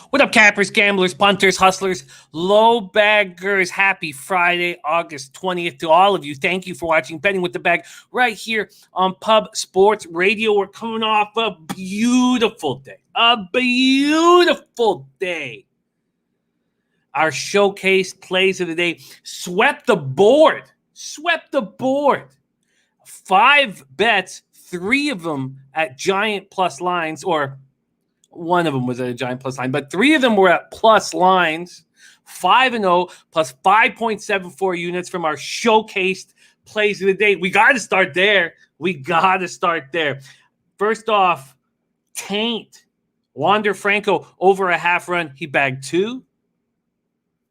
What up, cappers, gamblers, punters, hustlers, low baggers? Happy Friday, August 20th to all of you. Thank you for watching Betting with the Bag right here on Pub Sports Radio. We're coming off a beautiful day. Our showcase plays of the day swept the board. 5 bets, 3 of them at giant plus lines, or one of them was at a giant plus line, but 3 of them were at plus lines. 5-0 plus 5.74 units from our showcased plays of the day. We got to start there. First off, TAINT. Wander Franco over a half run. He bagged 2.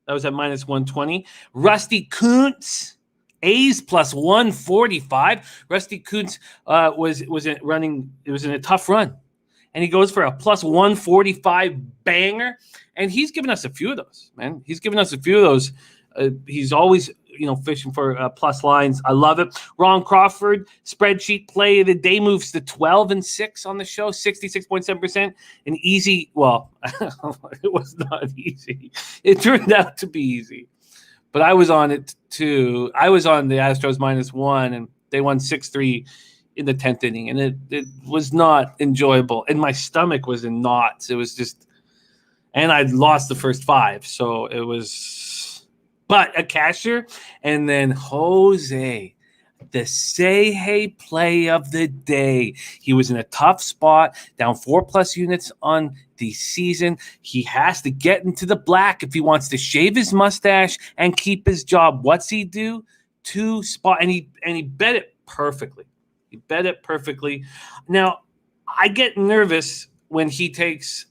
That was at minus 120. Rusty Kuntz. A's plus 145. Rusty Kuntz was in a tough run. And he goes for a plus 145 banger. And he's given us a few of those, man. He's always, fishing for plus lines. I love it. Ron Crawford, spreadsheet play of the day, moves to 12-6 on the show, 66.7%. An easy, well, it was not easy. It turned out to be easy. But I was on it too. I was on the Astros -1, and they won 6-3 in the 10th inning, and it was not enjoyable. And my stomach was in knots. It was just, and I'd lost the first 5, so it was, but a casher. And then Jose, the say hey play of the day. He was in a tough spot, down 4+ units on the season. He has to get into the black if he wants to shave his mustache and keep his job. What's he do? 2 spot, and he bet it perfectly. Now, I get nervous when he takes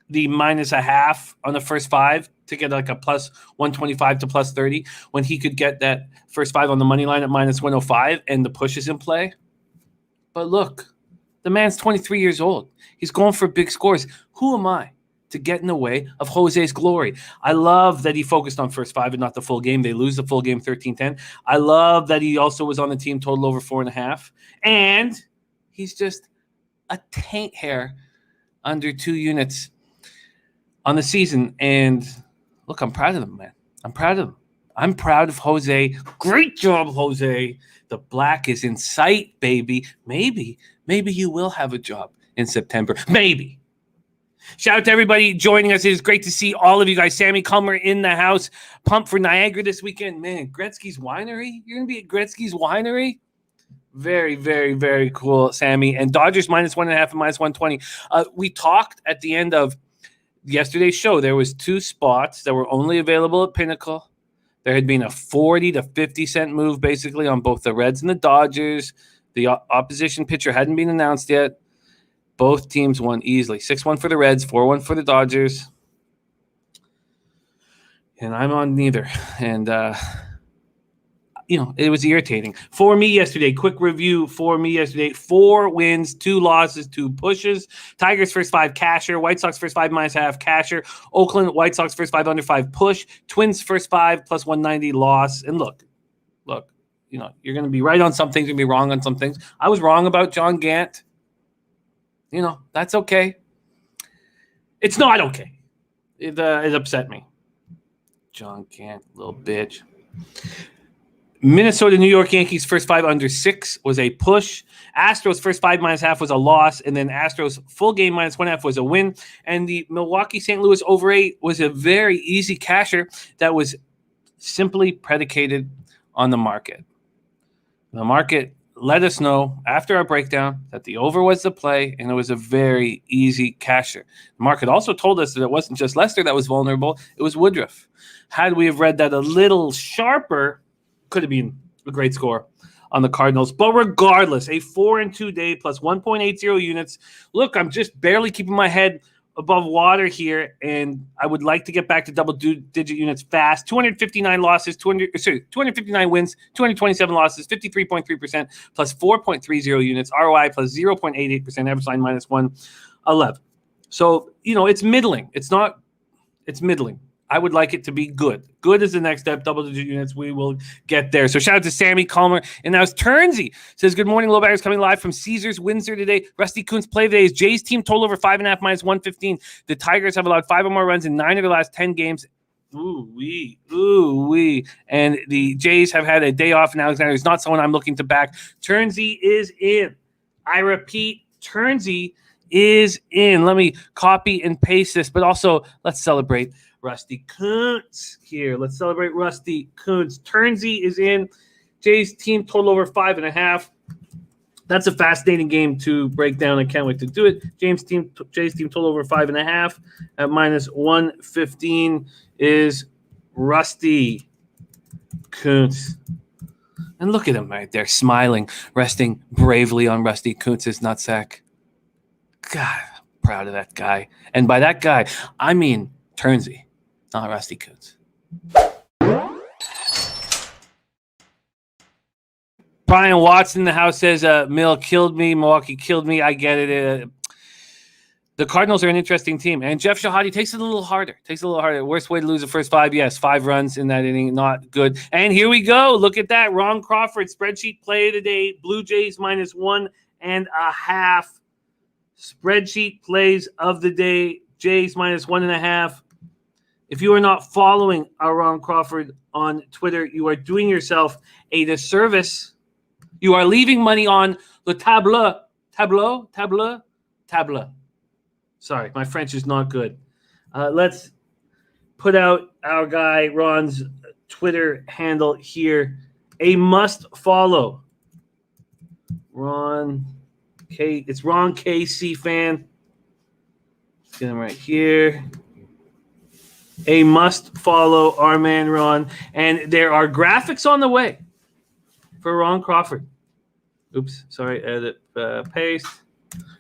the -0.5 on the first 5 to get like a plus 125 to plus 30, when he could get that first 5 on the money line at minus 105 and the push is in play. But look, the man's 23 years old. He's going for big scores. Who am I to get in the way of Jose's glory? I love that he focused on first 5 and not the full game. They lose the full game 13-10. I love that he also was on the team total over 4.5. And he's just a taint hair under 2 units on the season. And look, I'm proud of him, man. I'm proud of Jose. Great job, Jose. The black is in sight, baby. Maybe you will have a job in September. Maybe. Shout out to everybody joining us. It is great to see all of you guys. Sammy Culmer in the house. Pumped for Niagara this weekend. Man, Gretzky's Winery? You're going to be at Gretzky's Winery? Very, very, very cool, Sammy. And Dodgers -1.5 and minus 120. We talked at the end of yesterday's show. There was 2 spots that were only available at Pinnacle. There had been a 40 to 50 cent move basically on both the Reds and the Dodgers. The opposition pitcher hadn't been announced yet. Both teams won easily. 6-1 for the Reds, 4-1 for the Dodgers. And I'm on neither. And, it was irritating. For me yesterday, quick review for me yesterday, 4 wins, 2 losses, 2 pushes. Tigers first 5, casher. White Sox first 5, -0.5, casher. Oakland White Sox first 5, under 5, push. Twins first 5, plus 190, loss. And look, you're going to be right on some things, you're going to be wrong on some things. I was wrong about John Gant. That's okay. It's not okay. It upset me. John Gant, little bitch. Minnesota, New York Yankees first 5 under 6 was a push. Astros first 5 -0.5 was a loss. And then Astros full game -1.5 was a win. And the Milwaukee St. Louis over 8 was a very easy casher that was simply predicated on the market. The market let us know after our breakdown that the over was the play, and it was a very easy casher. The market also told us that it wasn't just Lester that was vulnerable. It was Woodruff. Had we have read that a little sharper, could have been a great score on the Cardinals. But regardless, a 4-2 day plus 1.80 units. Look, I'm just barely keeping my head above water here, and I would like to get back to double-digit units fast. 259 losses, 259 wins, 227 losses, 53.3%, plus 4.30 units. ROI plus 0.88%, average line -111. So, it's middling. It's middling. I would like it to be good. Good is the next step. Double-digit units. We will get there. So shout out to Sammy Calmer. And now it's Turnzy. Says, good morning, Lowbaggers, coming live from Caesars Windsor today. Rusty Kuntz play today is Jays team total over 5.5 minus 115. The Tigers have allowed 5 or more runs in 9 of their last 10 games. Ooh-wee. And the Jays have had a day off, and Alexander is not someone I'm looking to back. Turnzy is in. I repeat, Turnzy is in. Let me copy and paste this, but also let's celebrate Rusty Kuntz here. Let's celebrate Rusty Kuntz. Turnzy is in. Jays team total over 5.5. That's a fascinating game to break down. I can't wait to do it. Jays team total over 5.5 at minus 115 is Rusty Kuntz. And look at him right there, smiling, resting bravely on Rusty Kuntz's nutsack. God, I'm proud of that guy. And by that guy, I mean Turnzy, not Rusty Kuntz. Brian Watson in the house says, Mill killed me, Milwaukee killed me. I get it. The Cardinals are an interesting team. And Jeff Shahadi takes it a little harder. Worst way to lose the first 5, yes. 5 runs in that inning, not good. And here we go. Look at that. Ron Crawford, spreadsheet play of the day. Blue Jays minus 1.5. Spreadsheet plays of the day. Jays minus 1.5. If you are not following our Ron Crawford on Twitter, you are doing yourself a disservice. You are leaving money on the tableau. Sorry, my French is not good. Let's put out our guy Ron's Twitter handle here. A must follow. It's Ron KC fan. Let's get him right here. A must follow our man Ron. And there are graphics on the way for Ron Crawford. Oops, sorry, edit, paste.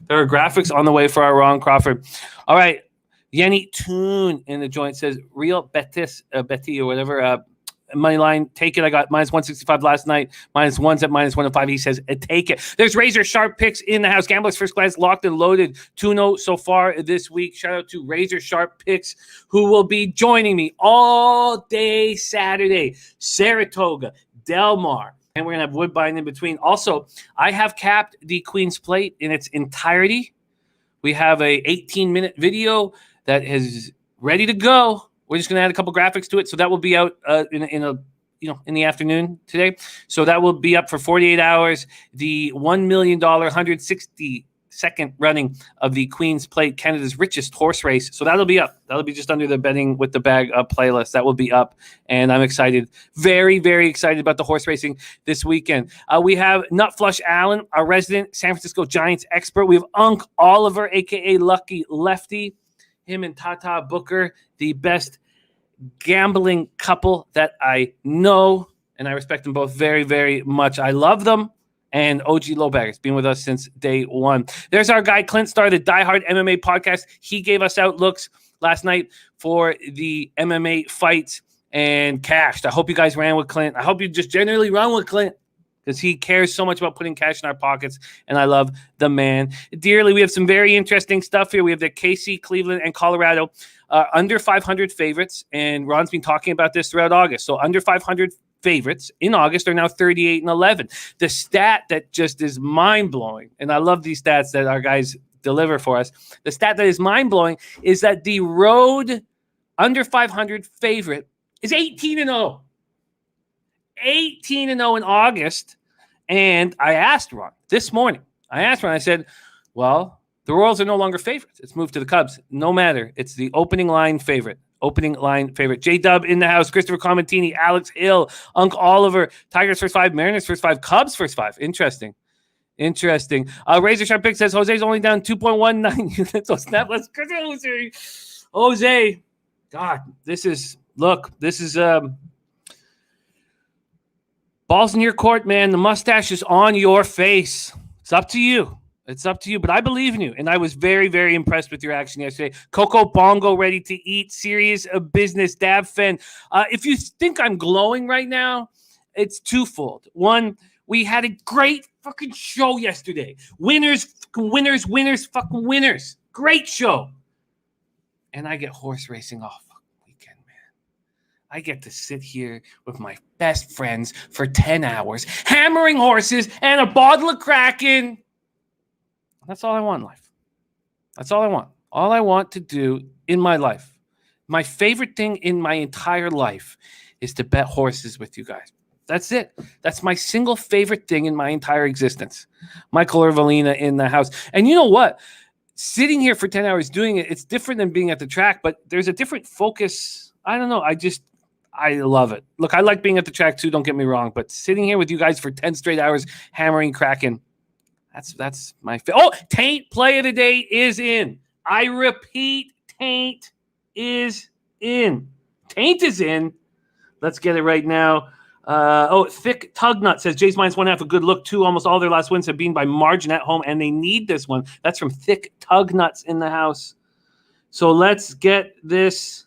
There are graphics on the way for our Ron Crawford. All right, Yenny Toon in the joint says, Real Betis, Betty or whatever, money line, take it. I got minus 165 last night. Minus 1's at minus 105. He says, take it. There's razor sharp picks in the house. Gamblers First Glance locked and loaded. 2-0 so far this week. Shout out to Razor Sharp Picks, who will be joining me all day Saturday. Saratoga, Del Mar. And we're going to have Woodbine in between. Also, I have capped the Queen's Plate in its entirety. We have a 18-minute video that is ready to go. We're just going to add a couple graphics to it. So that will be out in the afternoon today. So that will be up for 48 hours. The $1 million, 162nd running of the Queen's Plate, Canada's richest horse race. So that'll be up. That'll be just under the Betting with the Bag playlist. That will be up. And I'm excited, very, very excited about the horse racing this weekend. We have Nut Flush Allen, our resident San Francisco Giants expert. We have Unc Oliver, a.k.a. Lucky Lefty. Him and Tata Booker, the best gambling couple that I know. And I respect them both very, very much. I love them. And OG Lowbaggers, been with us since day one. There's our guy, Clint Starr, the Die Hard MMA podcast. He gave us outlooks last night for the MMA fights and cashed. I hope you guys ran with Clint. I hope you just generally run with Clint because he cares so much about putting cash in our pockets, and I love the man dearly. We have some very interesting stuff here. We have the KC, Cleveland, and Colorado under 500 favorites, and Ron's been talking about this throughout August. So under 500 favorites in August are now 38-11. The stat that just is mind-blowing, and I love these stats that our guys deliver for us. The stat that is mind-blowing is that the road under 500 favorite is 18-0. 18-0 in August. And I asked Ron this morning. I said, well, the Royals are no longer favorites. It's moved to the Cubs. No matter. It's the opening line favorite. J-Dub in the house. Christopher Comentini, Alex Hill, Unc Oliver, Tigers first 5, Mariners first 5, Cubs first 5. Interesting. Razor Sharp Pick says Jose's only down 2.19 units. So snap. Let's go, Jose. God, this is ball's in your court, man. The mustache is on your face. It's up to you. But I believe in you. And I was very, very impressed with your action yesterday. Coco Bongo ready to eat. Serious business. Dab Fen. If you think I'm glowing right now, it's twofold. One, we had a great fucking show yesterday. Winners. Great show. And I get horse racing off weekend, man. I get to sit here with my best friends for 10 hours, hammering horses and a bottle of Kraken. That's all I want in life. That's all I want. All I want to do in my life, my favorite thing in my entire life, is to bet horses with you guys. That's it. That's my single favorite thing in my entire existence. Michael Ervalina in the house. And you know what? Sitting here for 10 hours doing it, it's different than being at the track, but there's a different focus. I don't know. I love it. Look, I like being at the track too, don't get me wrong, but sitting here with you guys for 10 straight hours hammering Kraken, that's my favorite. Oh, Taint play of the day is in. I repeat, Taint is in. Taint is in. Let's get it right now. Thick Tugnut says Jays -1.5 a good look too. Almost all their last wins have been by margin at home, and they need this one. That's from Thick Tugnuts in the house. So let's get this.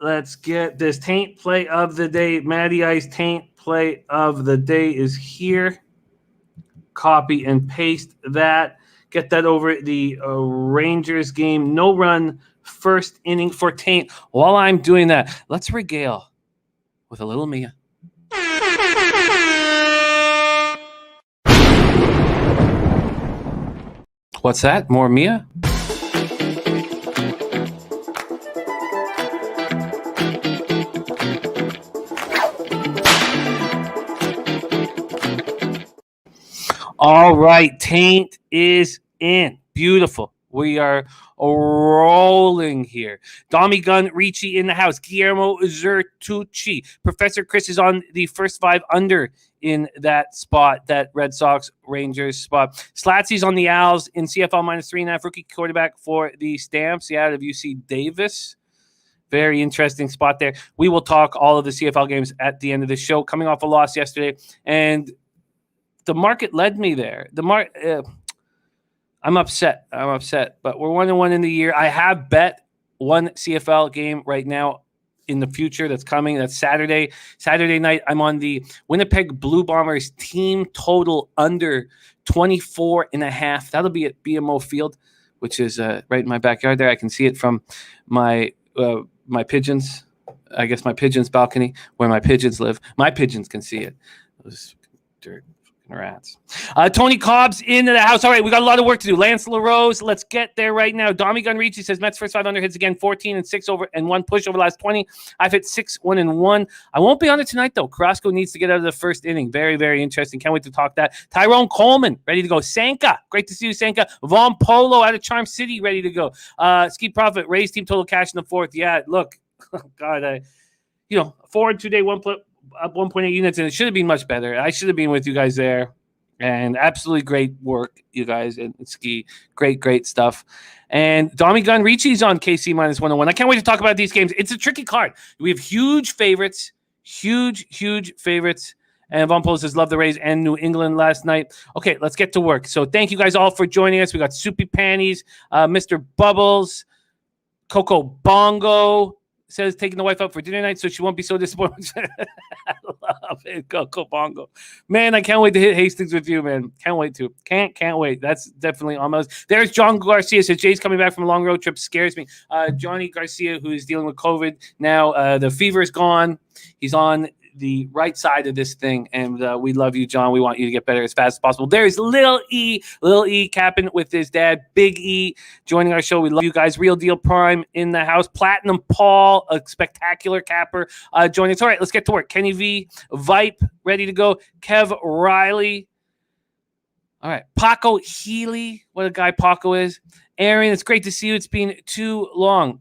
Let's get this Taint play of the day. Matty Ice Taint play of the day is here. Copy and paste that. Get that over the Rangers game. No run, first inning for Taint. While I'm doing that, let's regale with a little Mia. What's that? More Mia? All right, Taint is in. Beautiful. We are rolling here. Dommy Gun Ricci in the house. Guillermo Zertucci. Professor Chris is on the first 5 under in that spot, that Red Sox Rangers spot. Slatsy's on the Owls in CFL -3.5. Rookie quarterback for the Stamps. Out of UC Davis. Very interesting spot there. We will talk all of the CFL games at the end of the show. Coming off a loss yesterday, and the market led me there. I'm upset. But we're 1-1 in the year. I have bet one CFL game right now in the future that's coming. That's Saturday. Saturday night, I'm on the Winnipeg Blue Bombers team total under 24.5. That'll be at BMO Field, which is right in my backyard there. I can see it from my pigeons. I guess my pigeons' balcony where my pigeons live. My pigeons can see it. Those dirt rats. Tony Cobb's into the house. All right, we got a lot of work to do. Lance LaRose, let's get there right now. Dommy Gun Ricci says Mets first 5 under hits again, 14 and 6 over and 1 push over the last 20. I've hit 6, 1 and 1. I won't be on it tonight though. Carrasco needs to get out of the first inning. Very, very interesting. Can't wait to talk that. Tyrone Coleman ready to go. Sanka, great to see you, Sanka. Von Polo out of Charm City ready to go. Ski Profit, Rays team total cash in the 4th. Yeah, look, God, forward 2-day 1 up 1.8 units, and it should have been much better. I should have been with you guys there, and absolutely great work, you guys, and Ski. Great stuff. And Dommy Gun Ricci's on KC -101. I can't wait to talk about these games. It's a tricky card. We have huge favorites. And Von Polo says, love the Rays and New England last night. Okay, let's get to work. So thank you guys all for joining us. We got Soupy Panties, Mr. Bubbles, Coco Bongo, says taking the wife out for dinner night so she won't be so disappointed. I love it, Coco Bongo. Man, I can't wait to hit Hastings with you, man. Can't wait to. Can't wait. That's definitely almost. There's John Garcia. Says Jay's coming back from a long road trip. Scares me. Johnny Garcia, who is dealing with COVID now. The fever is gone. He's on the right side of this thing, and we love you, John. We want you to get better as fast as possible. There's Lil E capping with his dad, Big E, joining our show. We love you guys. Real Deal Prime in the house. Platinum Paul, a spectacular capper, joining us. All right, let's get to work. Kenny V, Vipe, ready to go. Kev Riley. All right, Paco Healy, what a guy Paco is. Aaron, it's great to see you. It's been too long.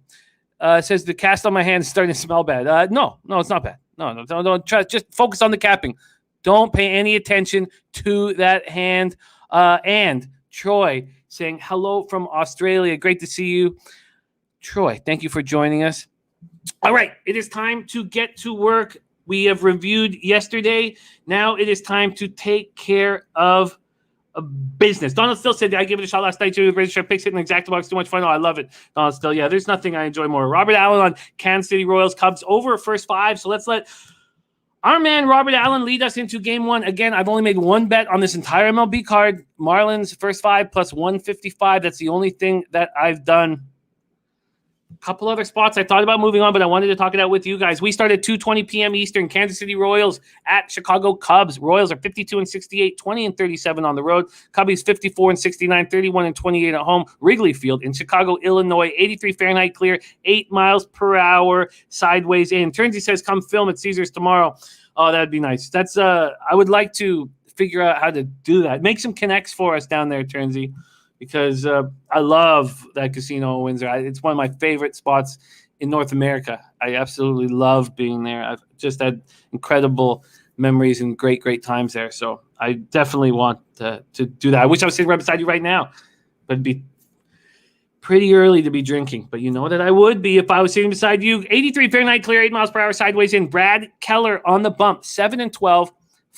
Says the cast on my hand is starting to smell bad. No, it's not bad. No, don't try. Just focus on the capping. Don't pay any attention to that hand. And Troy saying hello from Australia. Great to see you, Troy. Thank you for joining us. All right, it is time to get to work. We have reviewed yesterday. Now it is time to take care of business. Donald Still said, I gave it a shot last night too. Register picks hitting the exact box. Too much fun. Oh, I love it. Donald Still. Yeah, there's nothing I enjoy more. Robert Allen on Kansas City Royals Cubs over first 5. So let's let our man Robert Allen lead us into game 1. Again, I've only made one bet on this entire MLB card. Marlins first 5 plus 155. That's the only thing that I've done. couple other spots I thought about moving on, but I wanted to talk it out with you guys. We start at 2:20 p.m. Eastern. Kansas City Royals at Chicago Cubs. Royals are 52-68, 20-37 on the road. Cubbies 54-69, 31-28 at home. Wrigley Field in Chicago, Illinois. 83 Fahrenheit clear, 8 miles per hour, sideways in. Turnzy says, come film at Caesars tomorrow. Oh, that'd be nice. That's I would like to figure out how to do that. Make some connects for us down there, Turnzy, because I love that casino in Windsor. It's one of my favorite spots in North America. I absolutely love being there. I've just had incredible memories and great times there. So I definitely want to do that. I wish I was sitting right beside you right now, but it'd be pretty early to be drinking. But you know that I would be if I was sitting beside you. 83 Fahrenheit clear, 8 miles per hour, sideways in. Brad Keller on the bump, 7-12.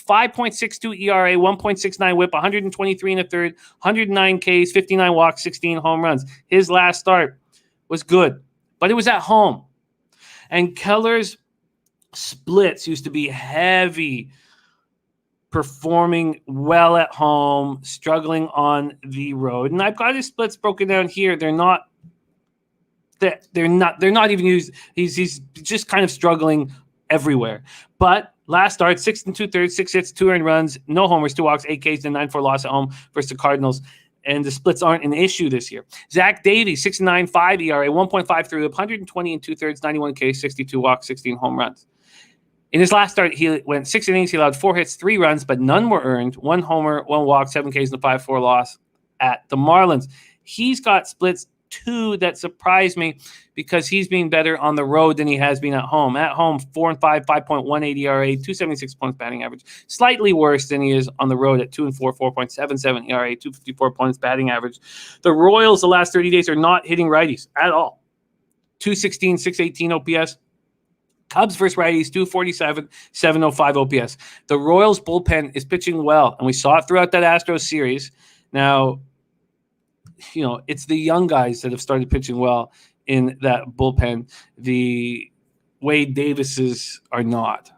5.62 ERA, 1.69 whip, 123 and a third, 109 Ks, 59 walks, 16 home runs. His last start was good, but it was at home. And Keller's splits used to be heavy, performing well at home, struggling on the road. And I've got his splits broken down here. They're not even used. He's just kind of struggling everywhere. But last start, 6 2/3, 6 hits, 2 earned runs, no homers, 2 walks, 8 Ks, and 9-4 loss at home versus the Cardinals. And the splits aren't an issue this year. Zach Davies, 6.95 5 ERA, 1.53 whip, 120 2/3, 91 Ks, 62 walks, 16 home runs. In his last start, he went 6 innings. He allowed 4 hits, 3 runs, but none were earned. 1 homer, 1 walk, 7 Ks, and a 5-4 loss at the Marlins. He's got splits 2 that surprised me because he's been better on the road than he has been at home. At home, 4-5, 5.18 ERA, 276 points batting average. Slightly worse than he is on the road at 2-4, 4.77 ERA, 254 points batting average. The Royals, the last 30 days, are not hitting righties at all. 216, 618 OPS. Cubs versus righties, 247, 705 OPS. The Royals bullpen is pitching well, and we saw it throughout that Astros series. Now, it's the young guys that have started pitching well in that bullpen. The Wade Davises are not.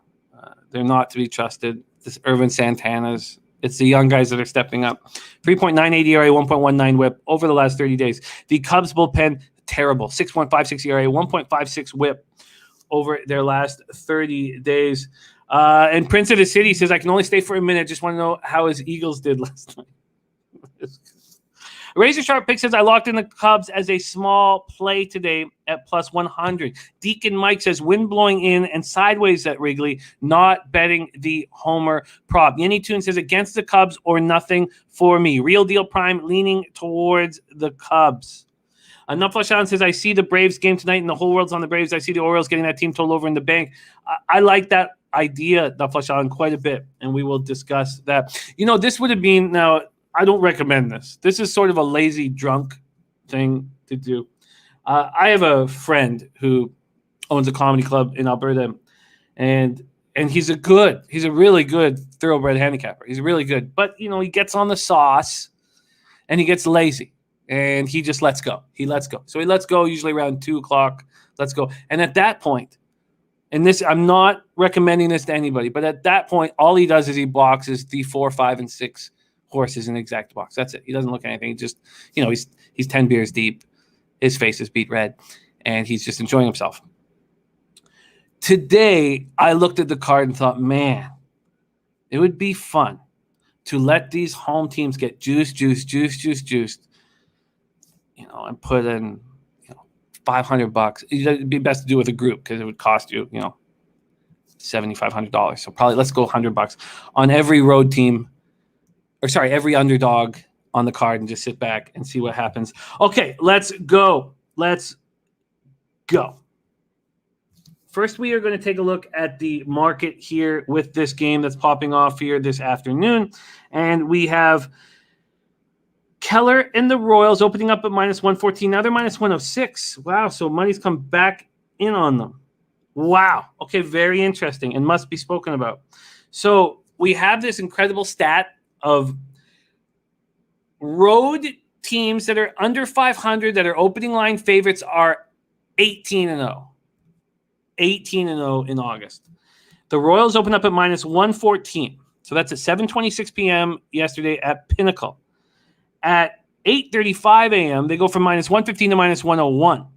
They're not to be trusted. This Irvin Santana's. It's the young guys that are stepping up. 3.98 ERA, 1.19 whip over the last 30 days. The Cubs bullpen, terrible. 6.56 ERA, 1.56 whip over their last 30 days. And Prince of the City says, I can only stay for a minute. Just want to know how his Eagles did last night. Razor Sharp Pick says, I locked in the Cubs as a small play today at plus 100. Deacon Mike says, wind blowing in and sideways at Wrigley, not betting the homer prop. Yenny Toon says, against the Cubs or nothing for me. Real Deal Prime leaning towards the Cubs. Nufflashan says, I see the Braves game tonight and the whole world's on the Braves. I see the Orioles getting that team total over in the bank. I like that idea, Nufflashan, quite a bit, and we will discuss that. This would have been now. I don't recommend this. This is sort of a lazy drunk thing to do. I have a friend who owns a comedy club in Alberta, and he's a really good thoroughbred handicapper. He's really good, but he gets on the sauce, and he gets lazy, and he just lets go. So he lets go usually around 2:00. Let's go, and at that point, and this I'm not recommending this to anybody, but at that point, all he does is he boxes the 4, 5, and 6. Horses in exact box. That's it. He doesn't look at anything. He just, he's 10 beers deep. His face is beat red, and he's just enjoying himself. Today, I looked at the card and thought, man, it would be fun to let these home teams get juiced, and put in, $500. It'd be best to do with a group because it would cost you, $7,500. So probably let's go $100 on every road team. Every underdog on the card, and just sit back and see what happens. Okay, let's go. First, we are going to take a look at the market here with this game that's popping off here this afternoon. And we have Keller and the Royals opening up at minus 114. Now they're minus 106. Wow, so money's come back in on them. Wow. Okay, very interesting and must be spoken about. So we have this incredible stat of road teams that are under 500 that are opening line favorites are 18-0. 18-0 in August. The Royals open up at minus 114. So that's at 7:26 p.m. yesterday at Pinnacle. At 8:35 a.m., they go from minus 115 to minus 101.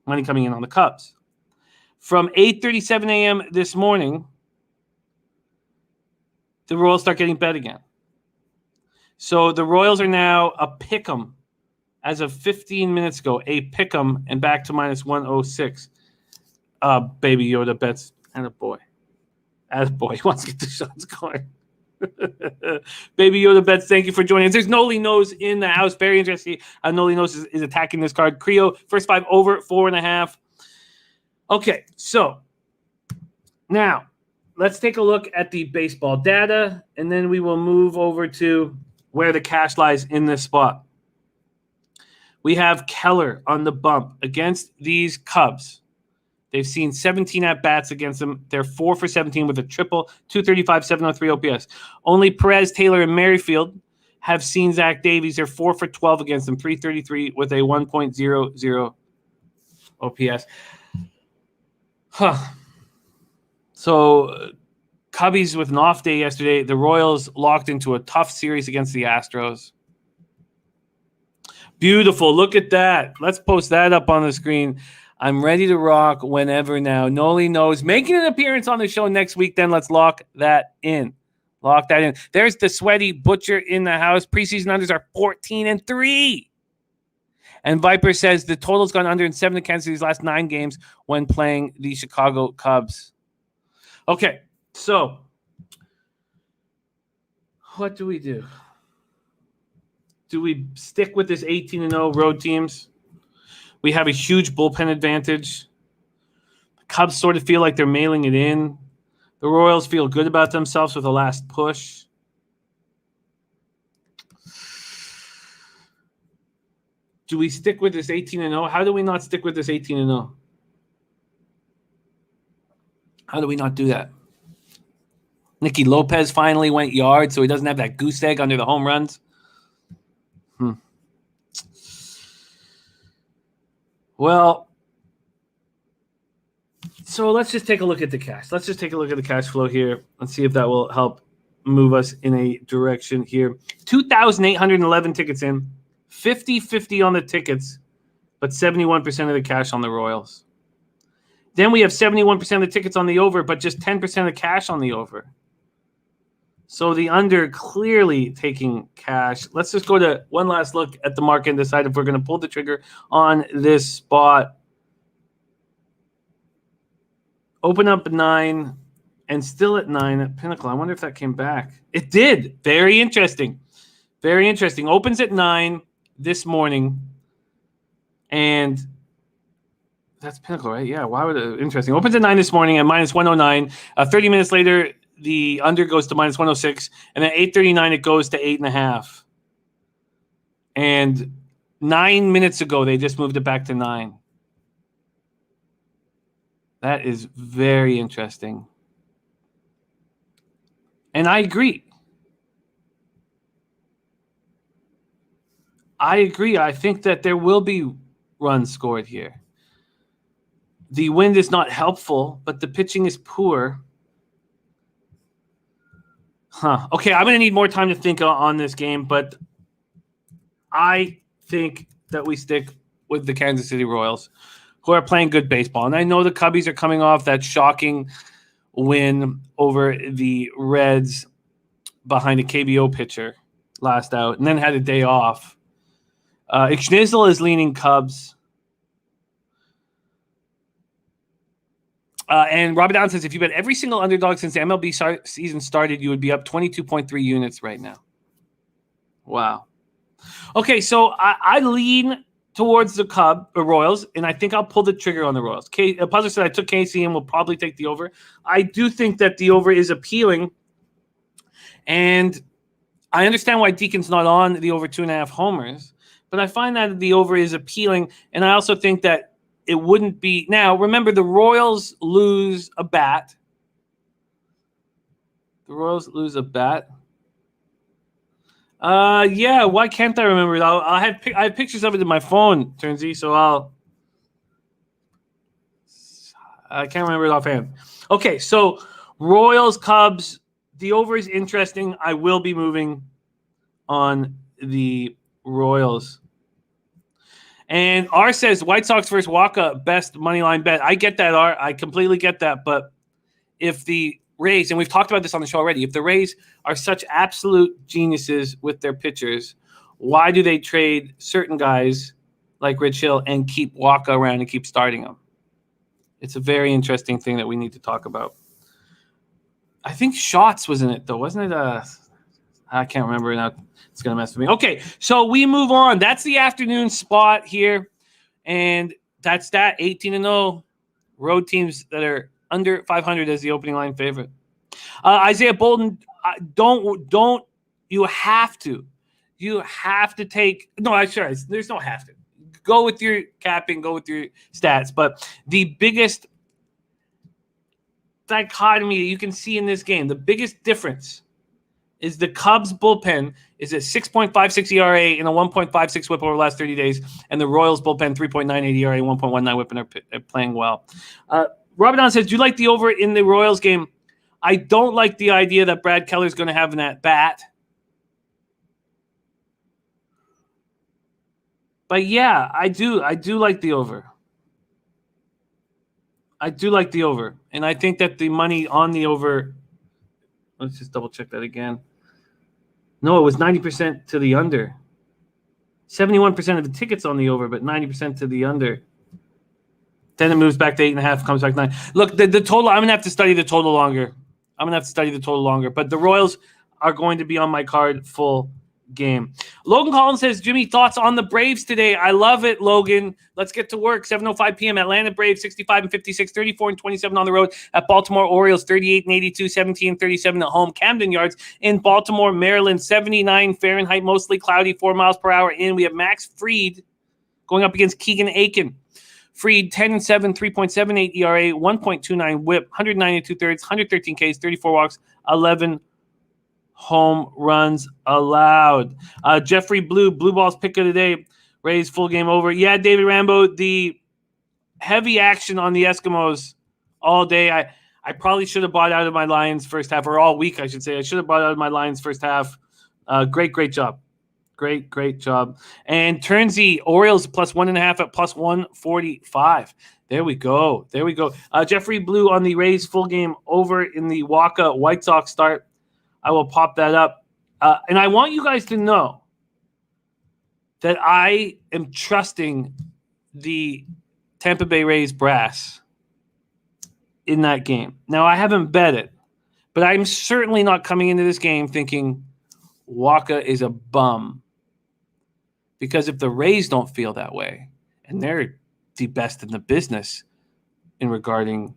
Money coming in on the Cubs. From 8:37 a.m. this morning, the Royals start getting bet again. So the Royals are now a pick'em as of 15 minutes ago, a pick'em and back to minus 106. Baby Yoda bets, and a boy. As boy, he wants to get the shots going. Baby Yoda bets, thank you for joining us. There's Noli Nose in the house. Very interesting. Noli Nose is attacking this card. Creo, first 5 over, 4.5. Okay, so now let's take a look at the baseball data, and then we will move over to where the cash lies in this spot. We have Keller on the bump against these Cubs. They've seen 17 at-bats against them. They're 4 for 17 with a triple, 235, 703 OPS. Only Perez, Taylor, and Merrifield have seen Zach Davies. They're 4 for 12 against them, 333 with a 1.00 OPS. So Cubbies with an off day yesterday. The Royals locked into a tough series against the Astros. Beautiful. Look at that. Let's post that up on the screen. I'm ready to rock whenever now. Noli knows. Making an appearance on the show next week, then let's lock that in. Lock that in. There's the sweaty butcher in the house. Preseason unders are 14-3. And Viper says the total's gone under in 7 of Kansas City's last 9 games when playing the Chicago Cubs. Okay, so what do we do? Do we stick with this 18-0 road teams? We have a huge bullpen advantage. The Cubs sort of feel like they're mailing it in. The Royals feel good about themselves with the last push. Do we stick with this 18-0? How do we not stick with this 18-0? How do we not do that? Nicky Lopez finally went yard, so he doesn't have that goose egg under the home runs. Well, so let's just take a look at the cash. Let's just take a look at the cash flow here. Let's see if that will help move us in a direction here. 2,811 tickets in, 50-50 on the tickets, but 71% of the cash on the Royals. Then we have 71% of the tickets on the over, but just 10% of the cash on the over. So the under clearly taking cash. Let's just go to one last look at the market and decide if we're going to pull the trigger on this spot. Open up at 9 and still at 9 at Pinnacle. I wonder if that came back. It did. Very interesting. Very interesting. Opens at 9 this morning. And that's Pinnacle, right? Yeah. Why would it? Interesting. Opens at 9 this morning at minus 109. 30 minutes later, the under goes to minus 106, and at 8:39 it goes to 8.5. And 9 minutes ago they just moved it back to 9. That is very interesting. And I agree. I think that there will be runs scored here. The wind is not helpful, but the pitching is poor. Okay, I'm going to need more time to think on this game, but I think that we stick with the Kansas City Royals, who are playing good baseball. And I know the Cubbies are coming off that shocking win over the Reds behind a KBO pitcher last out, and then had a day off. Schnizzle is leaning Cubs. And Robert Allen says, if you bet every single underdog since the MLB season started, you would be up 22.3 units right now. Wow. Okay, so I lean towards the Royals, and I think I'll pull the trigger on the Royals. Puzzler said I took KC and will probably take the over. I do think that the over is appealing, and I understand why Deacon's not on the over 2.5 homers, but I find that the over is appealing, and I also think that it wouldn't be. Now, remember, the Royals lose a bat. The Royals lose a bat. Yeah, why can't I remember it? I have pictures of it in my phone, Turnzy, so I can't remember it offhand. Okay, so Royals, Cubs, the over is interesting. I will be moving on the Royals. And R says White Sox versus Waka, best money line bet. I get that, R. I completely get that. But if the Rays, and we've talked about this on the show already, if the Rays are such absolute geniuses with their pitchers, why do they trade certain guys like Rich Hill and keep Waka around and keep starting them? It's a very interesting thing that we need to talk about. I think Shots was in it, though. Wasn't it? I can't remember now. It's going to mess with me. Okay, so we move on. That's the afternoon spot here. And that's that. 18-0. Road teams that are under 500 as the opening line favorite. Isaiah Bolden, don't you have to. You have to take – no, I'm sorry. There's no have to. Go with your capping. Go with your stats. But the biggest dichotomy you can see in this game, the biggest difference is the Cubs bullpen is at 6.56 ERA and a 1.56 whip over the last 30 days, and the Royals bullpen 3.98 ERA and 1.19 whip, and they're playing well. Robert says, do you like the over in the Royals game? I don't like the idea that Brad Keller's going to have an at-bat. But yeah, I do like the over. I do like the over. And I think that the money on the over, let's just double check that again. No, it was 90% to the under. 71% of the tickets on the over, but 90% to the under. Then it moves back to 8.5, comes back 9. Look, the total, I'm going to have to study the total longer. But the Royals are going to be on my card full game. Logan Collins says, Jimmy, thoughts on the Braves today? I love it, Logan. Let's get to work. 7:05 p.m. Atlanta Braves 65-56, 34-27 on the road at Baltimore Orioles 38-82, 17-37 at home. Camden Yards in Baltimore, Maryland, 79 Fahrenheit, mostly cloudy, 4 miles per hour in. We have Max Fried going up against Keegan Aiken. Fried 10-7, 3.78 ERA, 1.29 whip, 192 thirds, 113 Ks, 34 walks, 11 home runs allowed. Jeffrey Blue Ball's pick of the day. Rays full game over. Yeah, David Rambo, the heavy action on the Eskimos all day. I probably should have bought out of my Lions first half, or all week, I should say. I should have bought out of my Lions first half. Great job. Great job. And Turnzy, Orioles plus 1.5 at plus 145. There we go. Jeffrey Blue on the Rays full game over in the Waka White Sox start. I will pop that up. And I want you guys to know that I am trusting the Tampa Bay Rays brass in that game. Now, I haven't bet it, but I'm certainly not coming into this game thinking Waka is a bum. Because if the Rays don't feel that way, and they're the best in the business in regarding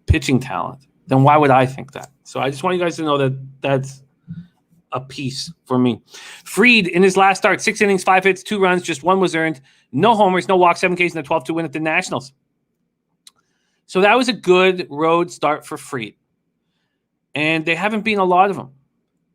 pitching talent, then why would I think that? So I just want you guys to know that that's a piece for me. Fried, in his last start, 6 innings, 5 hits, 2 runs, just 1 was earned. No homers, no walks, 7 Ks, and a 12-2 win at the Nationals. So that was a good road start for Fried. And they haven't been a lot of them.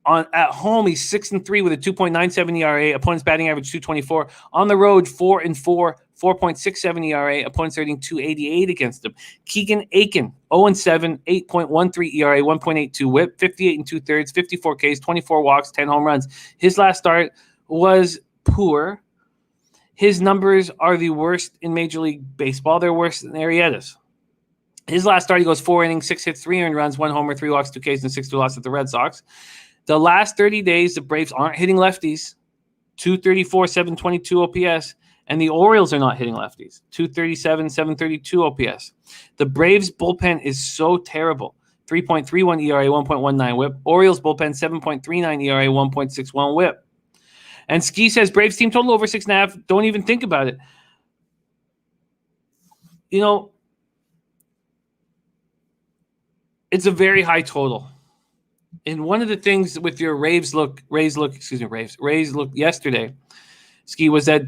At home, he's 6-3 with a 2.97 ERA. Opponent's batting average 224. On the road, 4-4, 4.67 ERA. Opponent's rating 288 against him. Keegan Aiken, 0-7, 8.13 ERA, 1.82 WHIP, 58 2/3, 54 Ks, 24 walks, 10 home runs. His last start was poor. His numbers are the worst in Major League Baseball. They're worse than Arrieta's. His last start, he goes 4 innings, 6 hits, 3 earned runs, 1 homer, 3 walks, 2 Ks, and 6-2 loss at the Red Sox. The last 30 days, the Braves aren't hitting lefties. 234, 722 OPS. And the Orioles are not hitting lefties. 237, 732 OPS. The Braves bullpen is so terrible. 3.31 ERA, 1.19 whip. Orioles bullpen, 7.39 ERA, 1.61 whip. And Ski says, Braves team total over 6.5. Don't even think about it. You know, it's a very high total. And one of the things with your Rays look yesterday, Ski, was that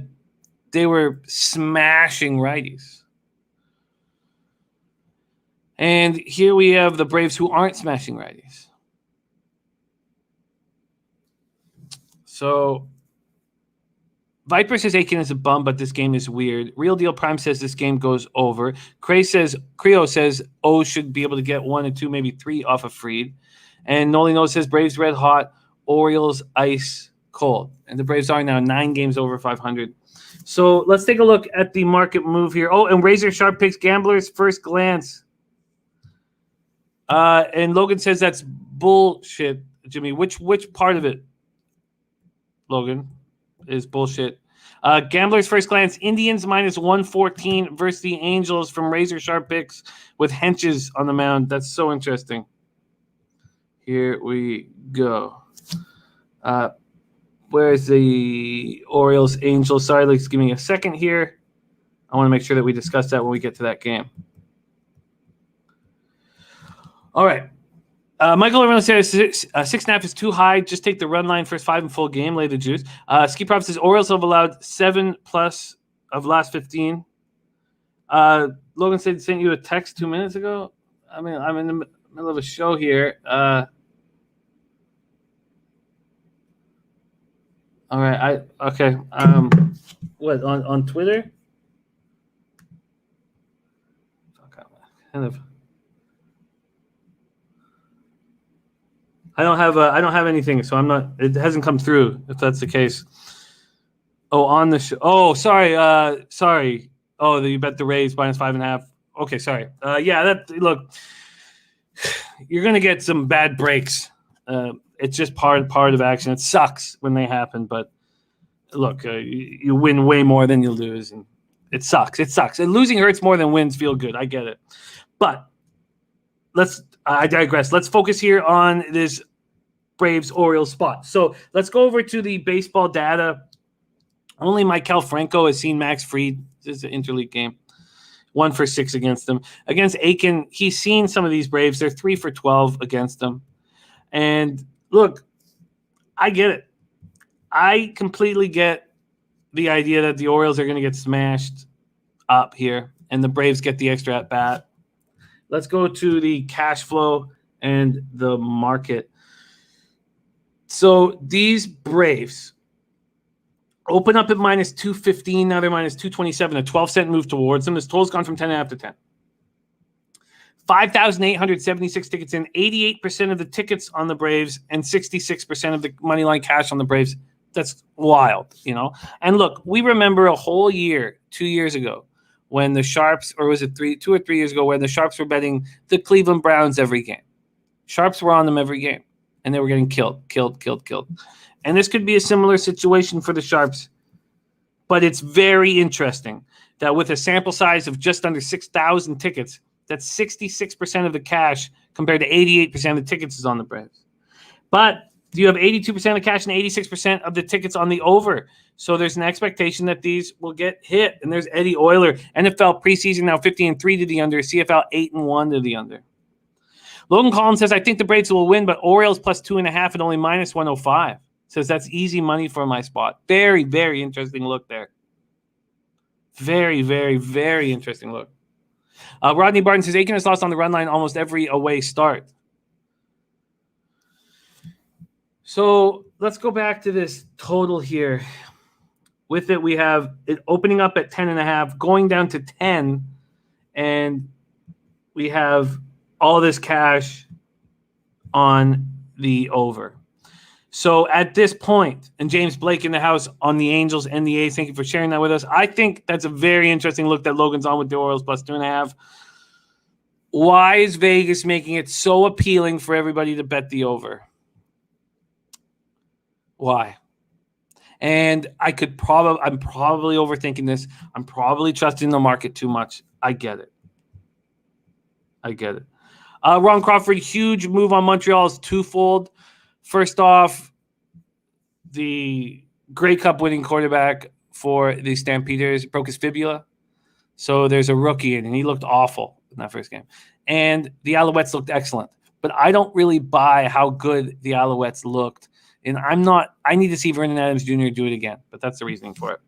they were smashing righties. And here we have the Braves who aren't smashing righties. So Viper says Aiken is a bum, but this game is weird. Real Deal Prime says this game goes over. Creo says O should be able to get 1 or 2, maybe 3 off of Fried. And Noli Knows says Braves red hot, Orioles ice cold. And the Braves are now 9 games over 500 So let's take a look at the market move here. Oh, and Razor Sharp picks Gamblers first glance. And Logan says that's bullshit, Jimmy. Which part of it, Logan, is bullshit? Gamblers first glance. Indians minus 114 versus the Angels from Razor Sharp picks with Henches on the mound. That's so interesting. Here we go. Where's the Orioles Angels? Sorry, let's give me a second here. I want to make sure that we discuss that when we get to that game. All right. Michael Irvin says 6.5 is too high. Just take the run line first 5 in full game. Lay the juice. Ski Prop says Orioles have allowed 7+ of last 15. Logan said sent you a text 2 minutes ago. I mean, I'm in the middle of a show here. All right. Okay. What on Twitter? Kind of. I don't have anything, so I'm not. It hasn't come through. If that's the case. Oh, on the show. Oh, sorry. Sorry. Oh, you bet the Rays minus 5.5. Okay, sorry. Yeah. Look. You're gonna get some bad breaks. It's just part of action. It sucks when they happen, but look, you win way more than you lose, and it sucks. It sucks. And losing hurts more than wins feel good. I get it, but I digress. Let's focus here on this Braves-Orioles spot. So let's go over to the baseball data. Only Maikel Franco has seen Max Fried. This is an interleague game. 1 for 6 against them. Against Aiken, he's seen some of these Braves. They're 3 for 12 against them. And look, I get it. I completely get the idea that the Orioles are going to get smashed up here, and the Braves get the extra at bat. Let's go to the cash flow and the market. So these Braves open up at minus 215. Now they're minus 227. A 12-cent move towards them. This total's gone from 10.5 to 10. 5,876 tickets in, 88% of the tickets on the Braves and 66% of the money line cash on the Braves. That's wild, you know? And look, we remember a whole year, 2 years ago, when the Sharps, or was it 2 or 3 years ago, when the Sharps were betting the Cleveland Browns every game. Sharps were on them every game, and they were getting killed. And this could be a similar situation for the Sharps, but it's very interesting that with a sample size of just under 6,000 tickets, that's 66% of the cash compared to 88% of the tickets is on the Braves. But you have 82% of cash and 86% of the tickets on the over. So there's an expectation that these will get hit. And there's Eddie Euler, NFL preseason now 50-3 to the under, CFL 8-1 to the under. Logan Collins says, I think the Braves will win, but Orioles plus 2.5 and only minus 105. Says that's easy money for my spot. Very, very interesting look there. Very, very, very interesting look. Rodney Barton says Aiken has lost on the run line almost every away start. So let's go back to this total here. With it, we have it opening up at 10.5, going down to 10, and we have all this cash on the over. So at this point, and James Blake in the house on the Angels and the A's, thank you for sharing that with us. I think that's a very interesting look that Logan's on with the Orioles plus 2.5. Why is Vegas making it so appealing for everybody to bet the over? Why? And I'm probably overthinking this. I'm probably trusting the market too much. I get it. Ron Crawford, huge move on Montreal is twofold. First off, the Grey Cup winning quarterback for the Stampeders broke his fibula. So there's a rookie in, and he looked awful in that first game. And the Alouettes looked excellent. But I don't really buy how good the Alouettes looked. And I need to see Vernon Adams Jr. do it again. But that's the reasoning for it.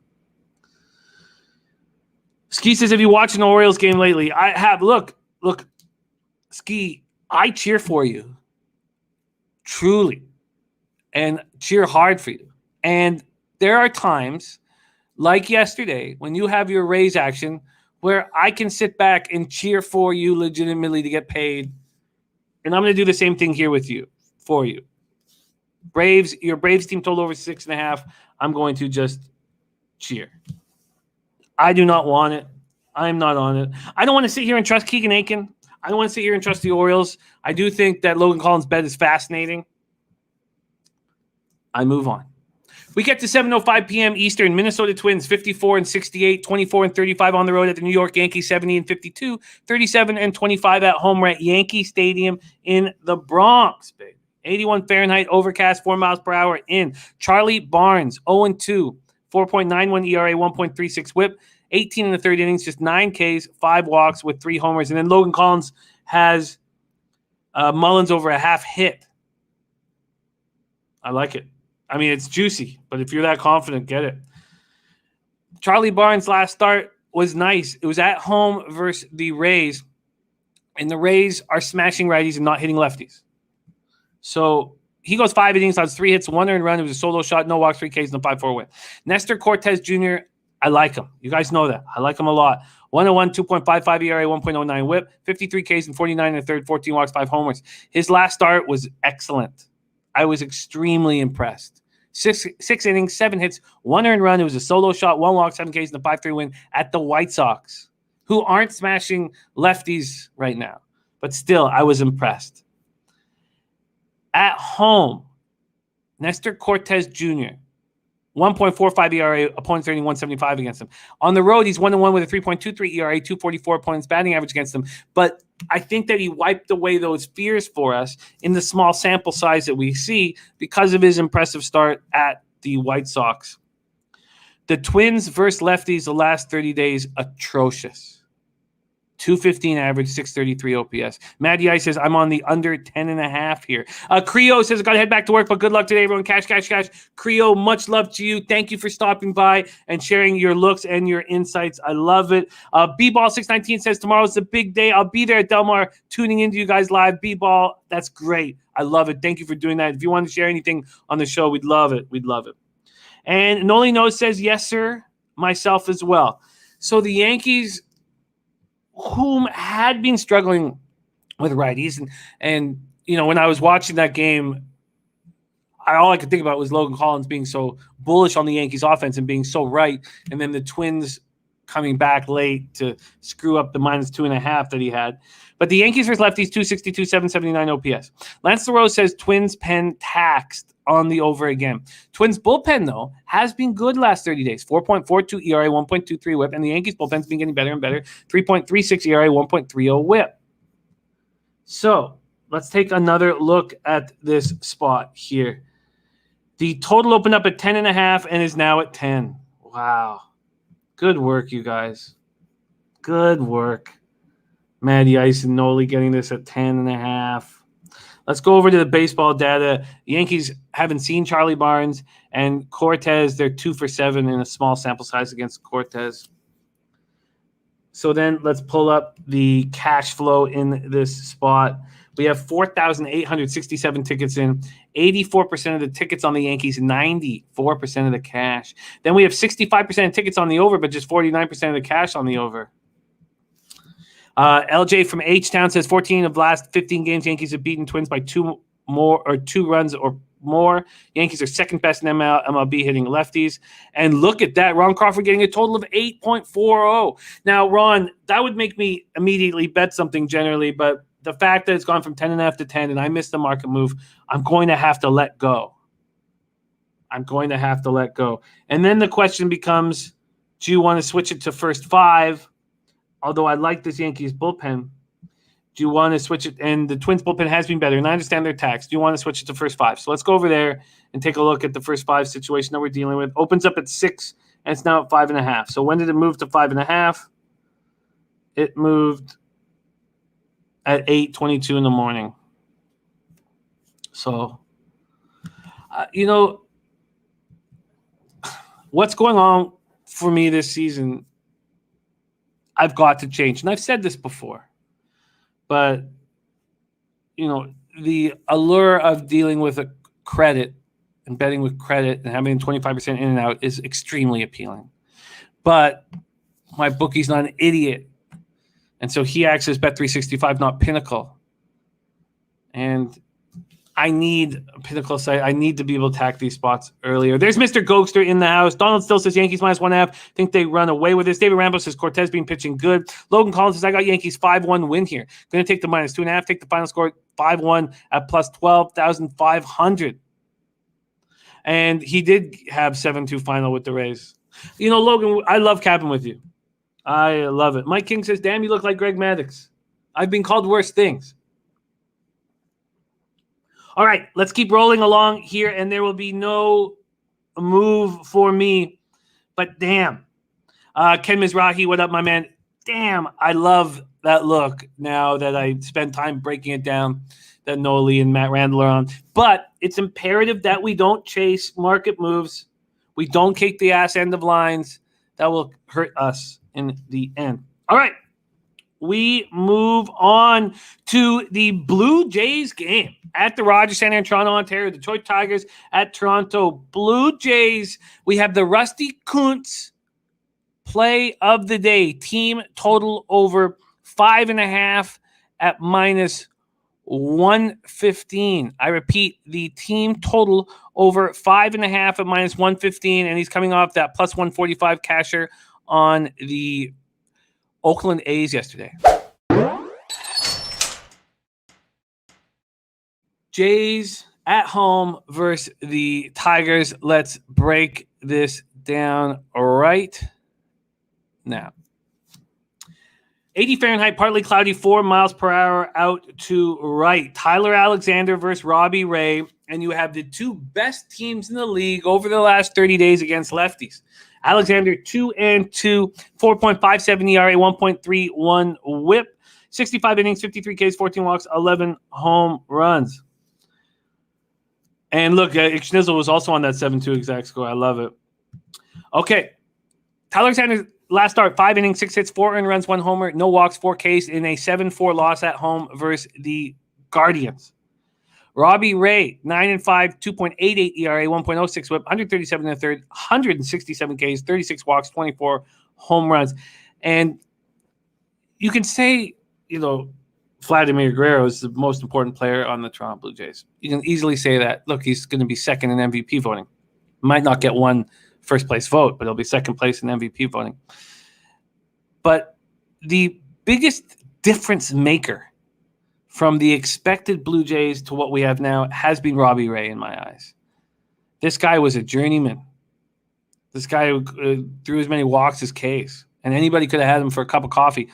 Ski says, have you watched an Orioles game lately? I have. Look, Ski, I cheer for you. Truly. And cheer hard for you. And there are times, like yesterday, when you have your Rays action, where I can sit back and cheer for you legitimately to get paid. And I'm going to do the same thing here with you, for you. Braves, your Braves team total over 6.5. I'm going to just cheer. I do not want it. I'm not on it. I don't want to sit here and trust Keegan Aiken. I don't want to sit here and trust the Orioles. I do think that Logan Collins' bet is fascinating. I move on. We get to 7:05 p.m. Eastern. Minnesota Twins 54-68, 24-35 on the road at the New York Yankees, 70-52, 37-25 at home. We're at Yankee Stadium in the Bronx, baby. 81 Fahrenheit, overcast, 4 miles per hour in. Charlie Barnes 0-2, 4.91 ERA, 1.36 WHIP, 18 in the third innings, just 9 Ks, 5 walks with 3 homers. And then Logan Collins has Mullins over a half hit. I like it. I mean, it's juicy, but if you're that confident, get it. Charlie Barnes' last start was nice. It was at home versus the Rays, and the Rays are smashing righties and not hitting lefties. So he goes 5 innings, has 3 hits, 1 earned run. It was a solo shot, no walks, 3 Ks, and a 5-4 win. Nestor Cortez Jr., I like him. You guys know that. I like him a lot. 101, 2.55 ERA, 1.09 WHIP, 53 Ks and 49 in the third, 14 walks, 5 homers. His last start was excellent. I was extremely impressed. 6 innings, 7 hits, 1 earned run. It was a solo shot, 1 walk, 7 Ks, and a 5-3 win at the White Sox, who aren't smashing lefties right now. But still, I was impressed. At home, Nestor Cortez Jr., 1.45 ERA, opponents earning 175 against him. On the road, he's 1-1 with a 3.23 ERA, 244 opponents batting average against him. But I think that he wiped away those fears for us in the small sample size that we see because of his impressive start at the White Sox. The Twins versus lefties the last 30 days, atrocious. 215 average, 633 OPS. Maddie Ice says, I'm on the under 10.5 here. Creo says, got to head back to work, but good luck today, everyone. Cash. Creo, much love to you. Thank you for stopping by and sharing your looks and your insights. I love it. B-Ball619 says, tomorrow's the big day. I'll be there at Del Mar tuning into you guys live. B-Ball, that's great. I love it. Thank you for doing that. If you want to share anything on the show, we'd love it. We'd love it. And Noli Knows says, yes, sir. Myself as well. So the Yankees, whom had been struggling with righties. And you know, when I was watching that game, all I could think about was Logan Collins being so bullish on the Yankees offense and being so right. And then the Twins coming back late to screw up the -2.5 that he had. But the Yankees versus lefties, 262, 779 OPS. Lance LaRose says Twins pen taxed on the over again. Twins bullpen, though, has been good last 30 days. 4.42 ERA, 1.23 WHIP, and the Yankees bullpen's been getting better and better. 3.36 ERA, 1.30 WHIP. So let's take another look at this spot here. The total opened up at 10.5 and is now at 10. Wow. Good work, you guys. Good work. Maddie Ice and Noli getting this at 10.5. Let's go over to the baseball data. The Yankees haven't seen Charlie Barnes and Cortez. They're 2 for 7 in a small sample size against Cortez. So then let's pull up the cash flow in this spot. We have 4,867 tickets in, 84% of the tickets on the Yankees, 94% of the cash. Then we have 65% of tickets on the over, but just 49% of the cash on the over. LJ from H-Town says 14 of last 15 games, Yankees have beaten Twins by 2 runs or more. Yankees are second best in MLB hitting lefties. And look at that. Ron Crawford getting a total of 8.40. Now, Ron, that would make me immediately bet something generally, but the fact that it's gone from 10.5 to 10 and I missed the market move, I'm going to have to let go. And then the question becomes, do you want to switch it to first 5? Although I like this Yankees bullpen, do you want to switch it? And the Twins bullpen has been better, and I understand their tax. Do you want to switch it to first 5? So let's go over there and take a look at the first 5 situation that we're dealing with. Opens up at 6, and it's now at 5.5. So when did it move to 5.5? It moved at 8:22 in the morning. So, what's going on for me this season, I've got to change. And I've said this before. But, the allure of dealing with a credit and betting with credit and having 25% in and out is extremely appealing. But my bookie's not an idiot. And so he acts as Bet365, not Pinnacle. And I need a pinnacle site. I need to be able to attack these spots earlier. There's Mr. Gokster in the house. Donald still says Yankees -1.5. Think they run away with this. David Rambo says Cortez been pitching good. Logan Collins says I got Yankees 5-1 win here. Going to take the -2.5. Take the final score 5-1 at plus 12,500. And he did have 7-2 final with the Rays. You know, Logan, I love capping with you. I love it. Mike King says, damn, you look like Greg Maddux. I've been called worse things. All right, let's keep rolling along here, and there will be no move for me. But damn. Ken Mizrahi, what up, my man? Damn, I love that look now that I spend time breaking it down that Noah Lee and Matt Randall are on. But it's imperative that we don't chase market moves. We don't kick the ass end of lines. That will hurt us in the end. All right. We move on to the Blue Jays game at the Rogers Center in Toronto, Ontario. Detroit Tigers at Toronto Blue Jays. We have the Rusty Kuntz play of the day. Team total over 5.5 at -115. I repeat, the team total over 5.5 at -115, and he's coming off that plus 145 casher on the Oakland A's yesterday. Jays at home versus the Tigers. Let's break this down right now. 80 Fahrenheit, partly cloudy, 4 miles per hour out to right. Tyler Alexander versus Robbie Ray. And you have the two best teams in the league over the last 30 days against lefties. Alexander 2-2, 4.57 ERA, 1.31 whip, 65 innings, 53 Ks, 14 walks, 11 home runs. And look, Schnizzle was also on that 7-2 exact score. I love it. Okay. Tyler Alexander's last start, 5 innings, 6 hits, 4 earned runs, 1 homer, no walks, 4 Ks in a 7-4 loss at home versus the Guardians. Robbie Ray, 9-5, 2.88 ERA, 1.06 whip, 137 in the third, 167 Ks, 36 walks, 24 home runs. And you can say, you know, Vladimir Guerrero is the most important player on the Toronto Blue Jays. You can easily say that. Look, he's going to be second in MVP voting. Might not get one first place vote, but he'll be second place in MVP voting. But the biggest difference maker from the expected Blue Jays to what we have now has been Robbie Ray in my eyes. This guy was a journeyman. This guy threw as many walks as Ks, and anybody could have had him for a cup of coffee.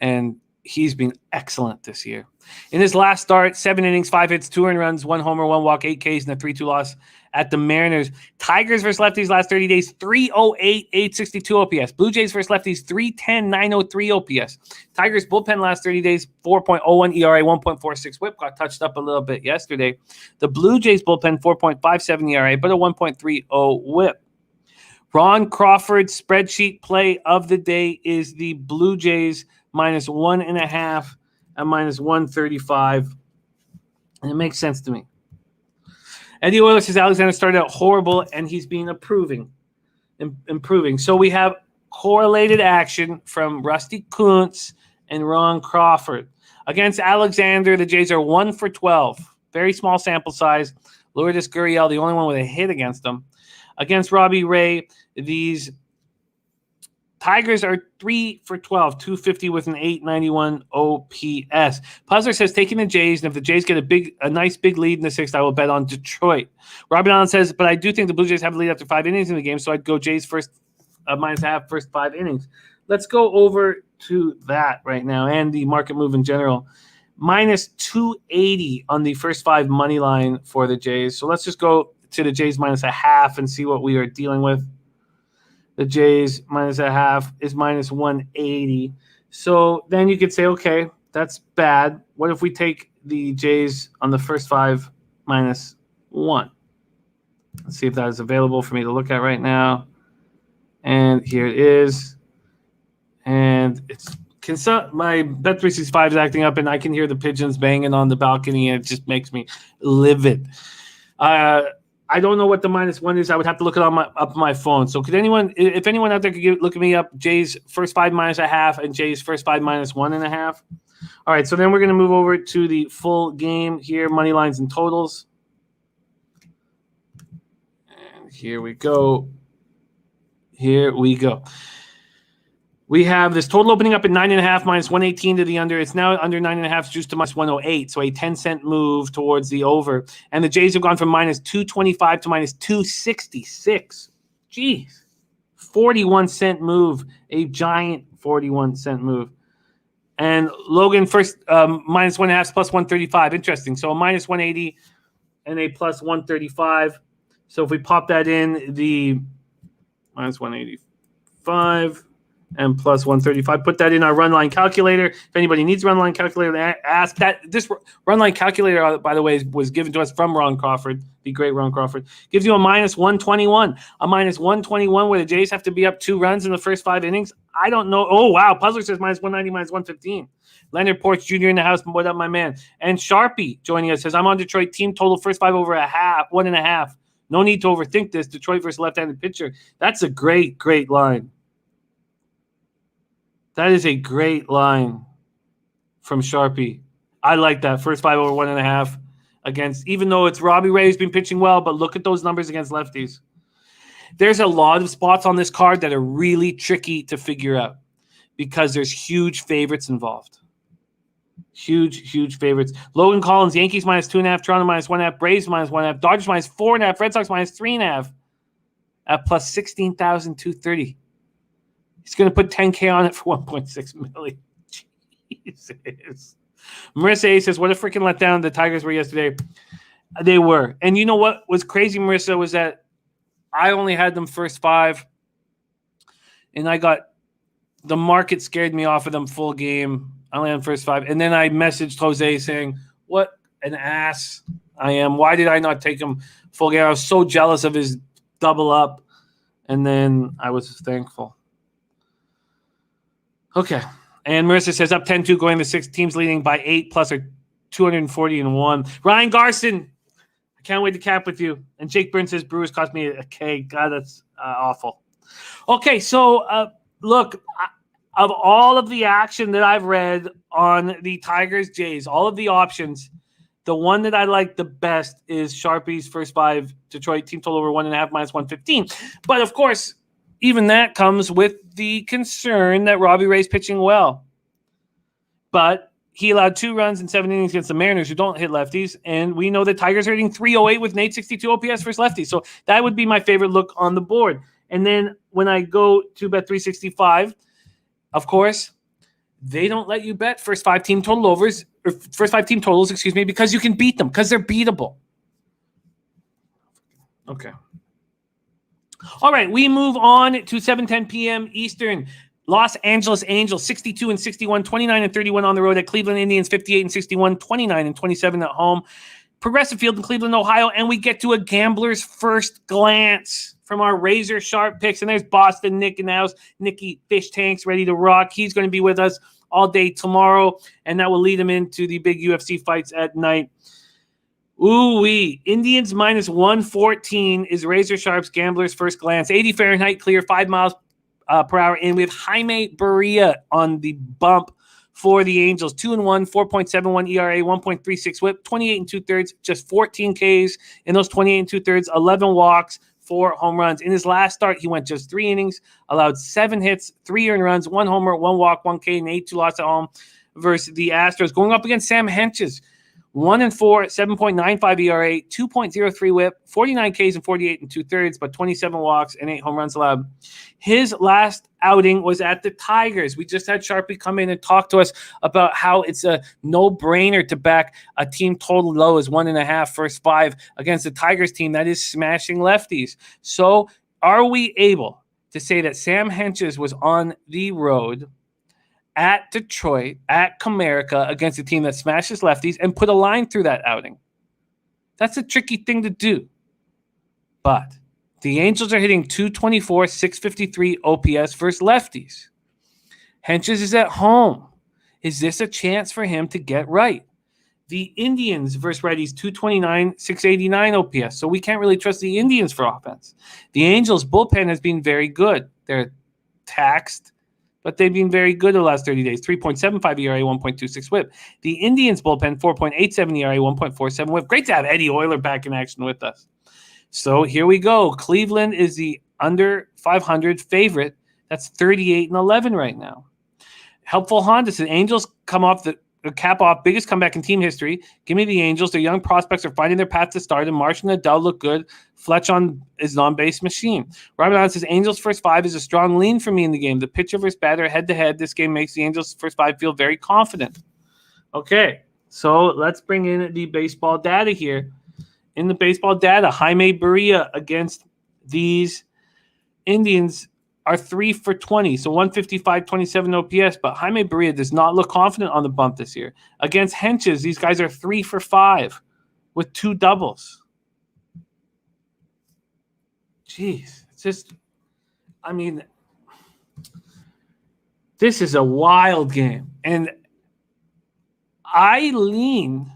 And he's been excellent this year. In his last start, 7 innings, 5 hits, 2 earned runs, 1 homer, 1 walk, 8 Ks, and a 3-2 loss at the Mariners. Tigers versus lefties last 30 days, 308, 862 OPS. Blue Jays versus lefties, 310, 903 OPS. Tigers bullpen last 30 days, 4.01 ERA, 1.46 whip. Got touched up a little bit yesterday. The Blue Jays bullpen, 4.57 ERA, but a 1.30 whip. Ron Crawford's spreadsheet play of the day is the Blue Jays -1.5 at -135. And it makes sense to me. Eddie Oilers says Alexander started out horrible, and he's been improving. So we have correlated action from Rusty Kuntz and Ron Crawford. Against Alexander, the Jays are 1 for 12. Very small sample size. Lourdes Gurriel, the only one with a hit against them. Against Robbie Ray, these Tigers are 3 for 12, 250 with an 891 OPS. Puzzler says taking the Jays, and if the Jays get a nice big lead in the 6th, I will bet on Detroit. Robin Allen says, but I do think the Blue Jays have a lead after 5 innings in the game, so I'd go Jays first -1/2 first 5 innings. Let's go over to that right now and the market move in general. -280 on the first 5 money line for the Jays. So let's just go to the Jays -1/2 and see what we are dealing with. The Jays -1/2 is -180. So then you could say, okay, that's bad. What if we take the Jays on the first 5 -1? Let's see if that is available for me to look at right now. And here it is. And it's my Bet365 is acting up, and I can hear the pigeons banging on the balcony, and it just makes me livid. I don't know what the -1 is. I would have to look it on my phone. So could anyone, if anyone out there could look at me up, Jays first 5 -1/2 and Jays first 5 -1.5. All right, so then we're going to move over to the full game here, money lines and totals. And here we go. Here we go. We have this total opening up at 9.5 minus 118 to the under. It's now under 9.5, juiced to minus 108. So a 10-cent move towards the over. And the Jays have gone from minus 225 to minus 266. Jeez. 41-cent move. A giant 41-cent move. And Logan first minus 1.5 plus 135. Interesting. So a minus 180 and a plus 135. So if we pop that in, the minus 185 and plus 135. Put that in our run line calculator. If anybody needs a run line calculator, ask that. This run line calculator, by the way, was given to us from Ron Crawford, the great Ron Crawford. Gives you a minus 121. A minus 121 where the Jays have to be up 2 runs in the first 5 innings. I don't know. Oh, wow. Puzzler says minus 190, minus 115. Leonard Porch Jr. in the house. What up, my man? And Sharpie joining us says, I'm on Detroit team total first 5 over a half, 1.5. No need to overthink this. Detroit versus left-handed pitcher. That's a great, great line. That is a great line from Sharpie. I like that. First 5 over 1.5 against, even though it's Robbie Ray's been pitching well, but look at those numbers against lefties. There's a lot of spots on this card that are really tricky to figure out because there's huge favorites involved. Huge favorites. Logan Collins, Yankees minus 2.5, Toronto minus 1.5, Braves minus 1.5, Dodgers minus 4.5, Red Sox minus 3.5 at plus 16,230. He's going to put 10K on it for 1.6 million. Jesus. Marissa A says, what a freaking letdown the Tigers were yesterday. They were. And you know what was crazy, Marissa, was that I only had them first 5. And the market scared me off of them full game. I only had them first 5. And then I messaged Jose saying, what an ass I am. Why did I not take him full game? I was so jealous of his double up. And then I was thankful. Okay. And Marissa says up 10-2 going to 6 teams leading by 8 plus or 240-1. Ryan Garson, I can't wait to cap with you. And Jake Burns says Brewers cost me a K. God, that's awful. Okay, so look, of all of the action that I've read on the Tigers Jays, all of the options, the one that I like the best is Sharpie's first 5 Detroit team total over 1.5 minus 115. But of course, even that comes with the concern that Robbie Ray's pitching well. But he allowed 2 runs in 7 innings against the Mariners who don't hit lefties. And we know the Tigers are hitting 308 with an 862 OPS versus lefties. So that would be my favorite look on the board. And then when I go to bet 365, of course, they don't let you bet first 5 team total overs, or first 5 team totals, because you can beat them, because they're beatable. Okay. All right, we move on to 7:10 p.m. Eastern. Los Angeles Angels, 62-61, 29-31 on the road at Cleveland Indians, 58-61, 29-27 at home. Progressive Field in Cleveland, Ohio, and we get to a gambler's first glance from our razor sharp picks. And there's Boston Nick in the house. Nicky Fish Tanks ready to rock. He's going to be with us all day tomorrow, and that will lead him into the big UFC fights at night. Ooh-wee. Indians minus 114 is Razor Sharp's gambler's first glance. 80 Fahrenheit clear, 5 miles per hour. And we have Jaime Barria on the bump for the Angels. 2-1, 4.71 ERA, 1.36 whip, 28 2/3, just 14 Ks in those 28 2/3, 11 walks, 4 home runs. In his last start, he went just 3 innings, allowed 7 hits, 3 earned runs, 1 homer, 1 walk, 1 K, and 8-2 loss at home versus the Astros. Going up against Sam Hentges. 1-4, 7.95 ERA, 2.03 whip, 49 Ks and 48 2/3, but 27 walks and 8 home runs allowed. His last outing was at the Tigers. We just had Sharpie come in and talk to us about how it's a no-brainer to back a team total low as 1.5 first 5 against the Tigers team that is smashing lefties. So are we able to say that Sam Hentges was on the road at Detroit, at Comerica, against a team that smashes lefties and put a line through that outing? That's a tricky thing to do. But the Angels are hitting 224, 653 OPS versus lefties. Hentges is at home. Is this a chance for him to get right? The Indians versus righties, 229, 689 OPS. So we can't really trust the Indians for offense. The Angels bullpen has been very good. They're taxed. but they've been very good the last 30 days. 3.75 ERA, 1.26 whip. The Indians bullpen, 4.87 ERA, 1.47 whip. Great to have Eddie Euler back in action with us. So here we go. Cleveland is the under 500 favorite. That's 38-11 right now. Helpful Honda says Angels come off the cap off biggest comeback in team history. Give me the Angels. Their young prospects are finding their path to start, and Marsh and Adele look good. Fletch is an on-base machine. Robert Allen says Angels first five is a strong lean for me in the game. The pitcher versus batter head-to-head. This game makes the Angels first five feel very confident. Okay, so let's bring in the baseball data here. In the baseball data, Jaime Barria against these Indians are 3 for 20, so 155, 27 OPS, but Jaime Barria does not look confident on the bump this year. Against Henches, these guys are 3 for 5 with 2 doubles. Jeez, it's just, I mean, this is a wild game. And I lean,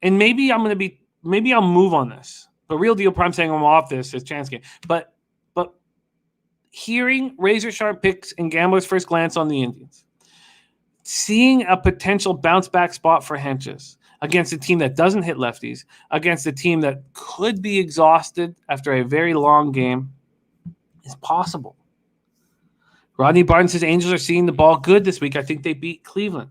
and maybe I'll move on this, but Real Deal Prime saying I'm off this is chance game. But hearing razor sharp picks and gamblers first glance on the Indians, seeing a potential bounce back spot for Henches against a team that doesn't hit lefties, against a team that could be exhausted after a very long game, is possible. Rodney Barton says Angels are seeing the ball good this week. I think they beat Cleveland.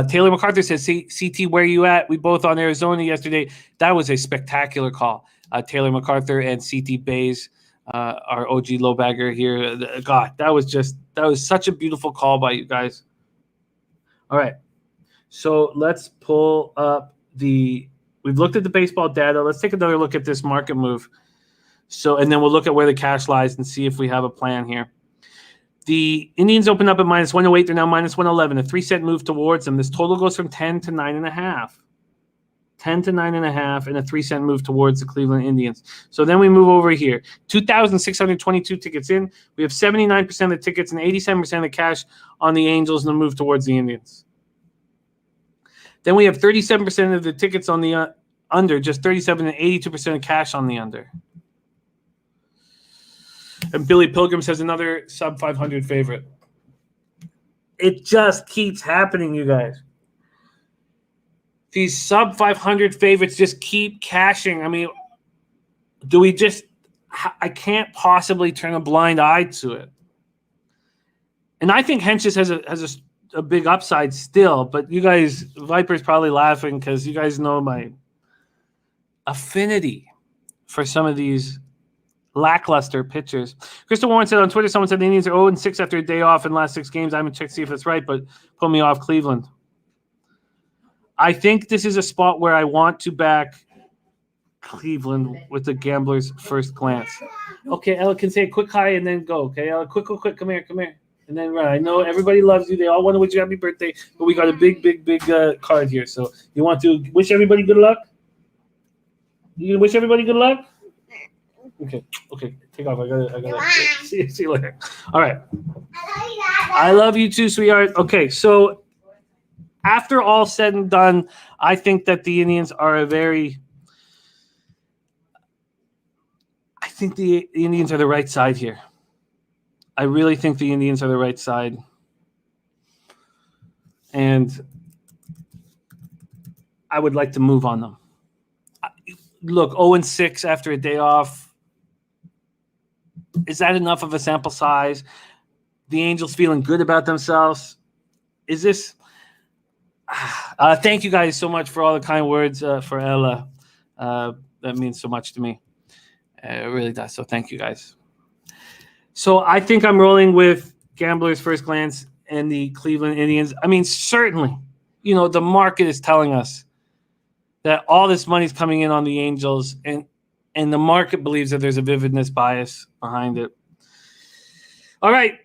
Taylor MacArthur says, CT, where you at? We both on Arizona yesterday. That was a spectacular call. Taylor MacArthur and CT Bays, our OG low bagger here. God, that was such a beautiful call by you guys. All right. So let's pull up we've looked at the baseball data. Let's take another look at this market move. And then we'll look at where the cash lies and see if we have a plan here. The Indians open up at minus 108. They're now minus 111. A 3-cent move towards them. This total goes from 10 to 9.5. 10 to 9.5, and a 3-cent move towards the Cleveland Indians. So then we move over here. 2,622 tickets in. We have 79% of the tickets and 87% of the cash on the Angels and the move towards the Indians. Then we have 37% of the tickets on the under, just 37 and 82% of cash on the under. And Billy Pilgrim says another sub 500 favorite. It just keeps happening, you guys. These sub 500 favorites just keep cashing. I mean, I can't possibly turn a blind eye to it. And I think Henches has a big upside still, but you guys, Viper's probably laughing because you guys know my affinity for some of these lackluster pitchers. Crystal Warren said on Twitter, someone said the Indians are 0-6 after a day off in the last 6 games. I haven't checked to see if that's right, but put me off Cleveland. I think this is a spot where I want to back Cleveland with the gambler's first glance. Okay, Ella can say a quick hi and then go. Okay, Ella, quick, come here. And then run. I know everybody loves you. They all want to wish you happy birthday, but we got a big card here. So you want to wish everybody good luck? You gonna wish everybody good luck? Okay, take off. I gotta see you later. All right. I love you too, sweetheart. Okay, so after all said and done, I think that the Indians are I think the Indians are the right side here. I really think the Indians are the right side. And I would like to move on them. Look, 0-6 after a day off. Is that enough of a sample size? The Angels feeling good about themselves? Is this... thank you guys so much for all the kind words for Ella. That means so much to me. It really does. So thank you guys. So I think I'm rolling with Gambler's First Glance and the Cleveland Indians. I mean, certainly, the market is telling us that all this money is coming in on the Angels, and the market believes that there's a vividness bias behind it. All right.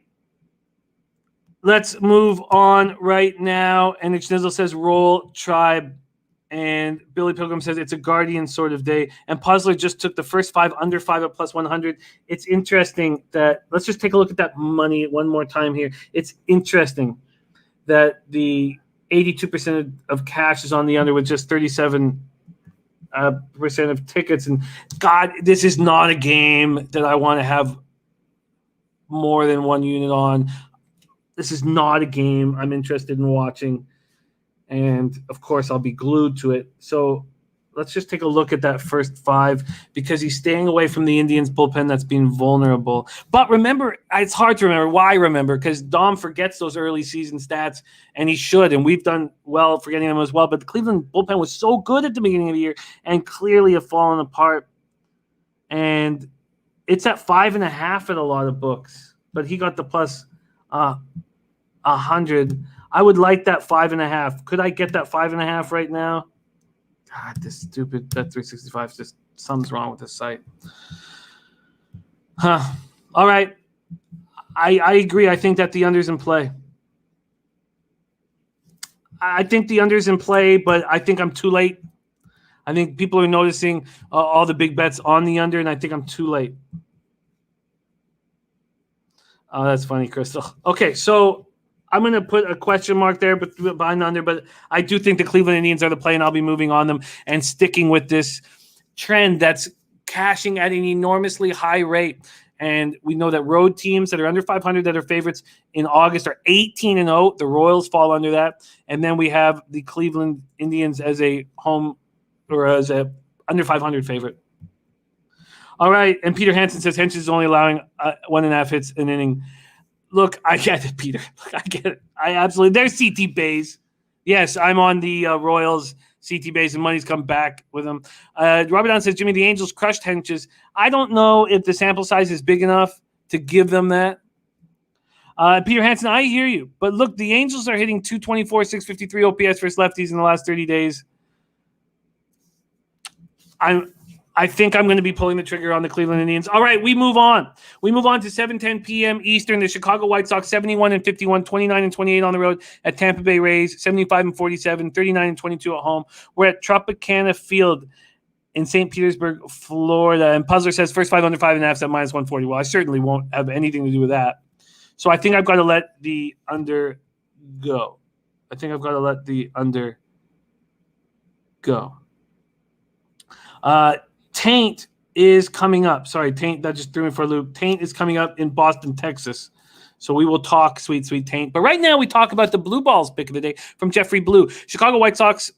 Let's move on right now. And Schnizzle says roll Tribe. And Billy Pilgrim says it's a Guardian sort of day. And Puzzler just took the first 5 under 5 at plus 100. It's interesting that let's just take a look at that money one more time here. It's interesting that the 82% of cash is on the under with just 37% of tickets. And God, this is not a game that I want to have more than one unit on. This is not a game I'm interested in watching. And, of course, I'll be glued to it. So let's just take a look at that first 5 because he's staying away from the Indians bullpen that's being vulnerable. But remember, it's hard to remember. Why remember? Because Dom forgets those early season stats, and he should. And we've done well forgetting them as well. But the Cleveland bullpen was so good at the beginning of the year and clearly have fallen apart. And it's at 5.5 at a lot of books. But he got the plus 100. I would like that 5.5. Could I get that 5.5 right now? God, this stupid Bet365, just something's wrong with this site. All right. I agree. I think that the under's in play. I think the under's in play, but I think I'm too late. I think people are noticing all the big bets on the under, and I think I'm too late. Oh, that's funny, Crystal. Okay, so I'm going to put a question mark there behind the under, but I do think the Cleveland Indians are the play, and I'll be moving on them and sticking with this trend that's cashing at an enormously high rate. And we know that road teams that are under 500 that are favorites in August are 18-0. The Royals fall under that. And then we have the Cleveland Indians as a home or as a under 500 favorite. All right. And Peter Hansen says Hench is only allowing 1.5 hits an inning. Look, I get it, Peter. I get it. I absolutely. There's CT Bays. Yes, I'm on the Royals CT Bays, and money's come back with them. Robert Don says, Jimmy, the Angels crushed Henches. I don't know if the sample size is big enough to give them that. Peter Hansen, I hear you. But look, the Angels are hitting 224, 653 OPS versus lefties in the last 30 days. I think I'm going to be pulling the trigger on the Cleveland Indians. All right, we move on. We move on to 7:10 p.m. Eastern. The Chicago White Sox 71-51, 29-28 on the road at Tampa Bay Rays, 75-47, 39-22 at home. We're at Tropicana Field in St. Petersburg, Florida. And Puzzler says first 5 under 5.5 is at minus 140. Well, I certainly won't have anything to do with that. So I think I've got to let the under go. TAINT is coming up. Sorry, TAINT, that just threw me for a loop. TAINT is coming up in Boston, Texas. So we will talk sweet TAINT. But right now we talk about the Blue Balls pick of the day from Jeffrey Blue. Chicago White Sox,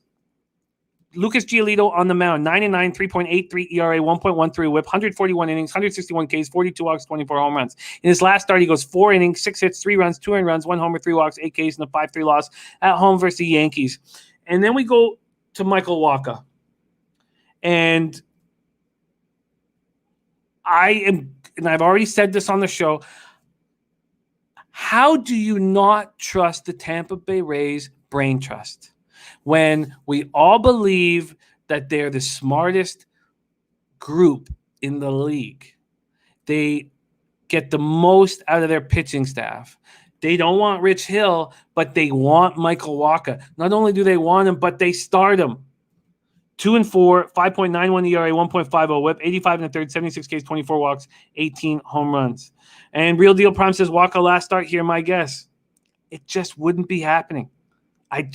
Lucas Giolito on the mound, 9-9, 3.83 ERA, 1.13 whip, 141 innings, 161 Ks, 42 walks, 24 home runs. In his last start, he goes 4 innings, 6 hits, 3 runs, 2 earned runs, 1 homer, 3 walks, 8 Ks, and a 5-3 loss at home versus the Yankees. And then we go to Michael Wacha. And I've already said this on the show, how do you not trust the Tampa Bay Rays brain trust when we all believe that they're the smartest group in the league? They get the most out of their pitching staff. They don't want Rich Hill, but they want Michael Wacha. Not only do they want him, but they start him. 2-4, 5.91 ERA, 1.50 whip, 85 in the third, 76 Ks, 24 walks, 18 home runs. And Real Deal Prime says Wacha last start here, my guess. It just wouldn't be happening. Eddie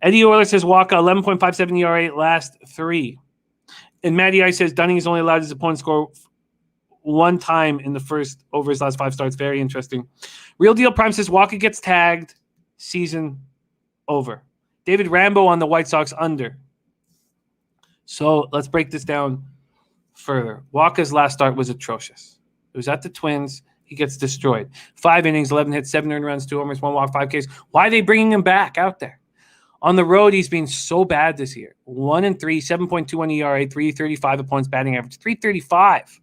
Euler says Wacha 11.57 ERA last 3. And Matty I says Dunning is only allowed his opponent to score 1 time in the first over his last 5 starts. Very interesting. Real Deal Prime says Wacha gets tagged, season over. David Rambo on the White Sox under. So let's break this down further. Wacha's last start was atrocious. It was at the Twins. He gets destroyed. 5 innings, 11 hits, 7 earned runs, 2 homers, 1 walk, 5 Ks. Why are they bringing him back out there? On the road, he's been so bad this year. 1-3, 7.21 ERA, 335 opponents batting average, 335.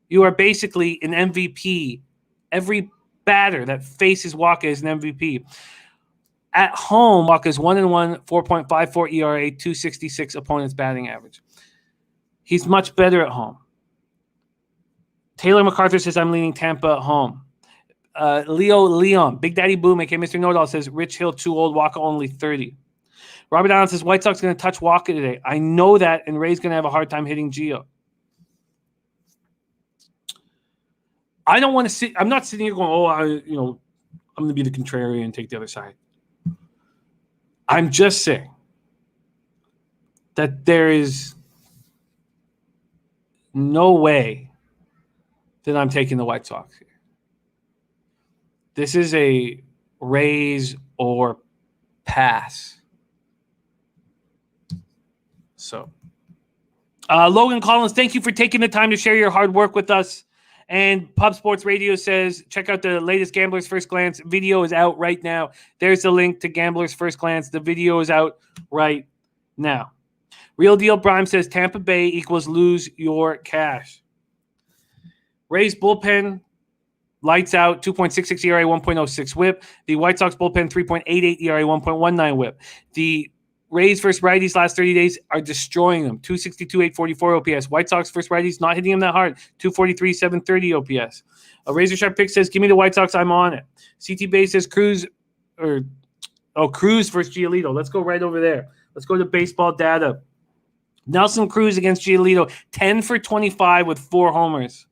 You are basically an MVP. Every batter that faces Wacha is an MVP. At home, Wacha's 1-1, 4.54 ERA, 266 opponents batting average. He's much better at home. Taylor MacArthur says, I'm leaning Tampa at home. Leo Leon, Big Daddy Boom, aka Mr. Know-It-All, says, Rich Hill too old, Wacha only 30. Robert Allen says, White Sox going to touch Wacha today. I know that, and Ray's going to have a hard time hitting Gio. I don't want to sit. I'm not sitting here going, I'm going to be the contrarian and take the other side. I'm just saying that there is no way then I'm taking the White Sox here. This is a raise or pass. So, Logan Collins, thank you for taking the time to share your hard work with us. And Pub Sports Radio says, check out the latest Gambler's First Glance. Video is out right now. There's the link to Gambler's First Glance. The video is out right now. Real Deal Prime says, Tampa Bay equals lose your cash. Rays bullpen, lights out, 2.66 ERA, 1.06 whip. The White Sox bullpen, 3.88 ERA, 1.19 whip. The Rays versus righties last 30 days are destroying them. 262, 844 OPS. White Sox versus righties not hitting them that hard. 243, 730 OPS. A Razor Sharp Pick says, give me the White Sox, I'm on it. CT Bay says Cruz versus Giolito. Let's go right over there. Let's go to baseball data. Nelson Cruz against Giolito, 10 for 25 with 4 homers.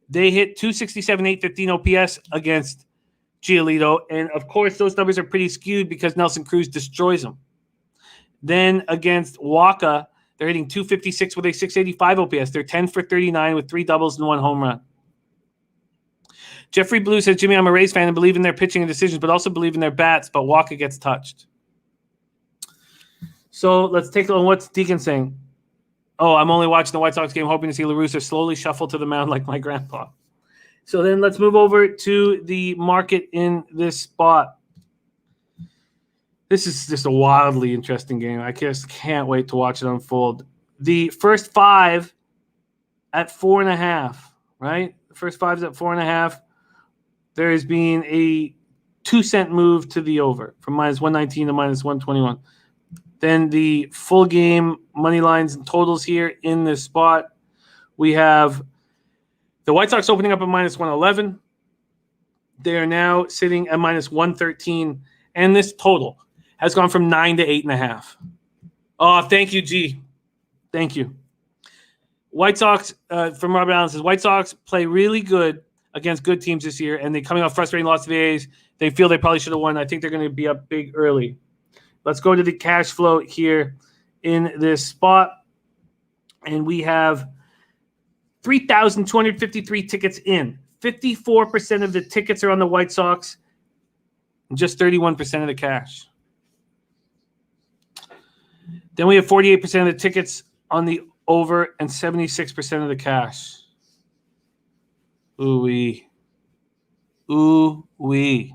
They hit 267, 815 OPS against Giolito, and of course those numbers are pretty skewed because Nelson Cruz destroys them. Then against Waka, they're hitting 256 with a 685 OPS. They're 10 for 39 with 3 doubles and 1 home run. Jeffrey Blue says, Jimmy, I'm a Rays fan and believe in their pitching and decisions, but also believe in their bats, but Waka gets touched. So let's take a look. What's Deacon saying? Oh, I'm only watching the White Sox game, hoping to see La Russa slowly shuffle to the mound like my grandpa. So then let's move over to the market in this spot. This is just a wildly interesting game. I just can't wait to watch it unfold. The first 5 at 4.5, right? The first 5 is at 4.5. There has been a 2-cent move to the over from -119 to -121. Then the full game money lines and totals here in this spot. We have the White Sox opening up at -111. They are now sitting at -113. And this total has gone from 9 to 8.5. Oh, thank you, G. Thank you. White Sox, from Robert Allen says, White Sox play really good against good teams this year, and they're coming off frustrating loss to the A's. They feel they probably should have won. I think they're going to be up big early. Let's go to the cash flow here in this spot. And we have 3,253 tickets in. 54% of the tickets are on the White Sox, and just 31% of the cash. Then we have 48% of the tickets on the over and 76% of the cash. Ooh-wee. Ooh-wee.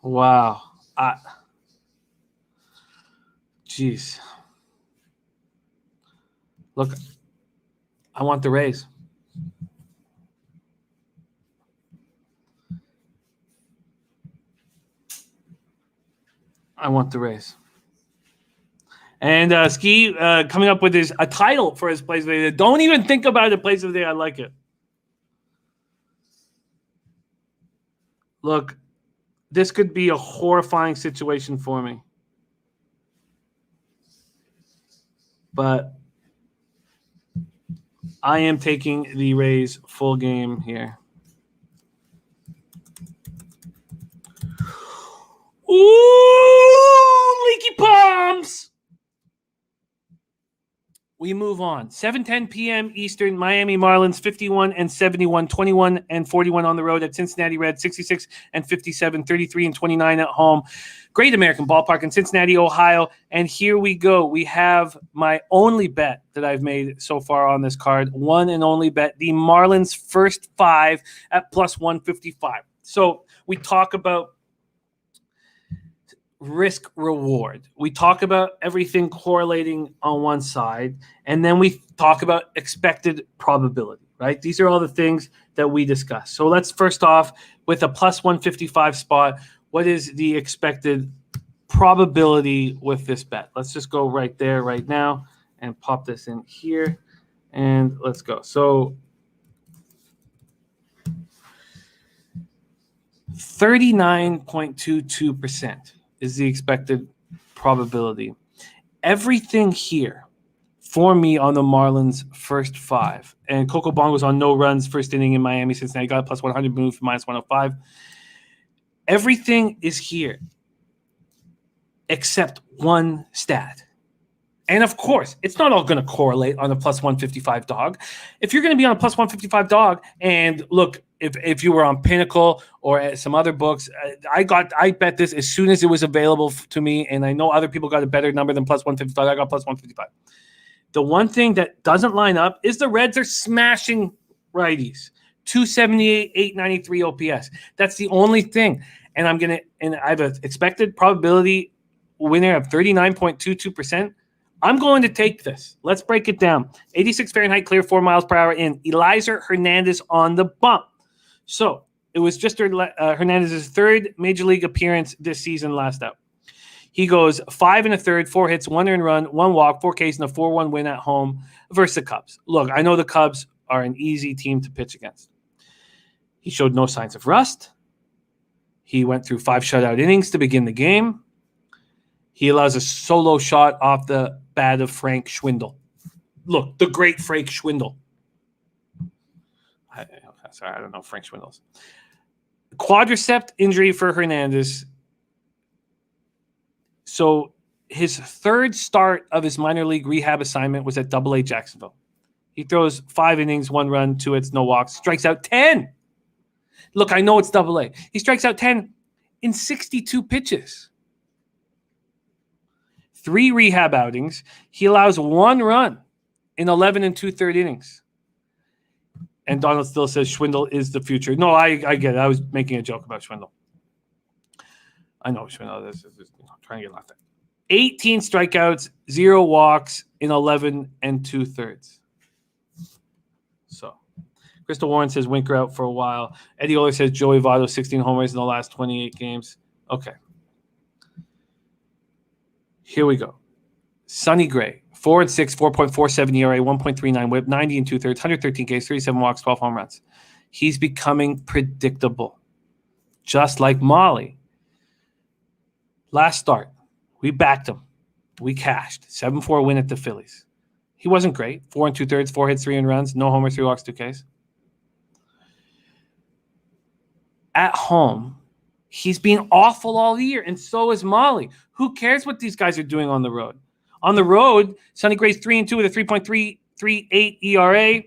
Wow. Jeez. Look, I want the Rays. I want the Rays. And Ski coming up with a title for his plays of the day. Don't even think about it, plays of the day. I like it. Look, this could be a horrifying situation for me. But I am taking the Rays full game here. Ooh, leaky palms. We move on. 7:10 p.m. Eastern, Miami Marlins 51-71, 21-41 on the road at Cincinnati Reds, 66-57, 33-29 at home. Great American Ballpark in Cincinnati, Ohio. And here we go. We have my only bet that I've made so far on this card. One and only bet. The Marlins first 5 at +155. So we talk about risk reward. We talk about everything correlating on one side, and then we talk about expected probability, right? These are all the things that we discuss. So let's first off with a +155 spot. What is the expected probability with this bet? Let's just go right there right now and pop this in here, and let's go. So 39.22% is the expected probability. Everything here for me on the Marlins first 5. And Coco Bongo's on no runs first inning in Miami, Cincinnati. Got a +100, moved from -105. Everything is here except one stat. And of course, it's not all going to correlate on a plus 155 dog. If you're going to be on a plus 155 dog, and look, if you were on Pinnacle or some other books, I bet this as soon as it was available to me, and I know other people got a better number than plus 155. I got plus 155. The one thing that doesn't line up is the Reds are smashing righties. 278, 893 OPS. That's the only thing. And I have an expected probability winner of 39.22%. I'm going to take this. Let's break it down. 86 Fahrenheit clear, 4 miles per hour in. Eliezer Hernandez on the bump. So it was just Hernandez's third major league appearance this season last out. He goes 5 1/3, 4 hits, 1 earned run, 1 walk, 4 Ks, and a 4-1 win at home versus the Cubs. Look, I know the Cubs are an easy team to pitch against. He showed no signs of rust. He went through 5 shutout innings to begin the game. He allows a solo shot off the bat of Frank Schwindel. Look, the great Frank Schwindel. Sorry, I don't know Frank Schwindel's. Quadricep injury for Hernandez. So his third start of his minor league rehab assignment was at AA Jacksonville. He throws 5 innings, 1 run, 2 hits, no walks, strikes out 10. Look, I know it's AA. He strikes out 10 in 62 pitches. 3 rehab outings. He allows 1 run in 11 2/3 innings. And Donald still says Schwindel is the future. No, I get it. I was making a joke about Schwindel. I know Schwindel is trying to get laughed at. 18 strikeouts, 0 walks in 11 2/3. So, Crystal Warren says Winker out for a while. Eddie Oler says Joey Votto, 16 homers in the last 28 games. Okay. Here we go. Sonny Gray, 4-6, 4.47 ERA, 1.39 whip, 90 2/3, 113 Ks, 37 walks, 12 home runs. He's becoming predictable, just like Molly. Last start, we backed him. We cashed. 7-4 win at the Phillies. He wasn't great. 4 2/3, 4 hits, 3 earned runs, no homers, 3 walks, 2 Ks. At home, he's been awful all year, and so is Molly. Who cares what these guys are doing on the road? On the road, Sonny Gray's 3-2 with a 3.338 ERA,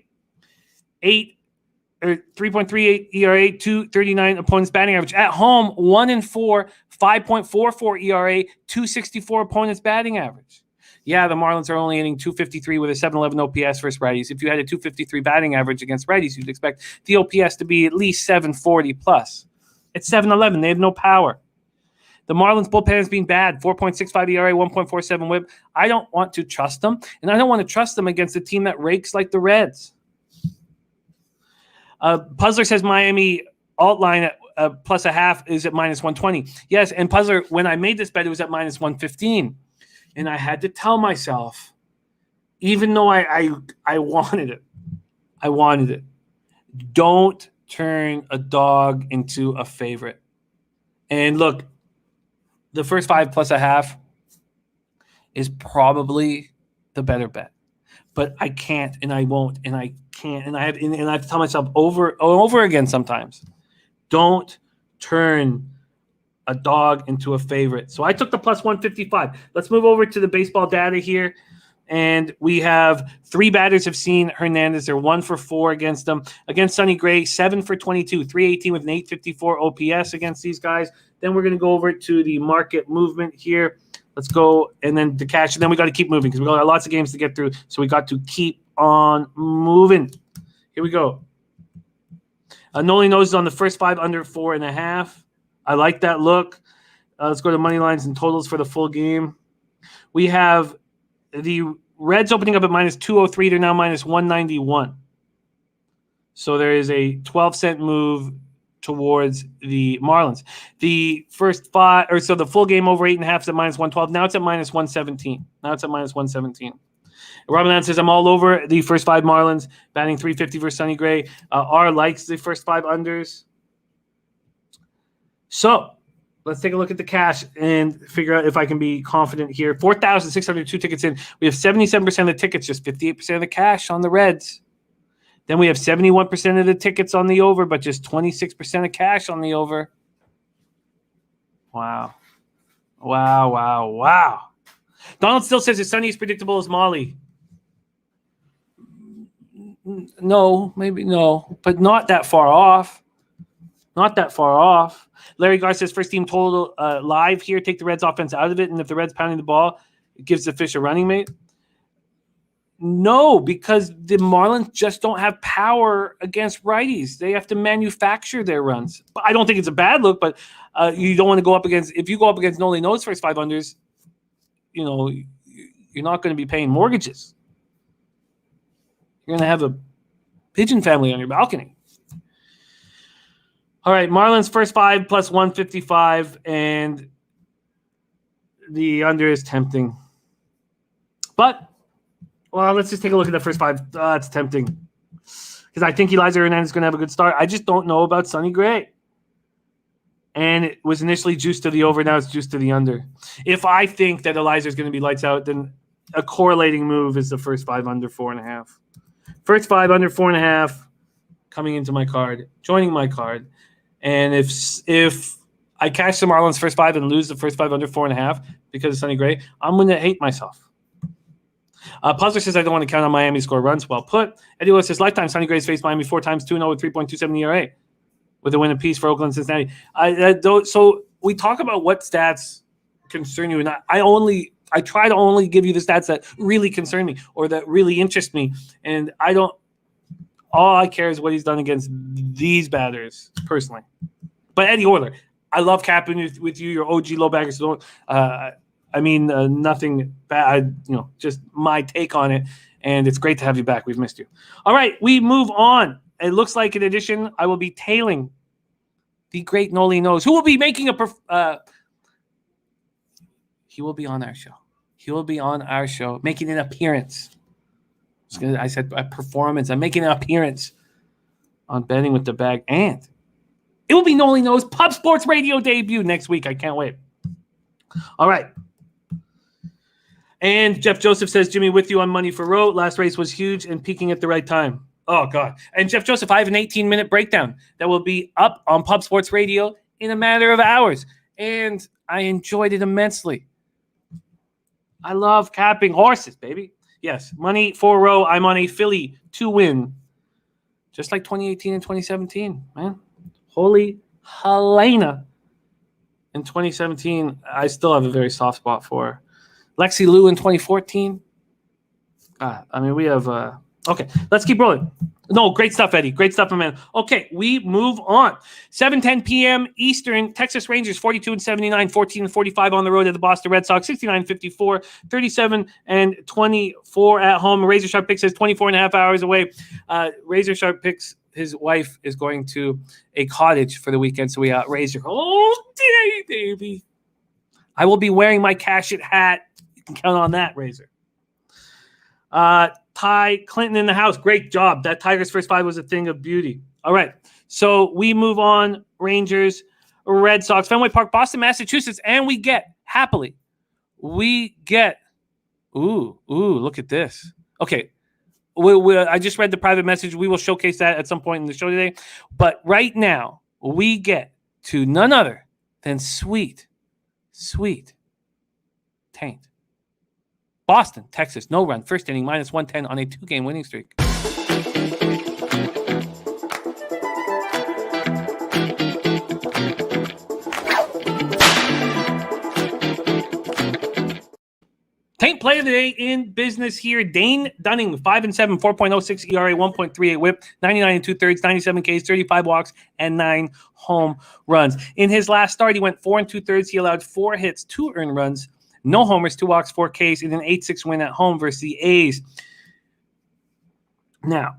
3.38 ERA, 2.39 opponent's batting average. At home, 1-4, 5.44 ERA, 2.64 opponent's batting average. Yeah, the Marlins are only hitting 253 with a 711 OPS versus righties. If you had a 253 batting average against righties, you'd expect the OPS to be at least 740 plus. It's 711. They have no power. The Marlins bullpen has been bad. 4.65 ERA, 1.47 whip. I don't want to trust them, and I don't want to trust them against a team that rakes like the Reds. Puzzler says Miami alt line at plus a half is at minus 120. Yes, and Puzzler, when I made this bet, it was at minus 115. And I had to tell myself, even though I wanted it, don't turn a dog into a favorite. And look, the first 5 plus a half is probably the better bet. But I can't, and I won't, and I can't, and I have to tell myself over again sometimes, don't turn a dog into a favorite. So I took the plus 155. Let's move over to the baseball data here. And we have 3 batters have seen Hernandez. They're 1 for 4 against them. Against Sonny Gray, 7 for 22, 318 with an 854 OPS against these guys. Then we're going to go over to the market movement here. Let's go, and then the cash. And then we got to keep moving because we got lots of games to get through. So we got to keep on moving. Here we go. Noli Noses on the first 5 under 4.5. I like that look. Let's go to money lines and totals for the full game. We have the Reds opening up at minus 203. They're now minus 191. So there is a 12-cent move towards the Marlins. The first 5, or so the full game over 8.5 is at minus 112. Now it's at minus 117. Robin Land says, I'm all over the first 5 Marlins, batting 350 versus Sonny Gray. R likes the first 5 unders. So let's take a look at the cash and figure out if I can be confident here. 4,602 tickets in. We have 77% of the tickets, just 58% of the cash on the Reds. Then we have 71% of the tickets on the over, but just 26% of cash on the over. Wow. Donald still says his Sonny is predictable as Molly. No, maybe no, but not that far off. Not that far off. Larry Gar says first team total live here. Take the Reds offense out of it, and if the Reds pounding the ball, it gives the Fish a running mate. No, because the Marlins just don't have power against righties. They have to manufacture their runs. But I don't think it's a bad look, but you don't want to go up against – if you go up against Noli No's first 5 unders, you know, you're not going to be paying mortgages. You're going to have a pigeon family on your balcony. All right, Marlins first 5 plus 155, and the under is tempting. But – well, let's just take a look at the first 5. It's tempting. Because I think Eliza Hernandez is going to have a good start. I just don't know about Sonny Gray. And it was initially juiced to the over. Now it's juiced to the under. If I think that Eliza is going to be lights out, then a correlating move is the first 5 under 4.5. First 5 under 4.5 coming into my card, joining my card. And if I catch the Marlins first 5 and lose the first 5 under 4.5 because of Sonny Gray, I'm going to hate myself. Puzzler says, I don't want to count on Miami to score runs. Well put. Eddie Lewis says, lifetime Sonny Gray's faced Miami 4 times, 2-0 with 3.27 ERA with a win apiece for Oakland and Cincinnati. So we talk about what stats concern you, and I try to only give you the stats that really concern me or that really interest me, and all I care is what he's done against these batters personally. But Eddie Orler, I love capping with you, your OG low baggers. Nothing bad, just my take on it. And it's great to have you back. We've missed you. All right, we move on. It looks like, in addition, I will be tailing the great Noli Knows, who will be making he will be on our show. He will be on our show, making an appearance. I said a performance. I'm making an appearance on Betting with the Bag. And it will be Noli Knows Pub Sports Radio debut next week. I can't wait. All right. And Jeff Joseph says, Jimmy, with you on Money for Row. Last race was huge and peaking at the right time. Oh, God. And Jeff Joseph, I have an 18-minute breakdown that will be up on Pub Sports Radio in a matter of hours. And I enjoyed it immensely. I love capping horses, baby. Yes, Money for Row. I'm on a Philly to win. Just like 2018 and 2017, man. Holy Helena. In 2017, I still have a very soft spot for Lexi Lou in 2014. We have okay, let's keep rolling. No, great stuff, Eddie. Great stuff, man. Okay, we move on. 7:10 p.m. Eastern, Texas Rangers 42-79, 14-45 on the road at the Boston Red Sox, 69-54, 37-24 at home. Razor Sharp Picks says 24.5 hours away. Razor Sharp Picks, his wife is going to a cottage for the weekend, so we Razor all day, baby. I will be wearing my Cash It hat. You can count on that, Razor. Ty Clinton in the house. Great job. That Tigers first 5 was a thing of beauty. All right. So we move on. Rangers, Red Sox, Fenway Park, Boston, Massachusetts. And we get, happily, look at this. Okay. I just read the private message. We will showcase that at some point in the show today. But right now, we get to none other than sweet TAINT. Boston, Texas, no run. First inning, -110 on a 2-game winning streak. TAINT play of the day in business here. Dane Dunning, 5-7, 4.06 ERA, 1.38 WHIP, 99 2/3, 97 Ks, 35 walks, and 9 home runs. In his last start, he went 4 2/3. He allowed 4 hits, 2 earned runs, no homers, 2 walks, 4 Ks, in an 8-6 win at home versus the A's. Now,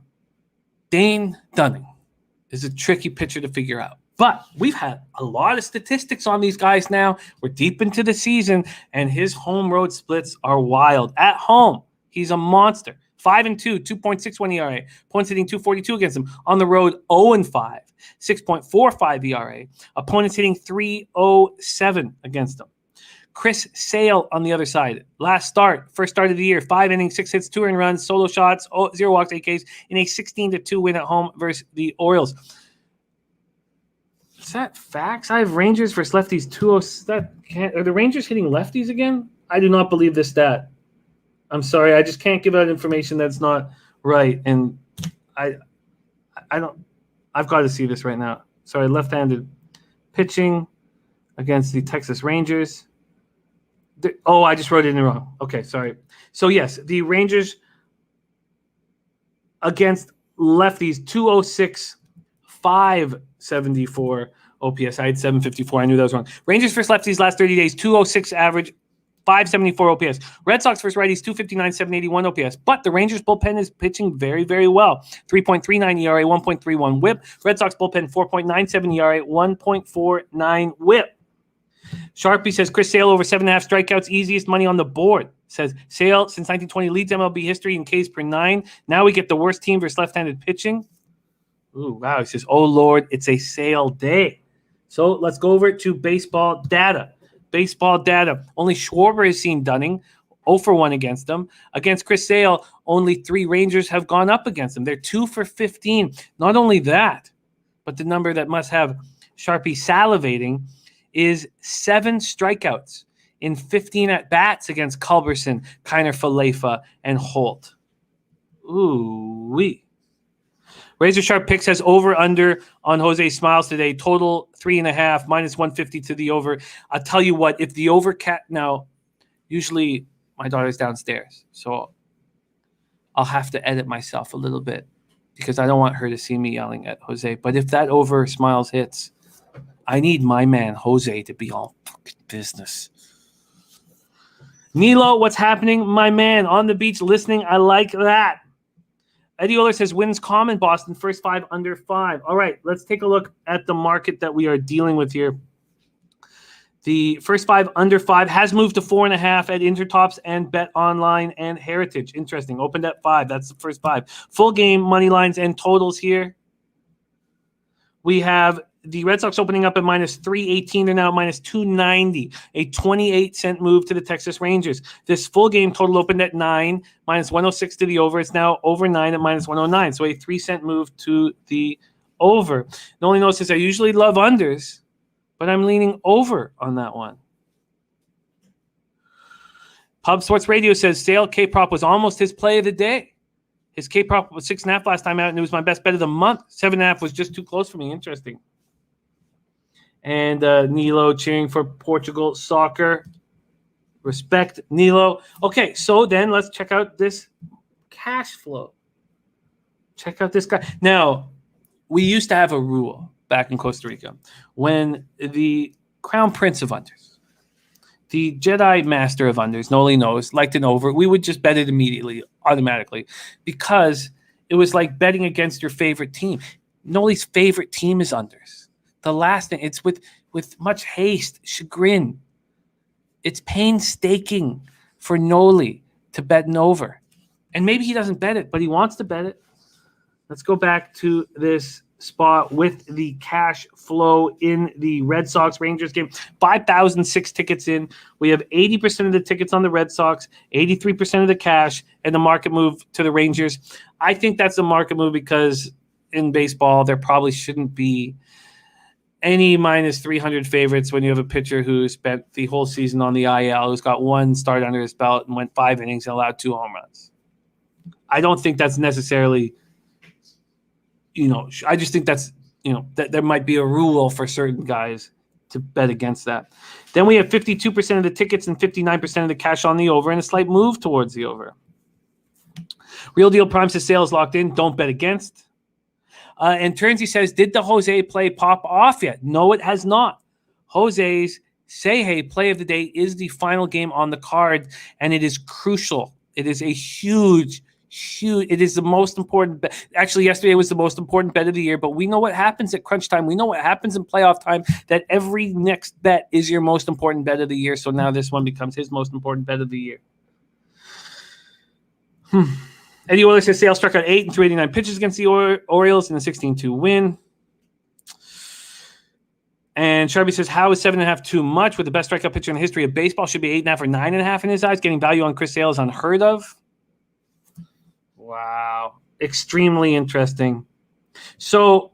Dane Dunning is a tricky pitcher to figure out. But we've had a lot of statistics on these guys now. We're deep into the season, and his home road splits are wild. At home, he's a monster. 5-2, 2.61 ERA. Points hitting 242 against him. On the road, 0-5, 6.45 ERA. Opponents hitting 307 against him. Chris Sale on the other side. First start of the year, 5 innings, 6 hits, 2 earned runs, solo shots, 0 walks, 8 Ks in a 16-2 win at home versus the Orioles. Is that facts? I have Rangers versus lefties 2-0. Are the Rangers hitting lefties again? I do not believe this stat. I'm sorry. I just can't give out information that's not right. And I don't. I've got to see this right now. Sorry, left-handed pitching against the Texas Rangers. I just wrote it in wrong. Okay, sorry. So, yes, the Rangers against lefties, 206, 574 OPS. I had 754. I knew that was wrong. Rangers versus lefties last 30 days, 206 average, 574 OPS. Red Sox versus righties, 259, 781 OPS. But the Rangers bullpen is pitching very, very well. 3.39 ERA, 1.31 whip. Red Sox bullpen, 4.97 ERA, 1.49 whip. Sharpie says Chris Sale over 7.5 strikeouts, easiest money on the board. Says Sale since 1920 leads MLB history in Ks per 9. Now we get the worst team versus left-handed pitching. Ooh, wow. He says, oh, Lord, it's a Sale day. So let's go over to baseball data. Baseball data. Only Schwarber has seen Dunning. 0 for 1 against them. Against Chris Sale, only 3 Rangers have gone up against them. They're 2 for 15. Not only that, but the number that must have Sharpie salivating is 7 strikeouts in 15 at-bats against Culberson, Kiner Falefa, and Holt. Ooh-wee. Razor Sharp Picks has over-under on Jose Smiles today. Total 3.5, minus 150 to the over. I'll tell you what, if the over now, usually my daughter's downstairs, so I'll have to edit myself a little bit because I don't want her to see me yelling at Jose. But if that over Smiles hits, I need my man Jose to be all fucking business. Nilo, what's happening? My man on the beach listening. I like that. Eddie Oler says wins common Boston, first 5 under 5. All right, let's take a look at the market that we are dealing with here. The first 5 under 5 has moved to 4.5 at Intertops and Bet Online and Heritage. Interesting. Opened at 5. That's the first 5. Full game money lines and totals here. We have the Red Sox opening up at minus 318. They're now at minus 290. A 28-cent move to the Texas Rangers. This full game total opened at 9, minus 106 to the over. It's now over 9 at minus 109. So a 3-cent move to the over. The only notice is I usually love unders, but I'm leaning over on that one. Pub Sports Radio says Sale K-Prop was almost his play of the day. His K-Prop was 6.5 last time out, and it was my best bet of the month. 7.5 was just too close for me. Interesting. And Nilo cheering for Portugal soccer. Respect, Nilo. Okay, so then let's check out this cash flow. Check out this guy. Now, we used to have a rule back in Costa Rica when the Crown Prince of Unders, the Jedi Master of Unders, Noli knows, liked an over, we would just bet it immediately, automatically, because it was like betting against your favorite team. Noli's favorite team is Unders. The last thing, it's with much haste, chagrin. It's painstaking for Noli to bet an over. And maybe he doesn't bet it, but he wants to bet it. Let's go back to this spot with the cash flow in the Red Sox Rangers game. 5,006 tickets in. We have 80% of the tickets on the Red Sox, 83% of the cash, and the market move to the Rangers. I think that's a market move because in baseball, there probably shouldn't be any minus 300 favorites when you have a pitcher who spent the whole season on the IL, who's got 1 start under his belt and went 5 innings and allowed 2 home runs. I don't think that's necessarily, I just think that's, that there might be a rule for certain guys to bet against that. Then we have 52% of the tickets and 59% of the cash on the over and a slight move towards the over. Real Deal Prime says sales locked in. Don't bet against. And Turnzy says, did the Jose play pop off yet? No, it has not. Jose's Say Hey play of the day is the final game on the card, and it is crucial. It is a huge, it is the most important bet. Actually, yesterday was the most important bet of the year, but we know what happens at crunch time. We know what happens in playoff time, that every next bet is your most important bet of the year. So now this one becomes his most important bet of the year. Eddie Oler says Sale struck out 8 and 389 pitches against the Orioles in a 16-2 win. And Sharpie says, how is 7.5 too much? With the best strikeout pitcher in the history of baseball, should be 8.5 or 9.5 in his eyes. Getting value on Chris Sale is unheard of. Wow. Extremely interesting. So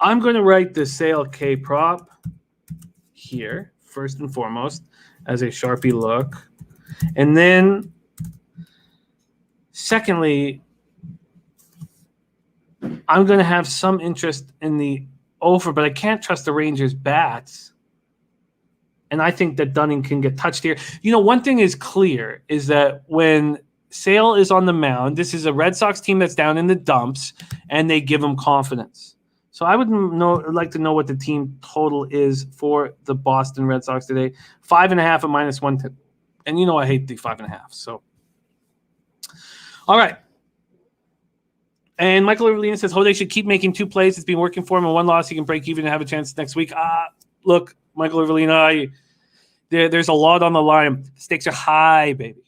I'm going to write the sale K prop here, first and foremost, as a Sharpie look. And then, secondly, I'm going to have some interest in the over, but I can't trust the Rangers' bats. And I think that Dunning can get touched here. One thing is clear is that when Sale is on the mound, this is a Red Sox team that's down in the dumps, and they give him confidence. So I would like to know what the team total is for the Boston Red Sox today. 5.5 at -110. And I hate the 5.5. So, all right. And Michael Irvine says Jose should keep making 2 plays. It's been working for him. And 1 loss, he can break even and have a chance next week. Look, Michael Irvine, there's a lot on the line. The stakes are high, baby.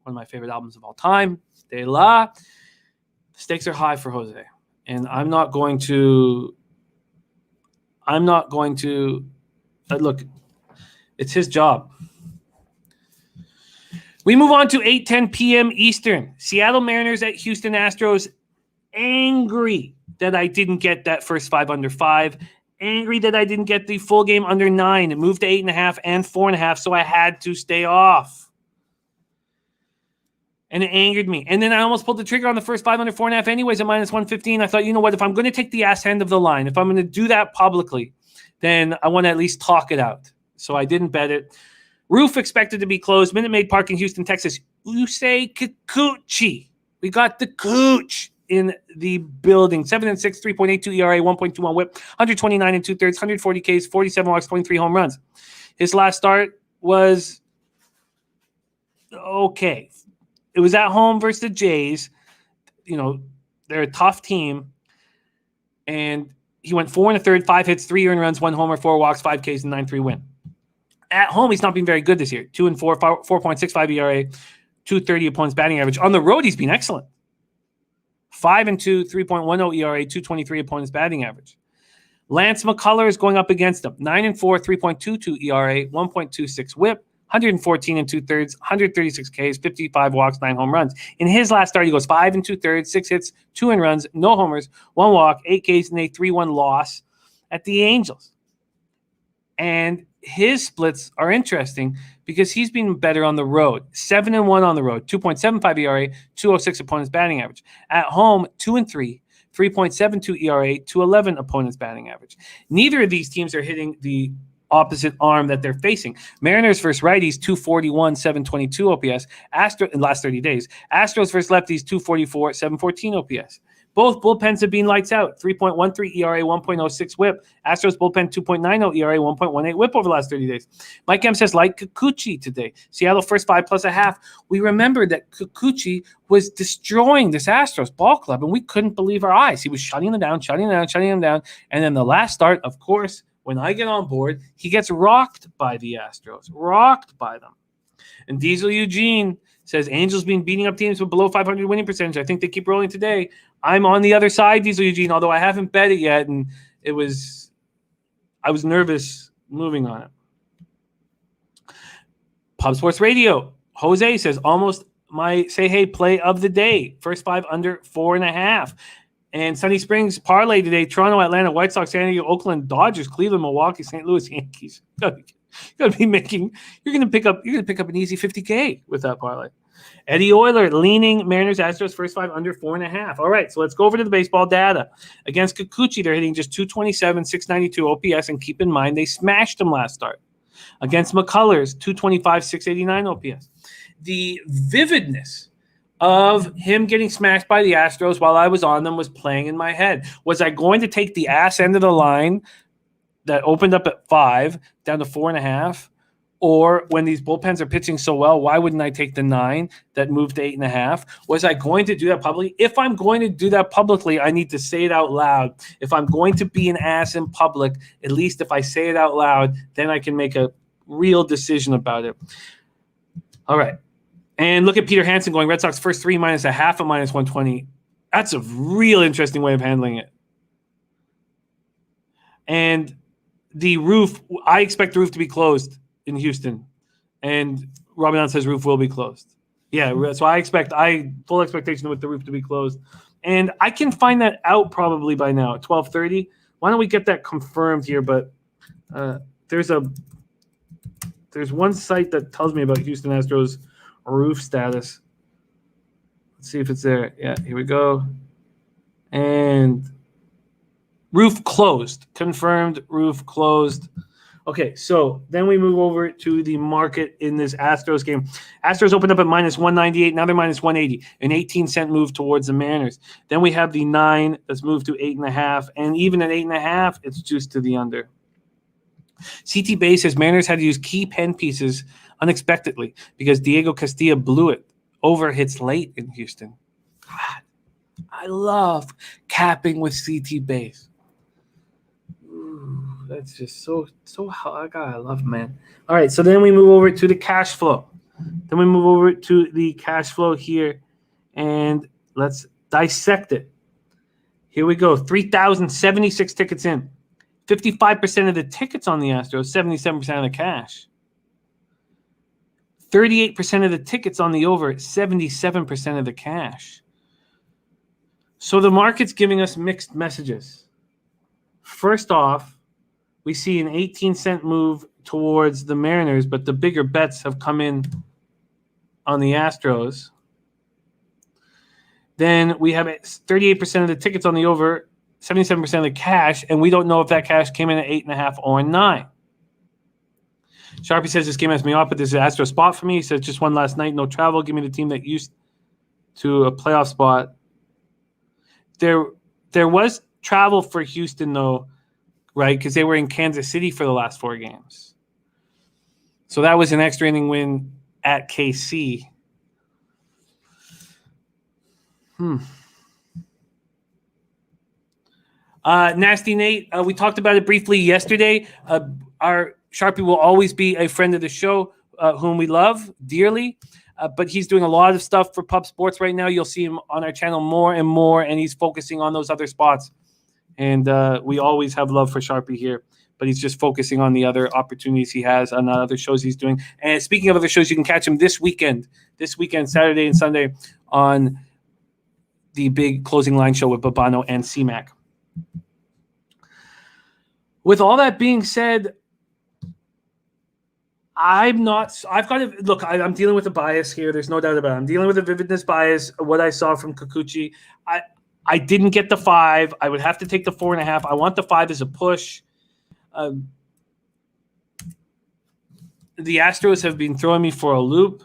One of my favorite albums of all time, De La. The stakes are high for Jose. And I'm not going to look, it's his job. We move on to 8:10 p.m. Eastern. Seattle Mariners at Houston Astros. Angry that I didn't get that first 5 under 5. Angry that I didn't get the full game under 9. It moved to 8.5 and 4.5, so I had to stay off. And it angered me. And then I almost pulled the trigger on the first 5 under 4.5 anyways at -115. I thought, you know what? If I'm going to take the ass end of the line, if I'm going to do that publicly, then I want to at least talk it out. So I didn't bet it. Roof expected to be closed. Minute Maid Park in Houston, Texas. Usei Kikuchi. We got the cooch in the building. 7-6, 3.82 ERA, 1.21 whip, 129 2/3, 140 Ks, 47 walks, 23 home runs. His last start was okay. It was at home versus the Jays. They're a tough team. And he went 4 1/3, 5 hits, 3 earned runs, 1 homer, 4 walks, 5 Ks, and 9-3 win. At home, he's not been very good this year. 2-4, 4.65 ERA, 230 opponent's batting average. On the road, he's been excellent. 5-2, 3.10 ERA, 223 opponent's batting average. Lance McCullers going up against him. 9-4, 3.22 ERA, 1.26 whip, 114 2/3, 136 Ks, 55 walks, 9 home runs. In his last start, he goes 5 2/3, 6 hits, 2 earned runs, no homers, 1 walk, 8 Ks, and a 3-1 loss at the Angels. And his splits are interesting because he's been better on the road. 7-1 on the road, 2.75 ERA, 206 opponent's batting average. At home, 2-3, 3.72 ERA, 211 opponent's batting average. Neither of these teams are hitting the opposite arm that they're facing. Mariners versus righties, 241, 722 OPS. Astros in the last 30 days. Astros versus lefties, 244, 714 OPS. Both bullpens have been lights out. 3.13 ERA, 1.06 whip. Astros bullpen 2.90 ERA, 1.18 whip over the last 30 days. Mike M says, like Kikuchi today. Seattle first 5 plus a half. We remember that Kikuchi was destroying this Astros ball club, and we couldn't believe our eyes. He was shutting them down. And then the last start, of course, when I get on board, he gets rocked by the Astros. Rocked by them. And Diesel Eugene says, Angels been beating up teams with below 500 winning percentage. I think they keep rolling today. I'm on the other side, Diesel Eugene, although I haven't bet it yet, and I was nervous moving on it. Pub Sports Radio. Jose says, almost my say hey play of the day. First 5 under 4.5. And Sunny Springs parlay today. Toronto, Atlanta, White Sox, San Diego, Oakland, Dodgers, Cleveland, Milwaukee, St. Louis, Yankees. You're gonna pick up an easy 50K with that parlay. Eddie Euler leaning Mariners Astros first 5 under 4.5. All right, so let's go over to the baseball data. Against Kikuchi, they're hitting just 227, 692 OPS, and keep in mind they smashed him last start. Against McCullers, 225, 689 OPS. The vividness of him getting smashed by the Astros while I was on them was playing in my head. Was I going to take the ass end of the line that opened up at 5 down to 4.5? Or when these bullpens are pitching so well, why wouldn't I take the 9 that moved to 8.5? Was I going to do that publicly? If I'm going to do that publicly, I need to say it out loud. If I'm going to be an ass in public, at least if I say it out loud, then I can make a real decision about it. All right. And look at Peter Hansen going Red Sox first 3 minus a half at -120. That's a real interesting way of handling it. And the roof, I expect the roof to be closed in Houston. And Robin says roof will be closed. Yeah, so I full expectation with the roof to be closed. And I can find that out probably by now at 12:30. Why don't we get that confirmed here? But there's one site that tells me about Houston Astros roof status. Let's see if it's there. Yeah, here we go. And roof closed. Confirmed, roof closed. Okay, so then we move over to the market in this Astros game. Astros opened up at minus 198. Now they're minus 180. An 18-cent move towards the Mariners. Then we have the 9 that's moved to 8.5. And even at 8.5, it's juiced to the under. CT Base says Mariners had to use key pen pieces unexpectedly because Diego Castillo blew it. Over hits late in Houston. God, I love capping with CT Base. That's just so God, I love it, man. All right, so then we move over to the cash flow. Then we move over to the cash flow here, and let's dissect it. Here we go. 3,076 tickets in. 55% of the tickets on the Astros, 77% of the cash. 38% of the tickets on the over, 77% of the cash. So the market's giving us mixed messages. First off, we see an 18-cent move towards the Mariners, but the bigger bets have come in on the Astros. Then we have 38% of the tickets on the over, 77% of the cash, and we don't know if that cash came in at 8.5 or 9. Sharpie says this game has me off, but this is an Astro spot for me. He says just one last night, no travel. Give me the team that used to a playoff spot. There was travel for Houston, though, right? Because they were in Kansas City for the last 4 games. So that was an extra inning win at KC. Nasty Nate, we talked about it briefly yesterday. Our Sharpie will always be a friend of the show, whom we love dearly. But he's doing a lot of stuff for Pub Sports right now. You'll see him on our channel more and more, and he's focusing on those other spots. And we always have love for Sharpie here, but he's just focusing on the other opportunities he has on other shows he's doing. And speaking of other shows, you can catch him this weekend, Saturday and Sunday, on the big closing line show with Babano and CMAC. With all that being said, I'm dealing with a bias here. There's no doubt about it. I'm dealing with a vividness bias of what I saw from Kikuchi. I didn't get the 5. I would have to take the 4.5. I want the 5 as a push. The Astros have been throwing me for a loop.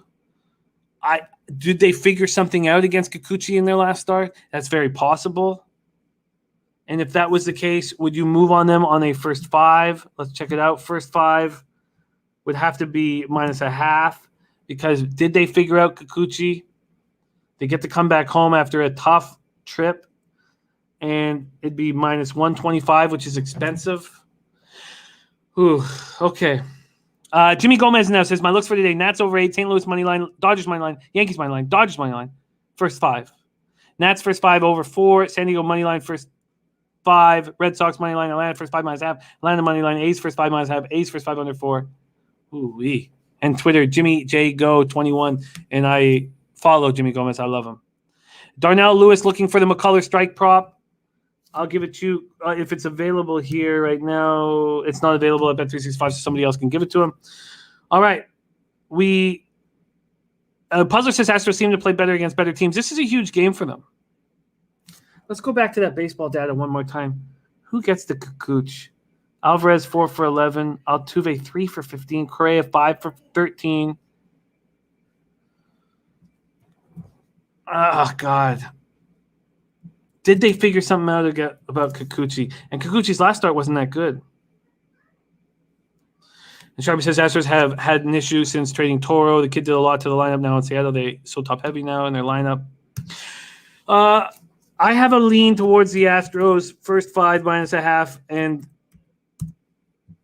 Did they figure something out against Kikuchi in their last start? That's very possible. And if that was the case, would you move on them on a first 5? Let's check it out. First 5 would have to be -0.5 because did they figure out Kikuchi? They get to come back home after a tough trip, and it'd be -125, which is expensive. Ooh, okay. Jimmy Gomez now says, my looks for today, Nats over 8, St. Louis money line, Dodgers money line, Yankees money line, Dodgers money line, first 5. Nats first 5 over 4, San Diego money line first 5, Red Sox money line, Atlanta first 5 -0.5, Atlanta money line, A's first 5 -0.5, A's first 5 under 4. Ooh-wee. And Twitter, Jimmy J Go 21, and I follow Jimmy Gomez. I love him. Darnell Lewis looking for the McCullers strike prop. I'll give it to you if it's available here right now. It's not available at Bet365, so somebody else can give it to him. All right. Puzzler says Astros seem to play better against better teams. This is a huge game for them. Let's go back to that baseball data one more time. Who gets the Kukuch? Alvarez 4 for 11. Altuve 3 for 15. Correa 5 for 13. Oh, God. Did they figure something out about Kikuchi? And Kikuchi's last start wasn't that good. And Sharpie says Astros have had an issue since trading Toro. The kid did a lot to the lineup now in Seattle. They're so top-heavy now in their lineup. I have a lean towards the Astros. First 5 -0.5. And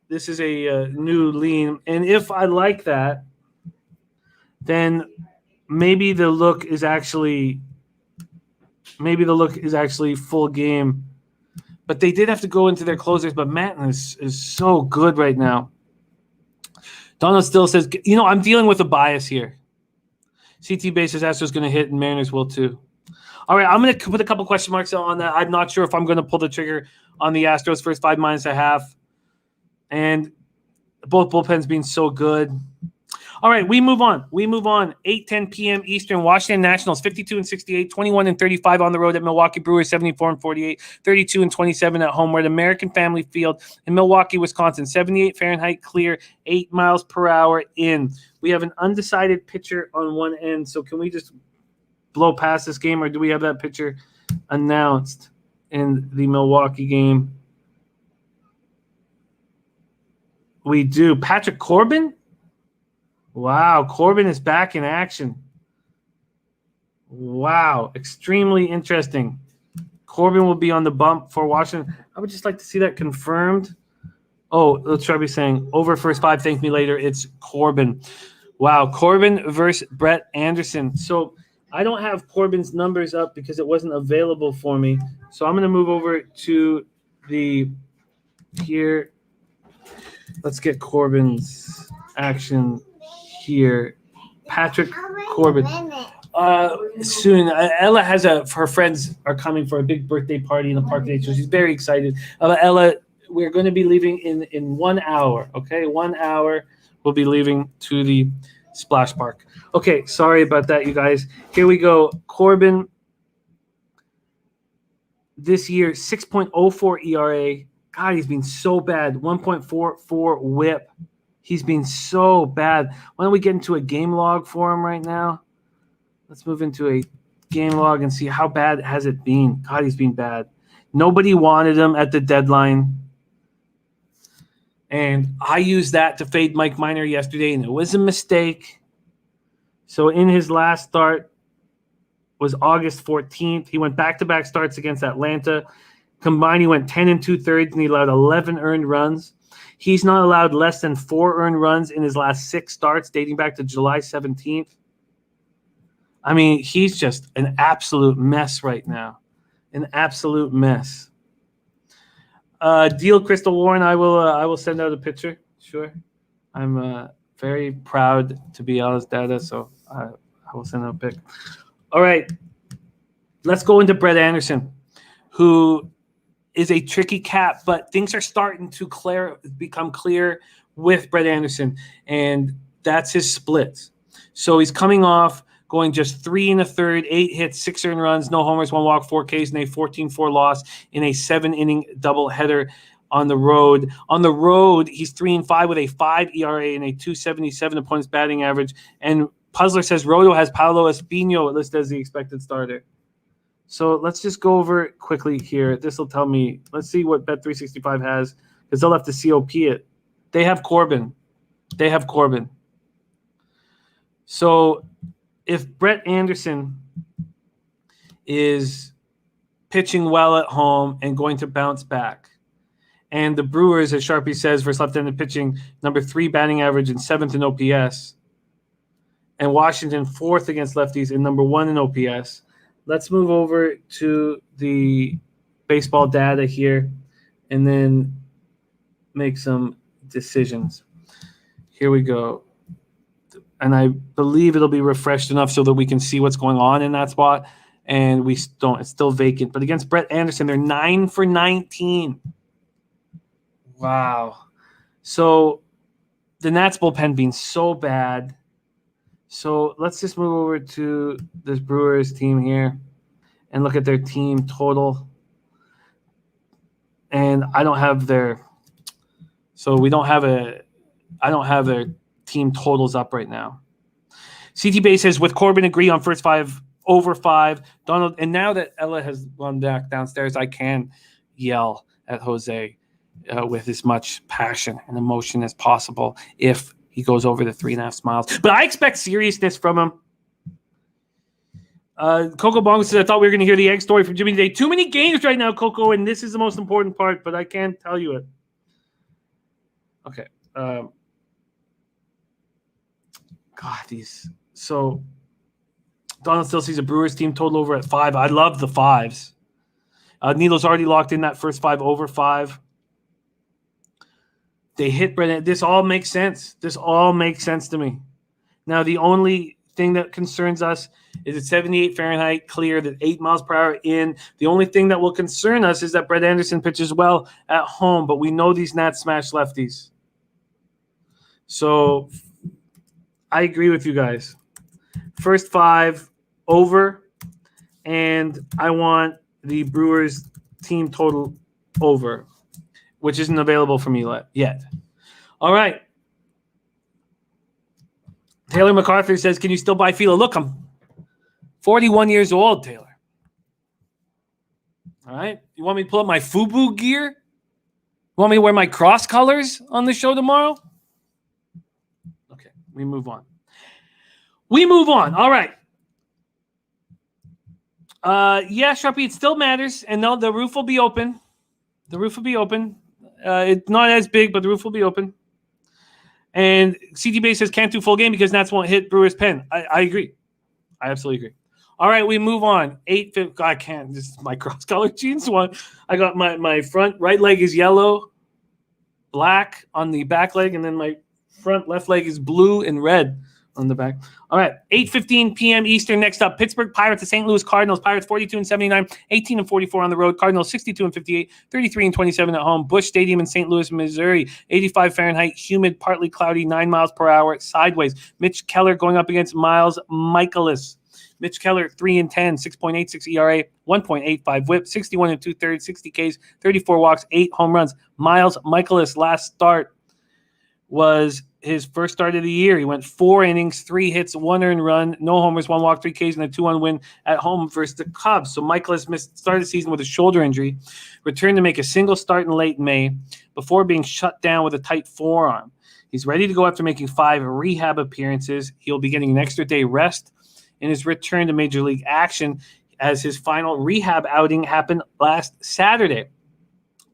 this is a new lean. And if I like that, then maybe the look is actually full game. But they did have to go into their closers. But Matten is so good right now. Donald still says, I'm dealing with a bias here. CT Base says Astros going to hit and Mariners will too. All right, I'm going to put a couple question marks on that. I'm not sure if I'm going to pull the trigger on the Astros first 5 -1/2. And both bullpens being so good. All right, we move on. 8:10 p.m. Eastern. Washington Nationals 52-68, 21-35 on the road at Milwaukee Brewers 74-48, 32-27 at home. We're at American Family Field in Milwaukee, Wisconsin. 78 Fahrenheit clear, 8 miles per hour in. We have an undecided pitcher on one end. So can we just blow past this game, or do we have that pitcher announced in the Milwaukee game? We do. Patrick Corbin? Wow, Corbin is back in action. Wow, extremely interesting. Corbin will be on the bump for Washington. I would just like to see that confirmed. Oh, let's try to be saying over first 5, thank me later. It's Corbin. Wow, Corbin versus Brett Anderson. So I don't have Corbin's numbers up because it wasn't available for me. So I'm going to move over to the here. Let's get Corbin's action here. Patrick Corbin. Soon. Ella has her friends are coming for a big birthday party in the park today, so she's very excited. Ella, we're going to be leaving in 1 hour, okay? 1 hour we'll be leaving to the splash park. Okay, sorry about that, you guys. Here we go. Corbin this year, 6.04 ERA. God, he's been so bad. 1.44 whip. He's been so bad. Why don't we get into a game log for him right now? Let's move into a game log and see how bad has it been. God, he's been bad. Nobody wanted him at the deadline. And I used that to fade Mike Minor yesterday, and it was a mistake. So in his last start was August 14th. He went back-to-back starts against Atlanta. Combined, he went 10 2/3, and he allowed 11 earned runs. He's not allowed less than 4 earned runs in his last 6 starts, dating back to July 17th. I mean, he's just an absolute mess right now. An absolute mess. Deal Crystal Warren, I will send out a picture. Sure. I'm very proud to be Alice Data, so I will send out a pic. All right. Let's go into Brett Anderson, who is a tricky cat, but things are starting to become clear with Brett Anderson, and that's his splits. So he's coming off going just 3 1/3, 8 hits, 6 earned runs, no homers, 1 walk, 4 Ks, and a 14-4 loss in a 7-inning doubleheader on the road. On the road, he's 3-5 with a 5 ERA and a 2.77 opponent's batting average. And Puzzler says Roto has Paolo Espino listed as the expected starter. So let's just go over it quickly here. This will tell me. Let's see what Bet365 has, because they'll have to COP it. They have Corbin. So if Brett Anderson is pitching well at home and going to bounce back, and the Brewers, as Sharpie says, versus left-handed pitching, number 3 batting average and 7th in OPS, and Washington 4th against lefties and number 1 in OPS. Let's move over to the baseball data here and then make some decisions. Here we go. And I believe it'll be refreshed enough so that we can see what's going on in that spot. And we don't. It's still vacant. But against Brett Anderson, they're 9 for 19. Wow. So the Nats bullpen being so bad. So let's just move over to this Brewers team here and look at their team total. And I don't have their team totals up right now. CT Bay says, with Corbin agree on first 5 over 5. Donald, and now that Ella has gone back downstairs, I can yell at Jose with as much passion and emotion as possible if he goes over the 3.5 smiles. But I expect seriousness from him. Coco Bong says, I thought we were going to hear the egg story from Jimmy today. Too many games right now, Coco, and this is the most important part, but I can't tell you it. Okay. So Donald still sees a Brewers team total over at 5. I love the 5s. Nilo's already locked in that first 5 over 5. They hit Brennan. This all makes sense. To me. Now, the only thing that concerns us is it's 78 Fahrenheit, clear, that 8 miles per hour in. The only thing that will concern us is that Brett Anderson pitches well at home, but we know these Nats smash lefties. So I agree with you guys. First 5 over, and I want the Brewers team total over, which isn't available for me yet. All right. Taylor MacArthur says, can you still buy Fila? Look, I'm 41 years old, Taylor. All right. You want me to pull up my FUBU gear? You want me to wear my cross colors on the show tomorrow? Okay, we move on. All right. Yeah, Sharpie, it still matters. And no, the roof will be open. It's not as big, but the roof will be open. And CT Bay says can't do full game because Nats won't hit Brewers pen. I agree. I absolutely agree. All right, we move on. 8-5. I can't. This is my cross-colored jeans one. I got my front right leg is yellow, black on the back leg, and then my front left leg is blue and red on the back. All right, 8:15 p.m. Eastern. Next up, Pittsburgh Pirates to St. Louis Cardinals. Pirates 42-79, 18-44 on the road. Cardinals 62-58, 33-27 at home. Busch Stadium in St. Louis, Missouri. 85 Fahrenheit, humid, partly cloudy, 9 miles per hour, sideways. Mitch Keller going up against Miles Michaelis. Mitch Keller 3-10, 6.86 ERA, 1.85 WHIP, 61 2/3, 60 Ks, 34 walks, 8 home runs. Miles Michaelis last start was his first start of the year. He went 4 innings, 3 hits, 1 earned run, no homers, 1 walk, 3 Ks, and a 2-1 win at home versus the Cubs. So Michaelis started the season with a shoulder injury, returned to make a single start in late May before being shut down with a tight forearm. He's ready to go after making 5 rehab appearances. He'll be getting an extra day rest in his return to Major League action as his final rehab outing happened last Saturday.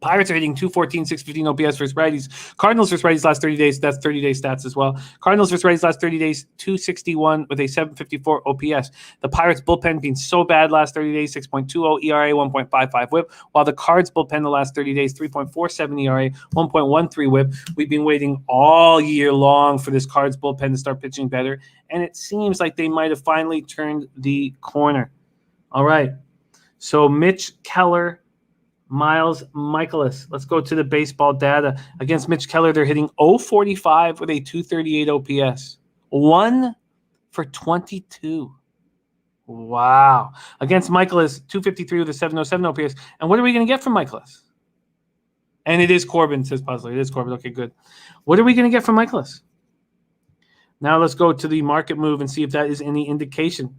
Pirates are hitting 214, 615 OPS versus righties. Cardinals versus righties last 30 days. That's 30-day stats as well. Cardinals versus righties last 30 days, 261 with a 754 OPS. The Pirates bullpen being so bad last 30 days, 6.20 ERA, 1.55 WHIP, while the Cards bullpen the last 30 days, 3.47 ERA, 1.13 WHIP. We've been waiting all year long for this Cards bullpen to start pitching better, and it seems like they might have finally turned the corner. All right. So Mitch Keller, Miles Michaelis. Let's go to the baseball data. Against Mitch Keller, they're hitting 0.45 with a 238 OPS. 1 for 22. Wow. Against Michaelis, 253 with a 707 OPS. And what are we going to get from Michaelis? And it is Corbin, says Puzzler. It is Corbin. Okay, good. What are we going to get from Michaelis? Now let's go to the market move and see if that is any indication.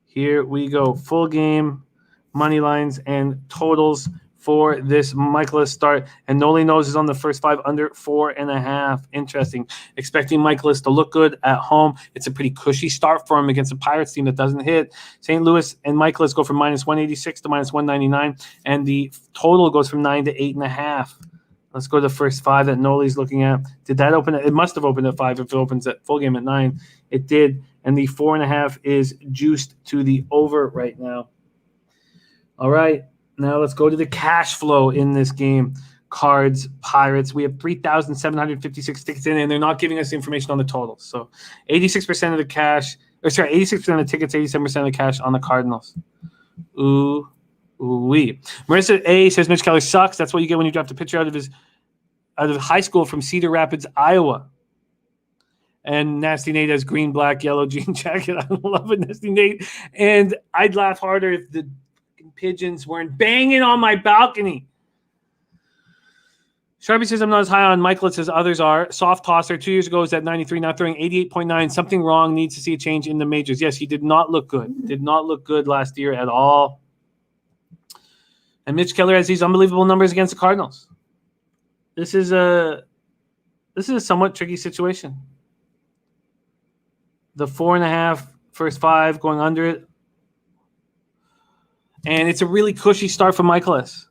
Here we go. Full game, money lines, and totals for this Michaelis start. And Noli knows is on the first 5 under 4.5. Interesting. Expecting Michaelis to look good at home. It's a pretty cushy start for him against a Pirates team that doesn't hit. St. Louis and Michaelis go from -186 to -199. And the total goes from 9 to 8.5. Let's go to the first 5 that Noli's looking at. Did that open? It must have opened at 5 if it opens at full game at 9. It did. And the 4.5 is juiced to the over right now. All right. Now let's go to the cash flow in this game. Cards, Pirates. We have 3,756 tickets in, and they're not giving us the information on the totals. So 86% of the cash, 86% of the tickets, 87% of the cash on the Cardinals. Ooh. Ooh-wee. Marissa A says Mitch Keller sucks. That's what you get when you draft a pitcher out of high school from Cedar Rapids, Iowa. And Nasty Nate has green, black, yellow jean jacket. I love it, Nasty Nate. And I'd laugh harder if the pigeons weren't banging on my balcony. Sharpie says I'm not as high on Michaelis as others are. Soft tosser 2 years ago was at 93, now throwing 88.9. Something wrong. Needs to see a change in the majors. Yes, he did not look good. Did not look good last year at all. And Mitch Keller has these unbelievable numbers against the Cardinals. This is a somewhat tricky situation. The 4.5, first 5 going under it. And it's a really cushy start for Michaelis.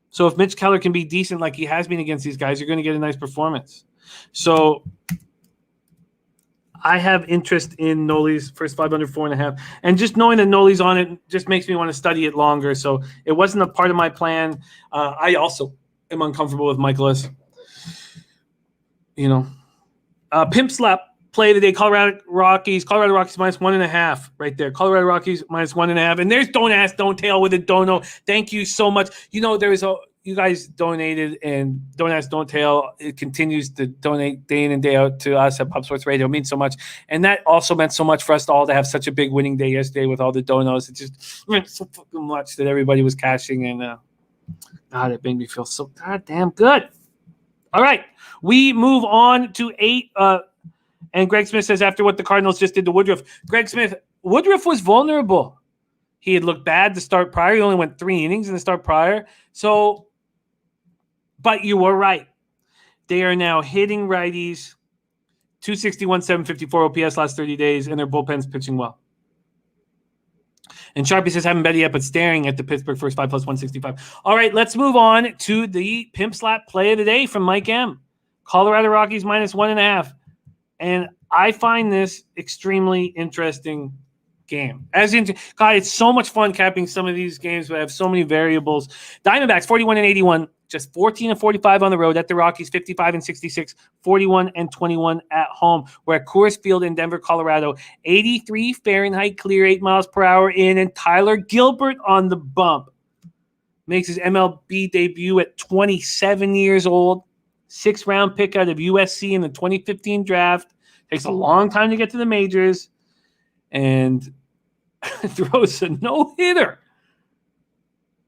So if Mitch Keller can be decent like he has been against these guys, you're going to get a nice performance. So I have interest in Noli's first 5 under 4.5. And just knowing that Noli's on it just makes me want to study it longer. So it wasn't a part of my plan. I also am uncomfortable with Michaelis. You know, Pimp Slap play of the day, Colorado Rockies minus 1.5 right there. Colorado Rockies minus 1.5. And there's Don't Ask, Don't Tell with a dono. Thank you so much. You guys donated, and Don't Ask, Don't Tell. It continues to donate day in and day out to us at Pub Sports Radio. It means so much. And that also meant so much for us all to have such a big winning day yesterday with all the donos. It just meant so fucking much that everybody was cashing. And God, it made me feel so goddamn good. All right. We move on to 8. And Greg Smith says, after what the Cardinals just did to Woodruff. Greg Smith, Woodruff was vulnerable. He had looked bad to start prior. He only went 3 innings in the start prior. But you were right. They are now hitting righties, 261, 754 OPS last 30 days, and their bullpen's pitching well. And Sharpie says, haven't bet yet, but staring at the Pittsburgh first 5 plus 165. All right, let's move on to the Pimp Slap play of the day from Mike M. Colorado Rockies minus 1.5. And I find this extremely interesting game. God, it's so much fun capping some of these games. We have so many variables. Diamondbacks 41-81, just 14-45 on the road. At the Rockies 55-66, 41-21 at home. We're at Coors Field in Denver, Colorado. 83 Fahrenheit clear, 8 miles per hour in, and Tyler Gilbert on the bump. Makes his MLB debut at 27 years old. 6th-round pick out of USC in the 2015 draft. Takes a long time to get to the majors. And throws a no-hitter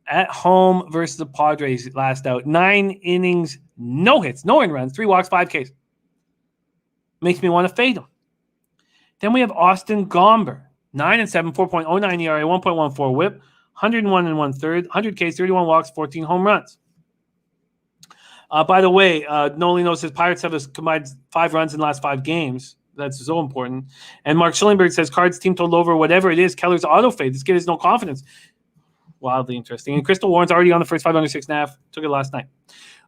at home versus the Padres last out. 9 innings, no hits, no earned runs, 3 walks, 5 Ks. Makes me want to fade him. Then we have Austin Gomber. 9-7, 4.09 ERA, 1.14 whip, 101 1/3, 100 Ks, 31 walks, 14 home runs. By the way, Nolino says Pirates have combined 5 runs in the last 5 games. That's so important. And Mark Schillingberg says Cards team total over whatever it is. Keller's auto fade. This kid has no confidence. Wildly interesting. And Crystal Warren's already on the first 5 under 6.5. Took it last night.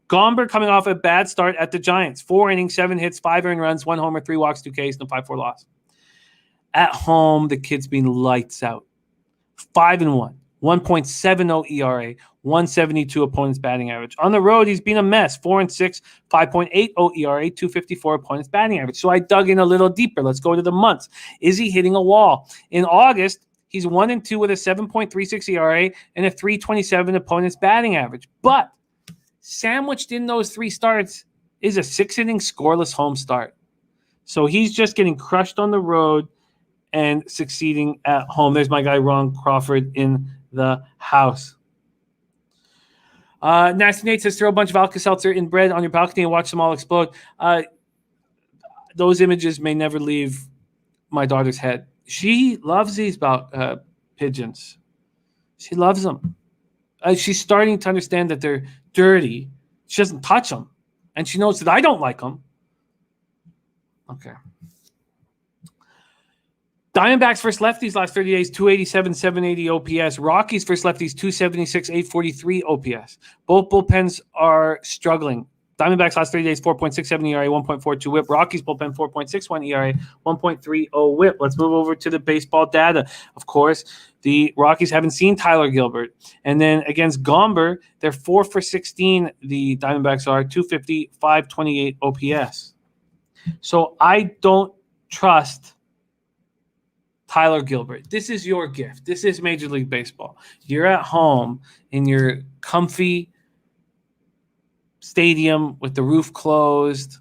Gomber coming off a bad start at the Giants. 4 innings, 7 hits, 5 earned runs, 1 homer, 3 walks, 2 Ks, no 5-4 loss. At home, the kid's been lights out. 5-1. 1.70 ERA, 172 opponent's batting average. On the road, he's been a mess. 4-6, 5.80 ERA, 254 opponent's batting average. So I dug in a little deeper. Let's go to the months. Is he hitting a wall? In August, he's 1-2 with a 7.36 ERA and a 327 opponent's batting average. But sandwiched in those 3 starts is a 6-inning scoreless home start. So he's just getting crushed on the road and succeeding at home. There's my guy, Ron Crawford, in the house. Nasty Nate says, throw a bunch of Alka-Seltzer in bread on your balcony and watch them all explode. Those images may never leave my daughter's head. She loves these pigeons. She loves them. She's starting to understand that they're dirty. She doesn't touch them. And she knows that I don't like them. Okay. Diamondbacks first lefties last 30 days, 287, 780 OPS. Rockies first lefties, 276, 843 OPS. Both bullpens are struggling. Diamondbacks last 30 days, 4.67 ERA, 1.42 whip. Rockies bullpen, 4.61 ERA, 1.30 whip. Let's move over to the baseball data. Of course, the Rockies haven't seen Tyler Gilbert. And then against Gomber, they're 4 for 16. The Diamondbacks are 250, 528 OPS. So I don't trust Tyler Gilbert. This is your gift. This is Major League Baseball. You're at home in your comfy stadium with the roof closed,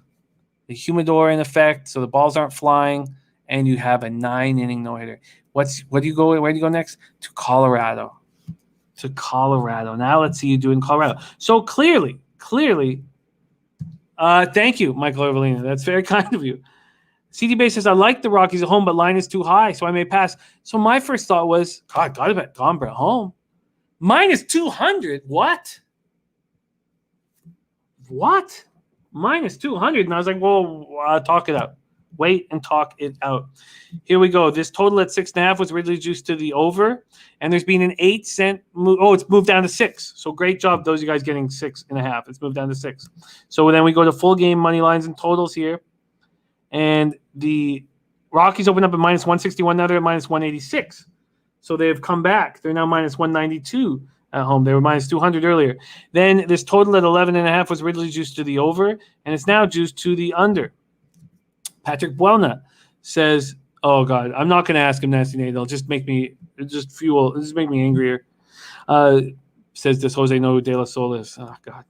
the humidor in effect, so the balls aren't flying, and you have a 9-inning no-hitter. Where do you go next? To Colorado. Now let's see you do in Colorado. So clearly, thank you, Michael Evelina. That's very kind of you. CD Bay says, I like the Rockies at home, but line is too high, so I may pass. So my first thought was, God, got to bet Gomber at home. Minus 200. What? Minus 200. And I was like, well, talk it out. Wait and talk it out. Here we go. This total at 6.5 was originally juiced to the over, and there's been an 8-cent move. Oh, it's moved down to 6. So great job, those of you guys getting 6.5. It's moved down to 6. So then we go to full game money lines and totals here. And the Rockies open up at minus 161. Now they're at minus 186. So they have come back. They're now minus 192 at home. They were minus 200 earlier. Then this total at 11.5 was originally juiced to the over, and it's now juiced to the under. Patrick Buelna says, "Oh God, I'm not going to ask him Nasty Nate. It'll just make me angrier." Says this Jose No De La Solis. Oh God.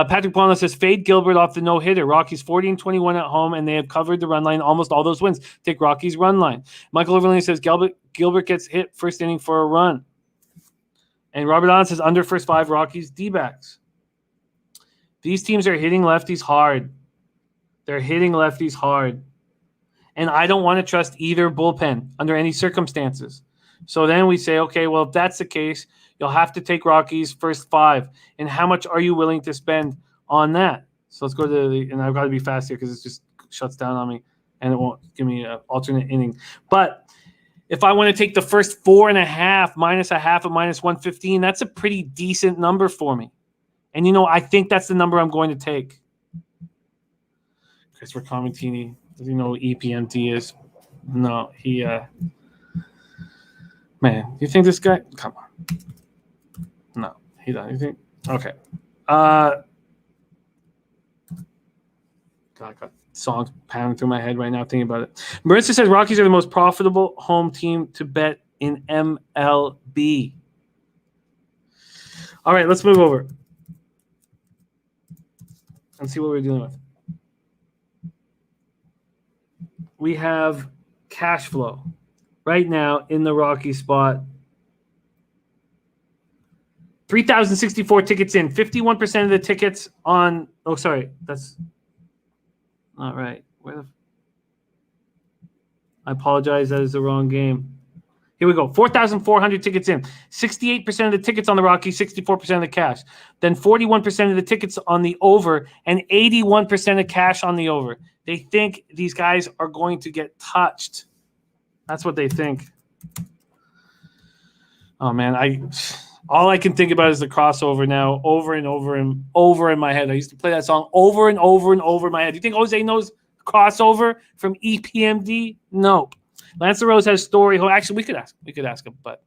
Patrick Buelna says, "Fade Gilbert off the no-hitter. Rockies 40-21 at home, and they have covered the run line almost all those wins. Take Rockies run line." Michael Overland says, Gilbert gets hit first inning for a run. And Robert Allen says, under first 5 Rockies D-backs. These teams are hitting lefties hard. They're hitting lefties hard. And I don't want to trust either bullpen under any circumstances. So then we say, okay, well, if that's the case, you'll have to take Rockies first 5. And how much are you willing to spend on that? So let's go to and I've got to be fast here because it just shuts down on me and it won't give me an alternate inning. But if I want to take the first 4.5 minus a half of minus 115, that's a pretty decent number for me. And, I think that's the number I'm going to take. Christopher Comentini, does he know what EPMT is? No, he man, you think this guy? Come on. No, he doesn't. You think? Okay. God, I got songs pounding through my head right now thinking about it. Marissa says Rockies are the most profitable home team to bet in MLB. All right, let's move over and see what we're dealing with. We have cash flow right now in the Rocky spot. 3,064 tickets in. 51% of the tickets on. Oh, sorry, that's not right. I apologize. That is the wrong game. Here we go. 4,400 tickets in. 68% of the tickets on the Rockies, 64% of the cash. Then 41% of the tickets on the over and 81% of cash on the over. They think these guys are going to get touched. That's what they think. Oh, man. All I can think about is the crossover now over and over and over in my head. I used to play that song over and over and over in my head. Do you think Jose knows crossover from EPMD? Nope. Lance LaRose has story. Actually, we could ask him. But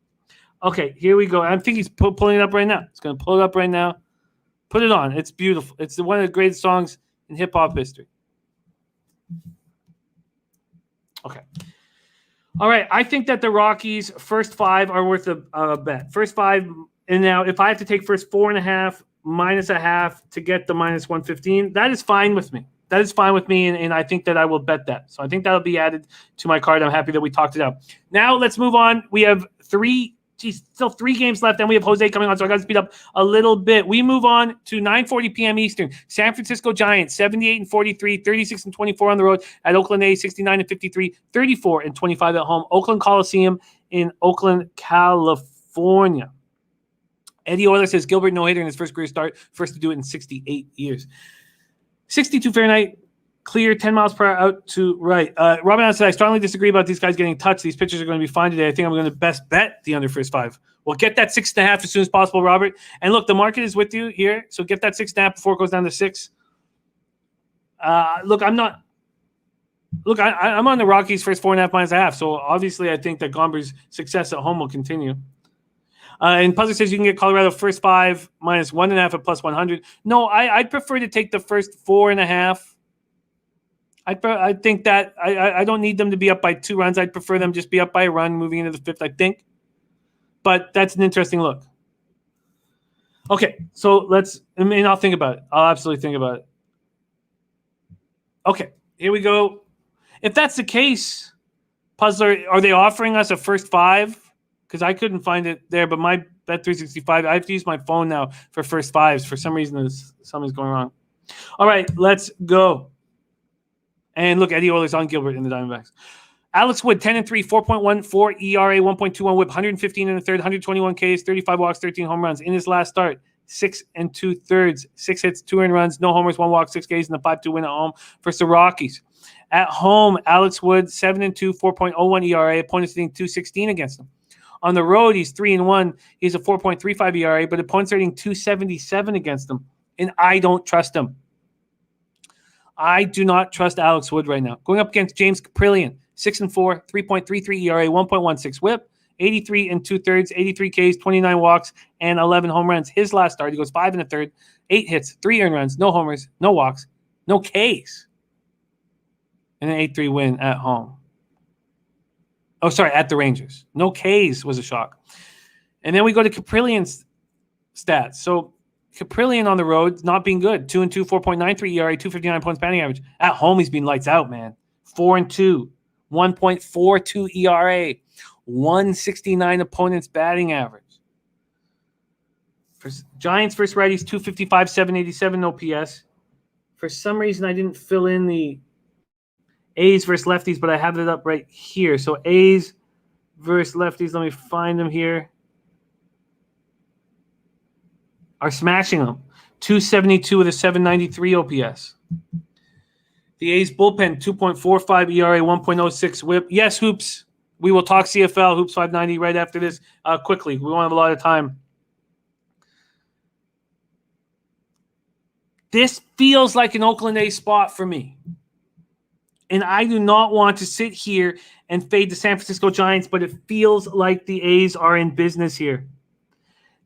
okay, here we go. I think he's pulling it up right now. He's going to pull it up right now. Put it on. It's beautiful. It's one of the greatest songs in hip hop history. Okay. All right. I think that the Rockies' first 5 are worth a bet. First 5. And now if I have to take first 4.5 minus a half to get the minus 115, that is fine with me. That is fine with me, and I think that I will bet that. So I think that'll be added to my card. I'm happy that we talked it out. Now let's move on. We have still 3 games left, and we have Jose coming on, so I got to speed up a little bit. We move on to 9:40 p.m. Eastern. San Francisco Giants, 78-43, 36-24 on the road at Oakland A's, 69-53, 34-25 at home. Oakland Coliseum in Oakland, California. Eddie Euler says Gilbert no-hitter in his first career start, first to do it in 68 years. 62 Fahrenheit, clear, 10 miles per hour out to right. Robin Allen said, I strongly disagree about these guys getting touched. These pitchers are going to be fine today. I think I'm going to best bet the under first 5. Well, get that 6.5 as soon as possible, Robert. And look, the market is with you here, so get that 6.5 before it goes down to 6. Look, I'm not. Look, I'm on the Rockies first 4.5 minus a half. So obviously, I think that Gomber's success at home will continue. And Puzzler says you can get Colorado first 5 minus 1.5 at plus 100. No, I'd prefer to take the first 4.5. I think that I don't need them to be up by 2 runs. I'd prefer them just be up by a run moving into the 5th, I think. But that's an interesting look. Okay, so I'll think about it. I'll absolutely think about it. Okay, here we go. If that's the case, Puzzler, are they offering us a first 5? Because I couldn't find it there, but my Bet365, I have to use my phone now for first 5s. For some reason, something's going wrong. All right, let's go. And look, Eddie Euler's on Gilbert in the Diamondbacks. Alex Wood, 10-3, 4.14 ERA, 1.21 whip, 115 in the third, 121 Ks, 35 walks, 13 home runs. In his last start, 6 2/3, 6 hits, 2 earned runs, no homers, 1 walk, 6 Ks, and a 5-2 win at home versus the Rockies. At home, Alex Wood, 7-2, 4.01 ERA, opponents hitting 216 against him. On the road, he's 3-1. He's a 4.35 ERA, but opponents are hitting 277 against him, and I don't trust him. I do not trust Alex Wood right now. Going up against James Caprillion, 6-4, 3.33 ERA, 1.16 whip, 83 2/3, 83 Ks, 29 walks, and 11 home runs. His last start, he goes 5 1/3, 8 hits, 3 earned runs, no homers, no walks, no Ks. and an 8-3 win at home. Oh, sorry, at the Rangers. No Ks was a shock. And then we go to Caprillian's stats. So Caprillian on the road, not being good. 2-2, 4.93 ERA, 259 points batting average. At home, he's been lights out, man. 4-2, 1.42 ERA, 169 opponents batting average. For Giants versus righties, 255, 787 OPS. For some reason, I didn't fill in the A's versus lefties, but I have it up right here. So A's versus lefties, let me find them here. Are smashing them. 272 with a 793 OPS. The A's bullpen, 2.45 ERA, 1.06 whip. Yes, Hoops. We will talk CFL, Hoops 590 right after this quickly. We won't have a lot of time. This feels like an Oakland A's spot for me. And I do not want to sit here and fade the San Francisco Giants, but it feels like the A's are in business here.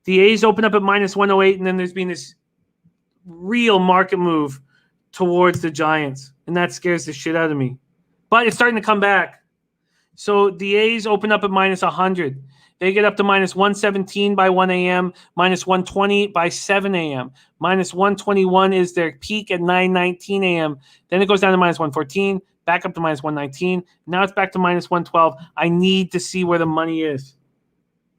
The A's open up at minus 108, and then there's been this real market move towards the Giants, and that scares the shit out of me. But it's starting to come back. So the A's open up at minus 100. They get up to minus 117 by 1 a.m., minus 120 by 7 a.m. Minus 121 is their peak at 9:19 a.m. Then it goes down to minus 114, back up to minus 119. Now it's back to minus 112. I need to see where the money is.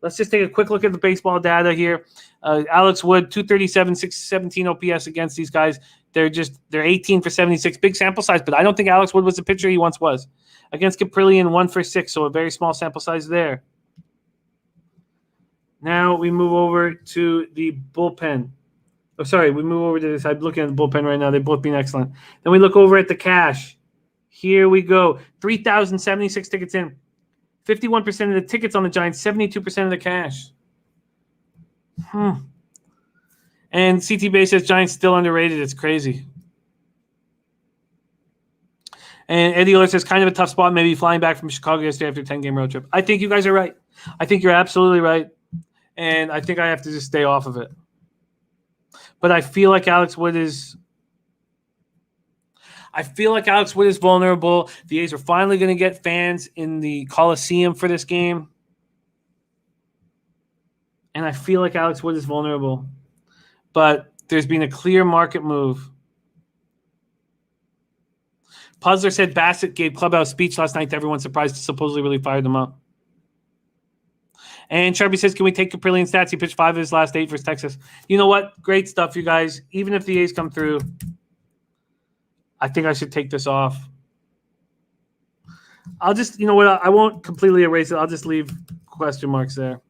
Let's just take a quick look at the baseball data here. Alex Wood, 237, 617 OPS against these guys. They're 18 for 76. Big sample size, but I don't think Alex Wood was the pitcher he once was. Against Caprillian, 1 for 6, so a very small sample size there. Now we move over to the bullpen. Oh, sorry, we move over to this. I'm looking at the bullpen right now. They've both been excellent. Then we look over at the cash. Here we go. 3,076 tickets in. 51% of the tickets on the Giants, 72% of the cash. And CT Bay says Giants still underrated. It's crazy. And Eddie Oler says kind of a tough spot, maybe flying back from Chicago yesterday after a 10-game road trip. I think you guys are right. I think you're absolutely right. And I think I have to just stay off of it. But I feel like Alex Wood is vulnerable. The A's are finally going to get fans in the Coliseum for this game. And I feel like Alex Wood is vulnerable. But there's been a clear market move. Puzzler said Bassett gave clubhouse speech last night to everyone surprised, supposedly really fired them up. And Sharpie says, can we take Caprillion stats? He pitched 5 of his last 8 versus Texas. You know what? Great stuff, you guys. Even if the A's come through, I think I should take this off. I'll just, you know what? I won't completely erase it. I'll just leave question marks there.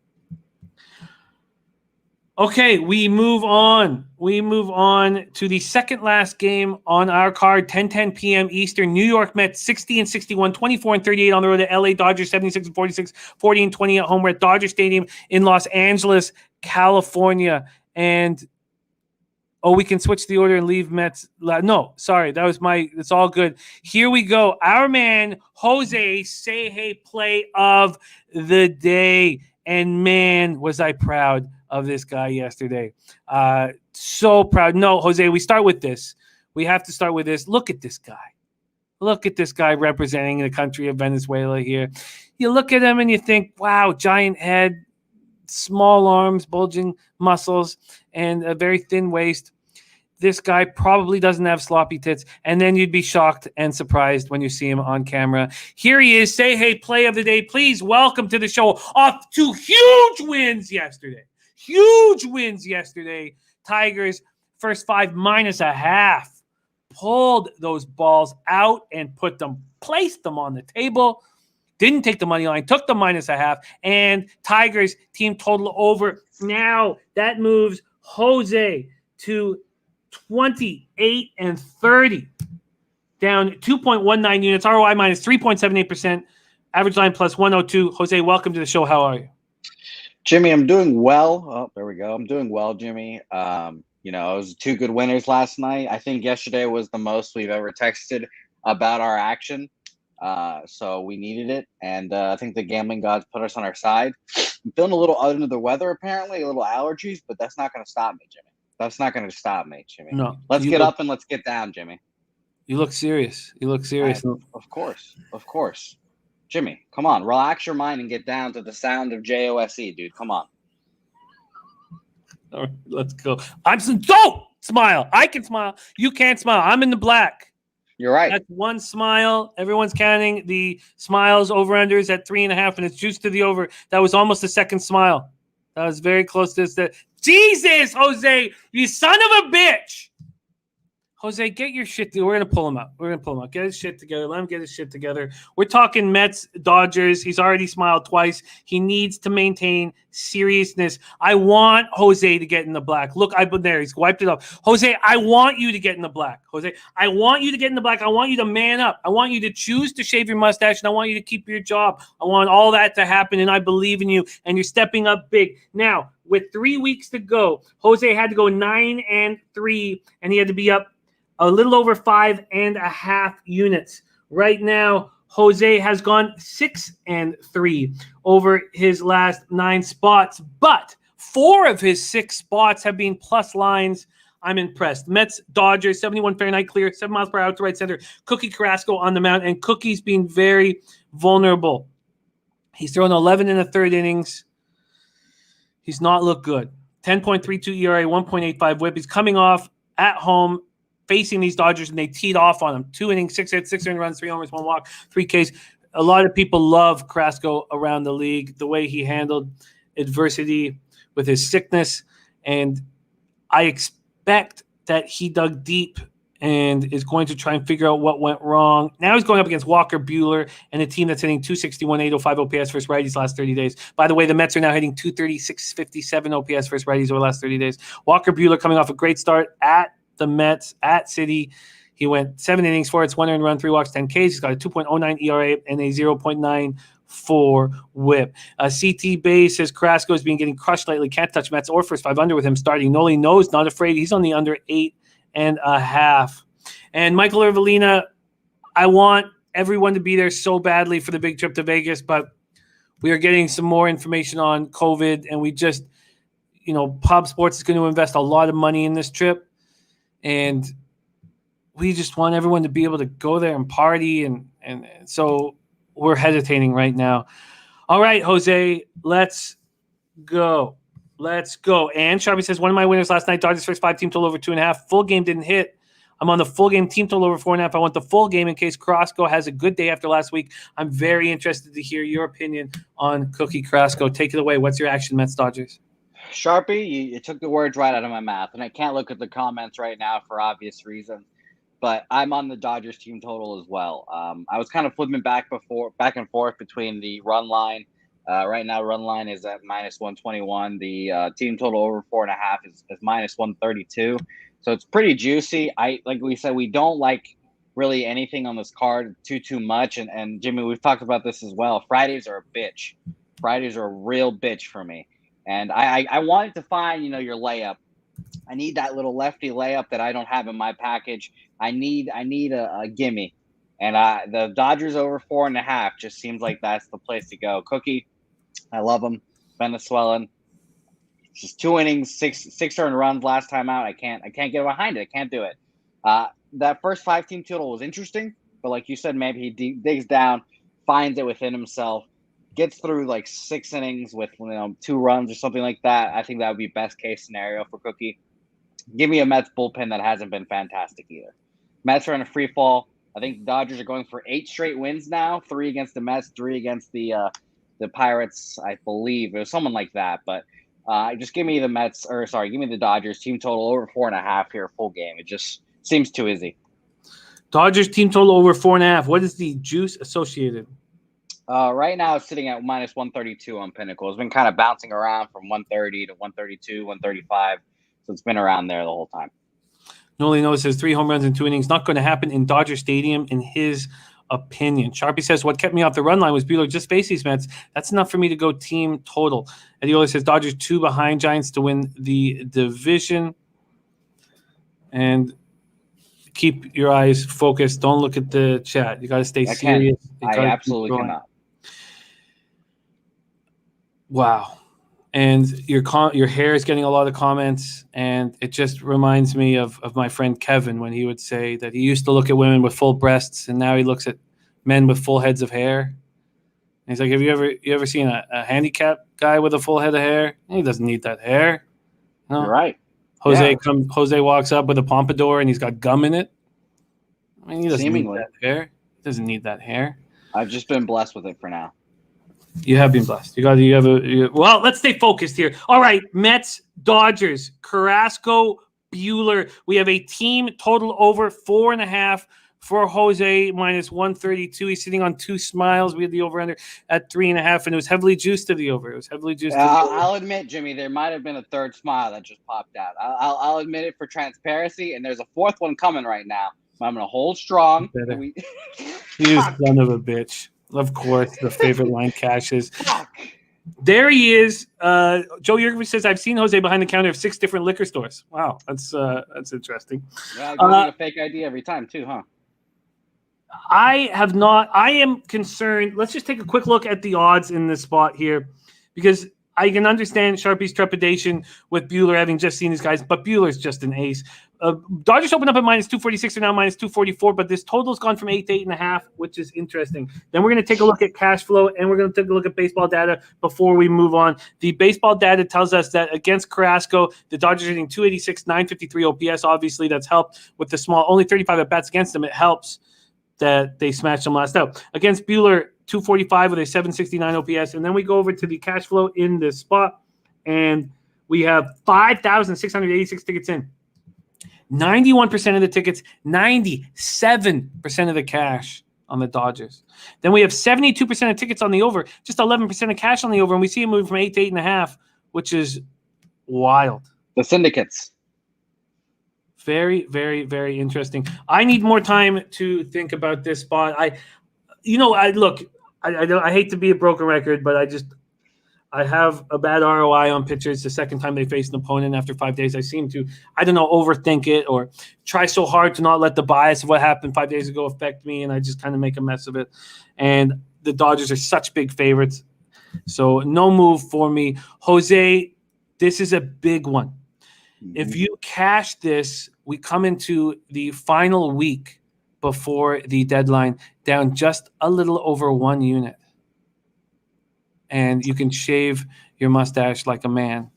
Okay, we move on. We move on to the second last game on our card, 10:10 p.m. Eastern. New York Mets 60-61, 24-38 on the road to LA Dodgers 76-46, 40-20 at home. We're at Dodger Stadium in Los Angeles, California. And we can switch the order and leave Mets. No, sorry, it's all good. Here we go. Our man Jose say hey play of the day. And man, was I proud of this guy yesterday. So proud. No, Jose, we start with this. We have to start with this. Look at this guy. Look at this guy representing the country of Venezuela here. You look at him and you think, wow, giant head, small arms, bulging muscles, and a very thin waist. This guy probably doesn't have sloppy tits. And then you'd be shocked and surprised when you see him on camera. Here he is. Say hey, play of the day. Please welcome to the show. Off to huge wins yesterday. Huge wins yesterday. Tigers, first 5 -1/2. Pulled those balls out and placed them on the table. Didn't take the money line, took the -1/2. And Tigers team total over. Now that moves Jose to 28-30. Down 2.19 units. ROI minus 3.78%. Average line plus 102. Jose, welcome to the show. How are you? Jimmy, I'm doing well. Oh, there we go. I'm doing well, Jimmy. It was 2 good winners last night. I think yesterday was the most we've ever texted about our action. So we needed it. And I think the gambling gods put us on our side. I'm feeling a little under the weather, apparently, a little allergies, but that's not going to stop me, Jimmy. That's not going to stop me, Jimmy. No. Let's get up and let's get down, Jimmy. You look serious. Of course. Jimmy, come on, relax your mind and get down to the sound of JOSE, dude. Come on. All right, let's go. Don't smile. I can smile. You can't smile. I'm in the black. You're right. That's one smile. Everyone's counting the smiles over-unders at 3.5, and it's juiced to the over. That was almost the second smile. That was very close to this. Jesus, Jose, you son of a bitch. Jose, get your shit together. We're going to pull him up. Get his shit together. Let him get his shit together. We're talking Mets, Dodgers. He's already smiled twice. He needs to maintain seriousness. I want Jose to get in the black. Look, I've been there. He's wiped it off. Jose, I want you to get in the black. Jose, I want you to get in the black. I want you to man up. I want you to choose to shave your mustache, and I want you to keep your job. I want all that to happen, and I believe in you, and you're stepping up big. Now, with 3 weeks to go, Jose had to go 9-3, and he had to be up a little over 5.5 units. Right now, Jose has gone 6-3 over his last 9 spots, but 4 of his 6 spots have been plus lines. I'm impressed. Mets, Dodgers, 71 Fahrenheit clear, 7 miles per hour to right center. Cookie Carrasco on the mound, and Cookie's been very vulnerable. He's thrown 11 in the third innings. He's not looked good. 10.32 ERA, 1.85 whip. He's coming off at home, facing these Dodgers, and they teed off on him. 2 innings, 6 hits, 6 earned runs, 3 homers, 1 walk, 3 Ks. A lot of people love Carrasco around the league, the way he handled adversity with his sickness. And I expect that he dug deep and is going to try and figure out what went wrong. Now he's going up against Walker Buehler and a team that's hitting 261, 805 OPS versus righties last 30 days. By the way, the Mets are now hitting 236, 57 OPS versus righties over the last 30 days. Walker Buehler coming off a great start at the Mets at City. He went 7 innings, 4 hits, 1 earned run, 3 walks, 10 Ks. He's got a 2.09 ERA and a 0.94 whip. CT Base says Carrasco has been getting crushed lately. Can't touch Mets or first 5 under with him starting. Noli knows, not afraid. He's on the under 8.5. And Michael Irvalina, I want everyone to be there so badly for the big trip to Vegas, but we are getting some more information on COVID, and we just, Pub Sports is going to invest a lot of money in this trip. And we just want everyone to be able to go there and party. And so we're hesitating right now. All right, Jose, let's go. And Sharpie says, one of my winners last night, Dodgers first 5 team total over 2.5. Full game didn't hit. I'm on the full game team total over 4.5. I want the full game in case Carrasco has a good day after last week. I'm very interested to hear your opinion on Cookie Carrasco. Take it away. What's your action, Mets, Dodgers? Sharpie, you took the words right out of my mouth, and I can't look at the comments right now for obvious reasons, but I'm on the Dodgers team total as well. I was kind of flipping back and forth between the run line. Right now, run line is at -121. The team total over 4.5 is -132. So it's pretty juicy. Like we said, we don't like really anything on this card too much. And Jimmy, we've talked about this as well. Fridays are a bitch. Fridays are a real bitch for me. And I wanted to find, your layup. I need that little lefty layup that I don't have in my package. I need a gimme. And the Dodgers over 4.5 just seems like that's the place to go. Cookie, I love him. Venezuelan. Just 2 innings, six earned runs last time out. I can't get behind it. I can't do it. That first 5 team total was interesting, but like you said, maybe he digs down, finds it within himself, gets through like 6 innings with 2 runs or something like that. I think that would be best case scenario for Cookie. Give me a Mets bullpen that hasn't been fantastic either. Mets are in a free fall. I think the Dodgers are going for 8 straight wins now. 3 against the Mets, 3 against the Pirates, I believe. It was someone like that. But just give me the give me the Dodgers team total over 4.5 here, full game. It just seems too easy. Dodgers team total over 4.5. What is the juice associated? Right now it's sitting at -132 on Pinnacle. It's been kind of bouncing around from 130 to 132, 135. So it's been around there the whole time. Noli knows says 3 home runs in 2 innings. Not going to happen in Dodger Stadium, in his opinion. Sharpie says, what kept me off the run line was Buehler. Just face these Mets. That's enough for me to go team total. Adiola says, Dodgers 2 behind Giants to win the division. And keep your eyes focused. Don't look at the chat. You got to stay serious. I absolutely cannot. Wow. and your hair is getting a lot of comments, and it just reminds me of my friend Kevin when he would say that he used to look at women with full breasts, and now he looks at men with full heads of hair. And he's like, have you ever seen a handicapped guy with a full head of hair? He doesn't need that hair. No. You're right. Jose walks up with a pompadour and he's got gum in it. I mean, he doesn't need that hair. He doesn't need that hair. I've just been blessed with it for now. You have been blessed. Well, let's stay focused here. All right, Mets, Dodgers, Carrasco, Buehler. We have a team total over 4.5 for Jose minus 132. He's sitting on 2 smiles. We had the over-under at 3.5, and it was heavily juiced to the over. I'll admit, Jimmy, there might have been a third smile that just popped out. I'll admit it for transparency, and there's a fourth one coming right now. I'm going to hold strong. You son of a bitch. Of course, the favorite line cashes. There he is. Joe Yerkovich says, I've seen Jose behind the counter of 6 different liquor stores. Wow, that's interesting. Yeah, I need a fake ID every time too, huh? I have not. I am concerned. Let's just take a quick look at the odds in this spot here, because I can understand Sharpie's trepidation with Buehler having just seen these guys, but Buehler's just an ace. Dodgers opened up at minus 246, they're now minus 244, but this total's gone from 8 to 8.5, which is interesting. Then we're going to take a look at cash flow, and we're going to take a look at baseball data before we move on. The baseball data tells us that against Carrasco, the Dodgers are hitting 286, 953 OPS. Obviously, that's helped with the small, only 35 at bats against them. It helps that they smashed them last out. Against Buehler, 245 with a 769 OPS. And then we go over to the cash flow in this spot, and we have 5,686 tickets in. 91% of the tickets, 97% of the cash on the Dodgers. Then we have 72% of tickets on the over, just 11% of cash on the over, and we see it moving from 8 to 8.5, which is wild. The syndicates. Very, very, very interesting. I need more time to think about this spot. I hate to be a broken record, but I have a bad ROI on pitchers the second time they face an opponent after 5 days. I seem to, overthink it or try so hard to not let the bias of what happened 5 days ago affect me, and I just kind of make a mess of it. And the Dodgers are such big favorites. So no move for me. Jose, this is a big one. If you cash this, we come into the final week before the deadline down just a little over 1 unit. And you can shave your mustache like a man.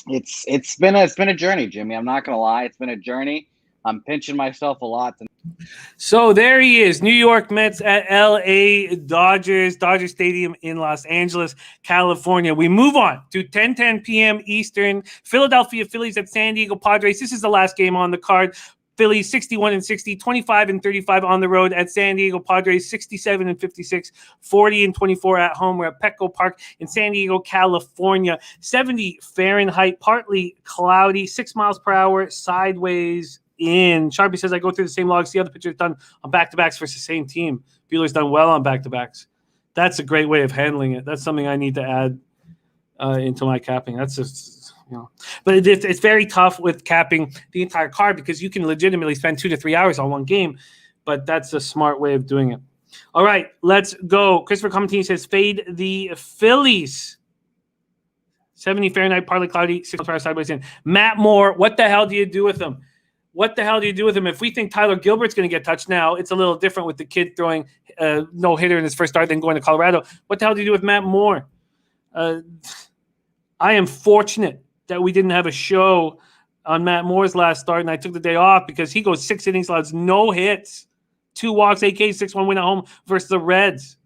It's been a journey, Jimmy. I'm not gonna lie, it's been a journey. I'm pinching myself a lot. So there he is, New York Mets at LA Dodgers, Dodger Stadium in Los Angeles, California. We move on to 10:10 p.m. Eastern. Philadelphia Phillies at San Diego Padres. This is the last game on the card. Phillies 61-60, 25-35 on the road at San Diego. Padres 67-56, 40-24 at home. We're at Petco Park in San Diego, California. 70 Fahrenheit, partly cloudy, 6 miles per hour, sideways in. Sharpie says, I go through the same logs the other pitchers done on back-to-backs versus the same team. Buehler's done well on back-to-backs. That's a great way of handling it. That's something I need to add into my capping. That's just... But it's very tough with capping the entire card because you can legitimately spend 2 to 3 hours on one game, but that's a smart way of doing it. All right, let's go. Christopher Comantini says, fade the Phillies. 70 Fahrenheit, partly cloudy, 6 miles per hour sideways in. Matt Moore, what the hell do you do with him? If we think Tyler Gilbert's going to get touched now, it's a little different with the kid throwing no-hitter in his first start, then going to Colorado. What the hell do you do with Matt Moore? I am fortunate that we didn't have a show on Matt Moore's last start, and I took the day off because he goes 6 innings, allows no hits, 2 walks, 8 Ks, 6-1 win at home versus the Reds.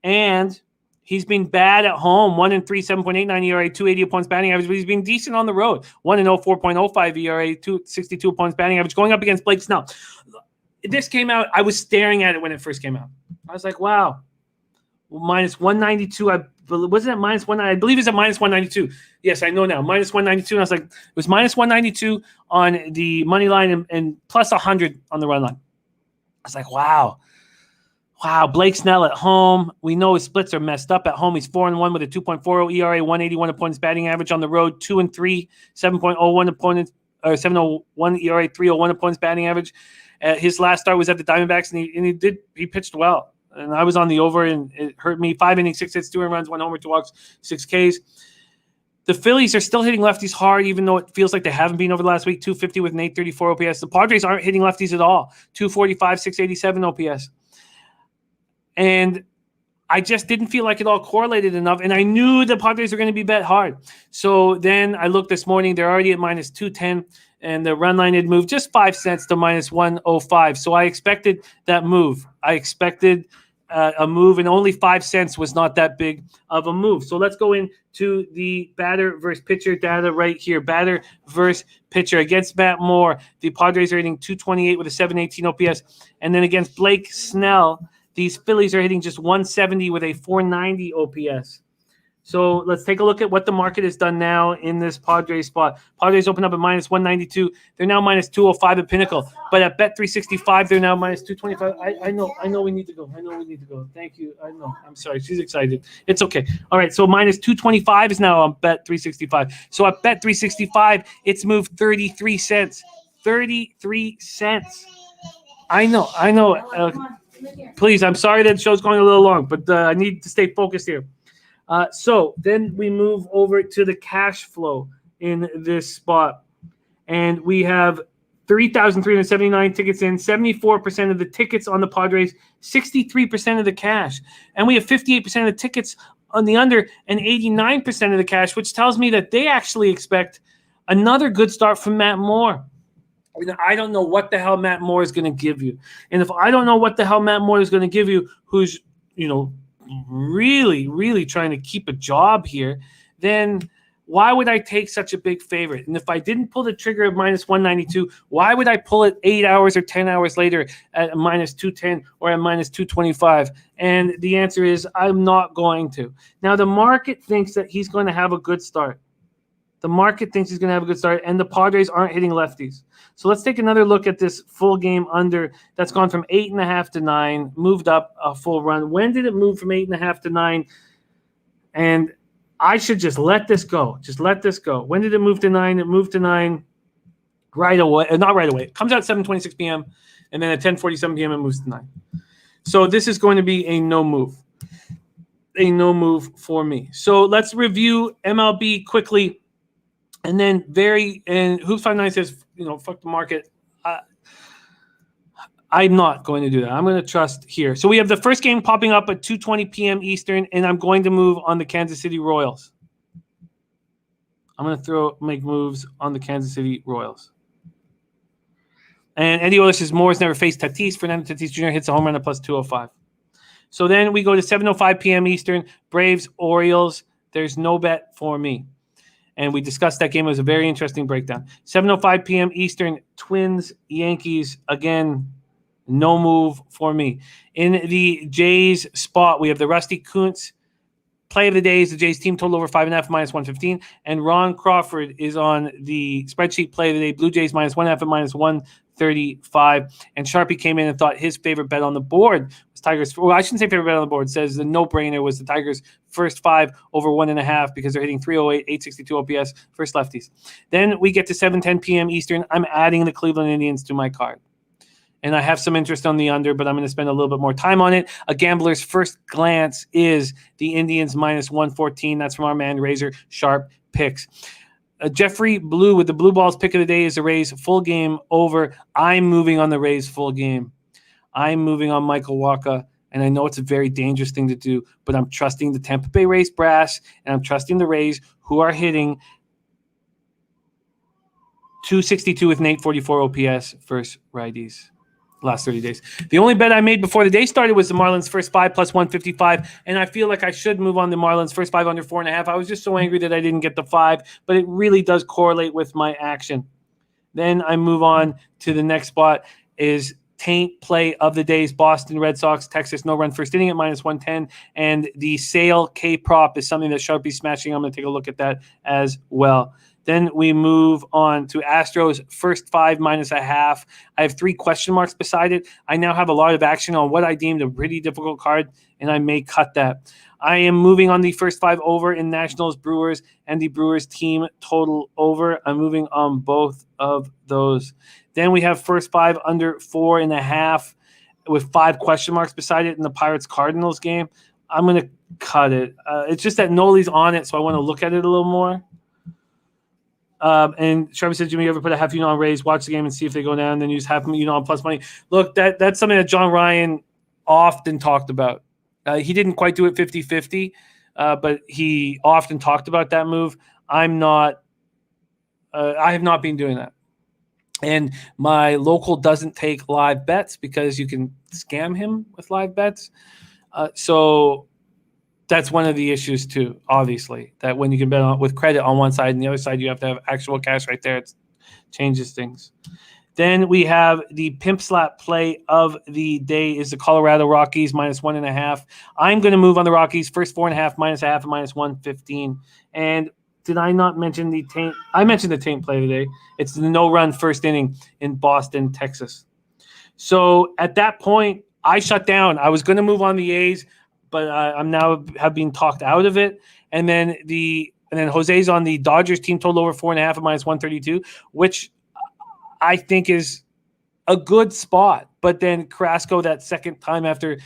And he's been bad at home, 1-3, 7.89 ERA, 280 opponents batting average, but he's been decent on the road, 1-0, 4.05 ERA, 262 opponents batting average, going up against Blake Snell. This came out, I was staring at it when it first came out. I was like, wow, minus 192, wasn't it minus 1? I believe it's at minus 192. Yes, I know now. Minus 192. And I was like, it was minus 192 on the money line and plus 100 on the run line. I was like, wow. Blake Snell at home. We know his splits are messed up at home. He's 4-1 with a 2.40 ERA, 181 opponents batting average on the road, 2-3, 7.01 opponents, or 7.01 ERA, 301 opponents batting average. His last start was at the Diamondbacks, and he pitched well. and I was on the over, and it hurt me. 5 innings, 6 hits, 2 earned runs, 1 homer, 2 walks, 6 Ks. The Phillies are still hitting lefties hard, even though it feels like they haven't been over the last week. 250 with an 834 OPS. The Padres aren't hitting lefties at all. 245, 687 OPS. And I just didn't feel like it all correlated enough, and I knew the Padres were going to be bet hard. So then I looked this morning. They're already at minus 210, and the run line had moved just 5 cents to minus 105. So I expected that move. I expected a move, and only 5 cents was not that big of a move. So let's go into the batter versus pitcher data right here. Batter versus pitcher. Against Matt Moore, the Padres are hitting 228 with a 718 OPS. And then against Blake Snell, these Phillies are hitting just 170 with a 490 OPS. So let's take a look at what the market has done now in this Padres spot. Padres open up at minus 192. They're now minus 205 at Pinnacle. But at Bet365, they're now minus 225. I know we need to go. Thank you. I know. I'm sorry. She's excited. It's okay. All right. So minus 225 is now on Bet365. So at Bet365, it's moved 33 cents. 33 cents. I know. Please, I'm sorry that the show's going a little long, but I need to stay focused here. So then we move over to the cash flow in this spot. And we have 3,379 tickets in, 74% of the tickets on the Padres, 63% of the cash. And we have 58% of the tickets on the under and 89% of the cash, which tells me that they actually expect another good start from Matt Moore. I don't know what the hell Matt Moore is going to give you. And if I don't know what the hell Matt Moore is going to give you, who's, really, really trying to keep a job here, then why would I take such a big favorite? And if I didn't pull the trigger of minus 192, why would I pull it 8 hours or 10 hours later at minus 210 or at minus 225? And the answer is I'm not going to. Now, the market thinks that he's going to have a good start. The market thinks he's going to have a good start, and the Padres aren't hitting lefties. So let's take another look at this full game under that's gone from 8.5 to 9, moved up a full run. When did it move from 8.5 to 9? And I should just let this go. Just let this go. When did it move to 9? It moved to 9 right away. Not right away. It comes out at 7:26 p.m., and then at 10:47 p.m. it moves to 9. So this is going to be a no move. A no move for me. So let's review MLB quickly. And then Hoops59 says, fuck the market. I'm not going to do that. I'm going to trust here. So we have the first game popping up at 2:20 p.m. Eastern, and I'm going to move on the Kansas City Royals. I'm going to make moves on the Kansas City Royals. And Eddie Olis says Moore's never faced Tatis. Fernando Tatis Jr. hits a home run at plus 205. So then we go to 7:05 p.m. Eastern, Braves, Orioles. There's no bet for me. And we discussed that game. It was a very interesting breakdown. 7:05 p.m. Eastern, Twins, Yankees. Again, no move for me. In the Jays spot, we have the Rusty Kuntz. Play of the day is the Jays team total over 5.5 minus 115. And Ron Crawford is on the spreadsheet play of the day. Blue Jays minus 1.5 at minus 135. And Sharpie came in and thought his favorite bet on the board was Tigers. Well, I shouldn't say favorite bet on the board. It says the no-brainer was the Tigers first 5 over 1.5 because they're hitting 308, 862 OPS, first lefties. Then we get to 7:10 p.m. Eastern. I'm adding the Cleveland Indians to my card. And I have some interest on the under, but I'm going to spend a little bit more time on it. A gambler's first glance is the Indians minus 114. That's from our man Razor Sharp Picks. Jeffrey Blue with the Blue Balls pick of the day is the Rays full game over. I'm moving on the Rays full game. I'm moving on Michael Wacha, and I know it's a very dangerous thing to do, but I'm trusting the Tampa Bay Rays brass, and I'm trusting the Rays who are hitting 262 with an 844 OPS versus righties. Last 30 days. The only bet I made before the day started was the Marlins first 5 plus 155, and I feel like I should move on the Marlins first 5 under 4.5. I was just so angry that I didn't get the 5, but it really does correlate with my action. Then I move on to the next spot is TAINT play of the days, Boston Red Sox, Texas no run first inning at minus 110, and the Sale K prop is something that Sharpie's smashing. I'm going to take a look at that as well. Then we move on to Astros first 5 minus a half. I have 3 question marks beside it. I now have a lot of action on what I deemed a pretty difficult card, and I may cut that. I am moving on the first 5 over in Nationals, Brewers, and the Brewers team total over. I'm moving on both of those. Then we have first 5 under 4.5. with 5 question marks beside it in the Pirates-Cardinals game. I'm going to cut it. It's just that Noli's on it, so I want to look at it a little more. And Trevor said, Jimmy, you ever put a half unit on Rays, watch the game and see if they go down, then use half unit on plus money? Look, that's something that John Ryan often talked about. He didn't quite do it 50-50, but he often talked about that move. I have not been doing that. And my local doesn't take live bets because you can scam him with live bets. So that's one of the issues too, obviously, that when you can bet with credit on one side and the other side, you have to have actual cash right there. It changes things. Then we have the pimp slap play of the day is the Colorado Rockies -1.5. I'm going to move on the Rockies first 4.5 -0.5 and -115. And did I not mention the taint? I mentioned the taint play today. It's the no-run first inning in Boston, Texas. So at that point, I shut down. I was going to move on the A's, but I'm now have been talked out of it. And then Jose's on the Dodgers team total over 4.5 at -132, which I think is a good spot. But then Carrasco that second time after,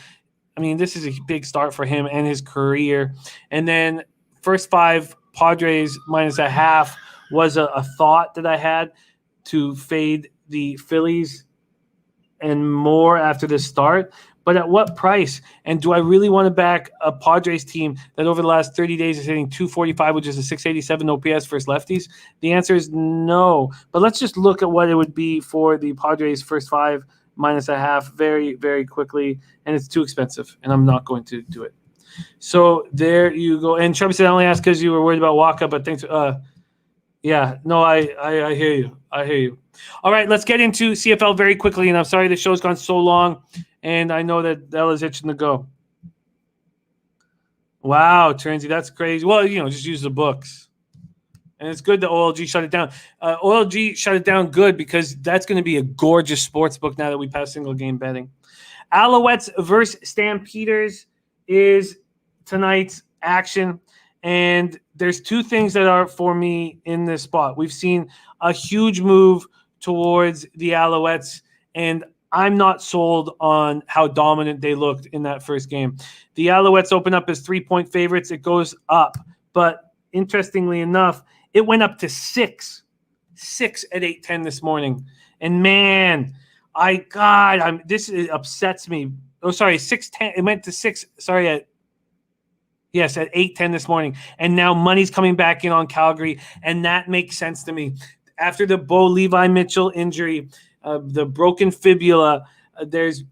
this is a big start for him and his career. And then first 5 Padres -0.5 was a thought that I had to fade the Phillies and more after this start. But at what price? And do I really want to back a Padres team that over the last 30 days is hitting .245, which is a .687 OPS versus lefties? The answer is no. But let's just look at what it would be for the Padres first 5 -0.5 very, very quickly. And it's too expensive, and I'm not going to do it. So there you go. And Trevor said, I only asked because you were worried about Waka, but thanks. Yeah, no, I hear you. I hear you. All right, let's get into CFL very quickly. And I'm sorry the show's gone so long, and I know that Ella's itching to go. Wow, Turnzy, that's crazy. Well, just use the books. And it's good that OLG shut it down. OLG shut it down good because that's going to be a gorgeous sports book now that we pass single game betting. Alouettes versus Stampeders is tonight's action. And there's 2 things that are for me in this spot. We've seen a huge move towards the Alouettes, and I'm not sold on how dominant they looked in that first game. The Alouettes open up as 3-point favorites. It goes up. But interestingly enough, it went up to 6 at 8:10 this morning. And man, this upsets me. Oh, sorry, 6:10. It went to 6. Sorry, at 8:10 this morning. And now money's coming back in on Calgary, and that makes sense to me. After the Bo Levi Mitchell injury, the broken fibula, there's,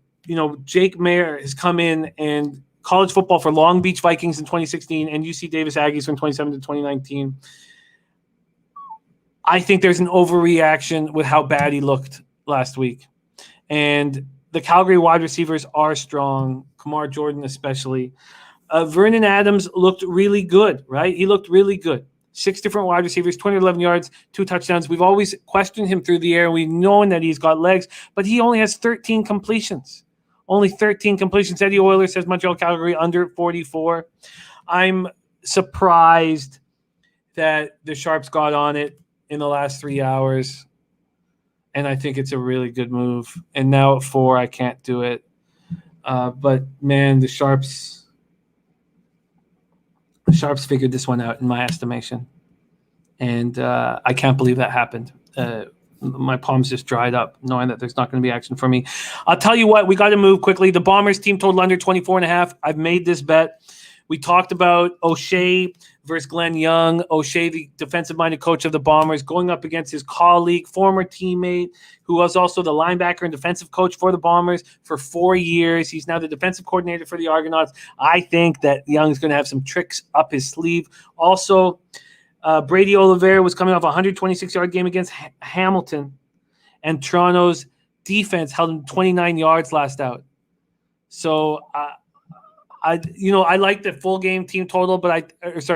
Jake Mayer has come in and college football for Long Beach Vikings in 2016 and UC Davis Aggies from 2017 to 2019. I think there's an overreaction with how bad he looked last week. And the Calgary wide receivers are strong, Kamar Jordan especially. Vernon Adams looked really good, right? He looked really good. 6 different wide receivers, 211 yards, 2 touchdowns. We've always questioned him through the air. We've known that he's got legs, but he only has 13 completions. Only 13 completions. Eddie Oiler says Montreal Calgary under 44. I'm surprised that the Sharps got on it in the last 3 hours, and I think it's a really good move. And now at 4, I can't do it. But, man, the Sharps figured this one out in my estimation. And I can't believe that happened. My palms just dried up knowing that there's not going to be action for me. I'll tell you what, we got to move quickly. The Bombers team total under 24.5. I've made this bet. We talked about O'Shea versus Glenn Young. O'Shea, the defensive-minded coach of the Bombers, going up against his colleague, former teammate, who was also the linebacker and defensive coach for the Bombers for 4 years. He's now the defensive coordinator for the Argonauts. I think that Young's going to have some tricks up his sleeve. Also, Brady Oliveira was coming off a 126-yard game against Hamilton, and Toronto's defense held him 29 yards last out. So, I like the full game team total,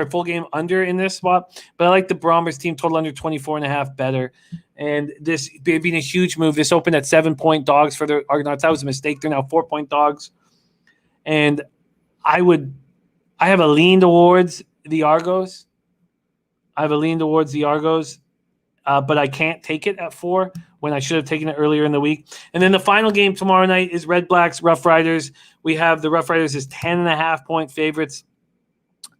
full game under in this spot, but I like the Bombers team total under 24.5 better. And this being a huge move, this opened at 7-point dogs for the Argonauts. That was a mistake. They're now 4-point dogs. And I have a lean towards the Argos. but I can't take it at 4 when I should have taken it earlier in the week. And then the final game tomorrow night is Red Blacks, Rough Riders. We have the Rough Riders as 10.5-point favorites.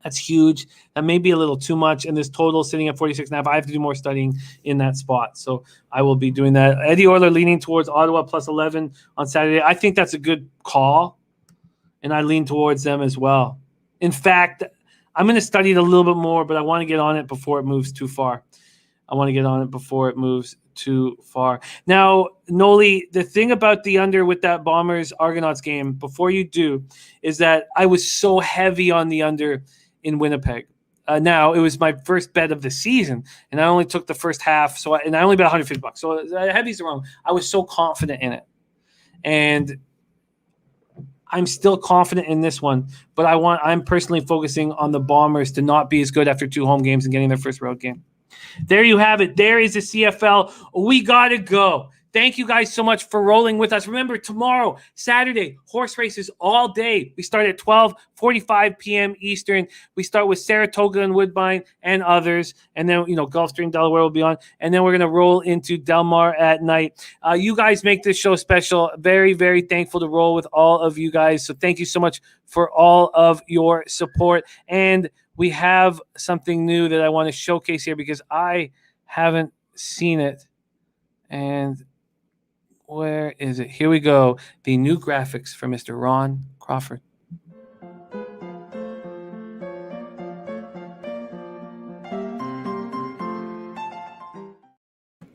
That's huge. That may be a little too much. And this total sitting at 46.5. I have to do more studying in that spot. So I will be doing that. Eddie Orler leaning towards Ottawa plus 11 on Saturday. I think that's a good call. And I lean towards them as well. In fact, I'm going to study it a little bit more, but I want to get on it before it moves too far. Now, Noli, the thing about the under with that Bombers Argonauts game, before you do, is that I was so heavy on the under in Winnipeg. Now, it was my first bet of the season, and I only took the first half, and I only bet $150. So heavy's wrong. I was so confident in it. And I'm still confident in this one, but I'm personally focusing on the Bombers to not be as good after 2 home games and getting their first road game. There you have it. There is the CFL. We got to go. Thank you guys so much for rolling with us. Remember, tomorrow, Saturday, horse races all day. We start at 12:45 p.m. Eastern. We start with Saratoga and Woodbine and others. And then, Gulfstream, Delaware will be on. And then we're going to roll into Del Mar at night. You guys make this show special. Very, very thankful to roll with all of you guys. So thank you so much for all of your support. And we have something new that I want to showcase here because I haven't seen it. And where is it? Here we go. The new graphics for Mr. Ron Crawford.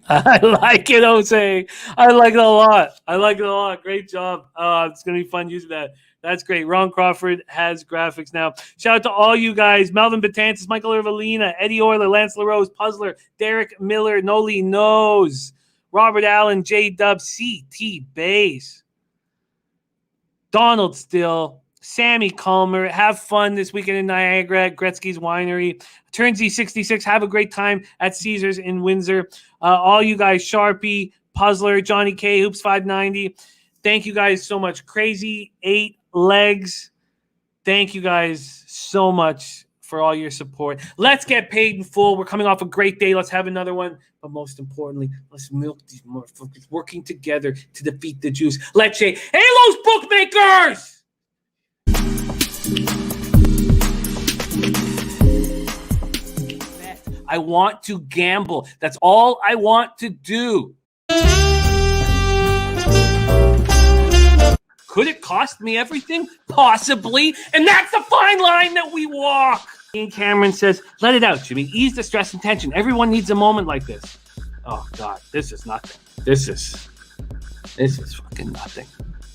I like it, Jose. I like it a lot. Great job. It's going to be fun using that. That's great. Ron Crawford has graphics now. Shout out to all you guys. Melvin Batanzas, Michael Irvalina, Eddie Orler, Lance LaRose, Puzzler, Derek Miller, Noli Knows, Robert Allen, J-Dub, CT Base, Donald Still, Sammy Calmer. Have fun this weekend in Niagara at Gretzky's Winery. Turnzy 66. Have a great time at Caesars in Windsor. All you guys, Sharpie, Puzzler, Johnny K, Hoops 590. Thank you guys so much. Crazy 8 Legs. Thank you guys so much for all your support. Let's get paid in full. We're coming off a great day. Let's have another one. But most importantly, let's milk these motherfuckers working together to defeat the Jews. Let's say, hey, those bookmakers! I want to gamble. That's all I want to do. Could it cost me everything? Possibly. And that's the fine line that we walk. Ian Cameron says, let it out, Jimmy. Ease the stress and tension. Everyone needs a moment like this. Oh, God. This is nothing. This is fucking nothing.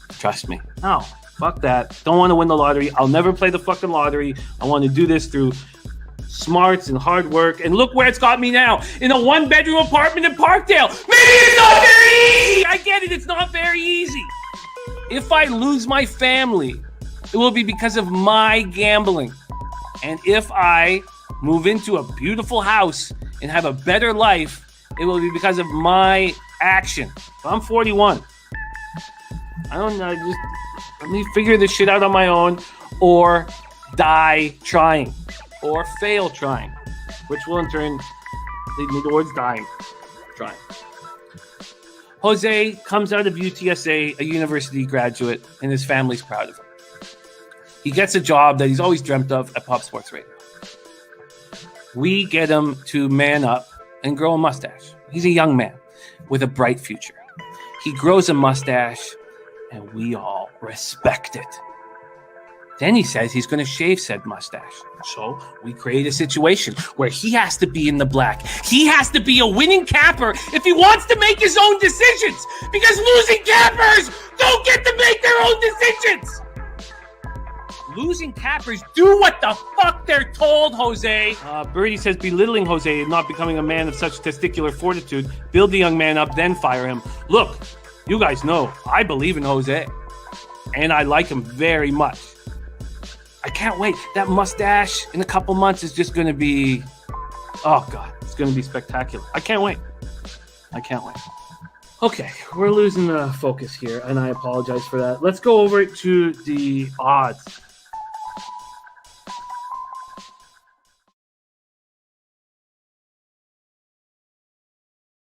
Trust me. No, fuck that. Don't want to win the lottery. I'll never play the fucking lottery. I want to do this through smarts and hard work. And look where it's got me now. In a 1-bedroom apartment in Parkdale. Maybe it's not very easy. I get it. It's not very easy. If I lose my family, it will be because of my gambling. And if I move into a beautiful house and have a better life, it will be because of my action. I'm 41. I don't know. Just let me figure this shit out on my own or die trying or fail trying, which will in turn lead me towards dying trying. Jose comes out of UTSA, a university graduate, and his family's proud of him. He gets a job that he's always dreamt of at Pop Sports Radio. We get him to man up and grow a mustache. He's a young man with a bright future. He grows a mustache, and we all respect it. Then he says he's going to shave said mustache. So we create a situation where he has to be in the black. He has to be a winning capper if he wants to make his own decisions. Because losing cappers don't get to make their own decisions. Losing cappers do what the fuck they're told, Jose. Birdie says belittling Jose and not becoming a man of such testicular fortitude. Build the young man up, then fire him. Look, you guys know I believe in Jose. And I like him very much. I can't wait. That mustache in a couple months is just going to be, oh, God, it's going to be spectacular. I can't wait. Okay, we're losing the focus here, and I apologize for that. Let's go over to the odds.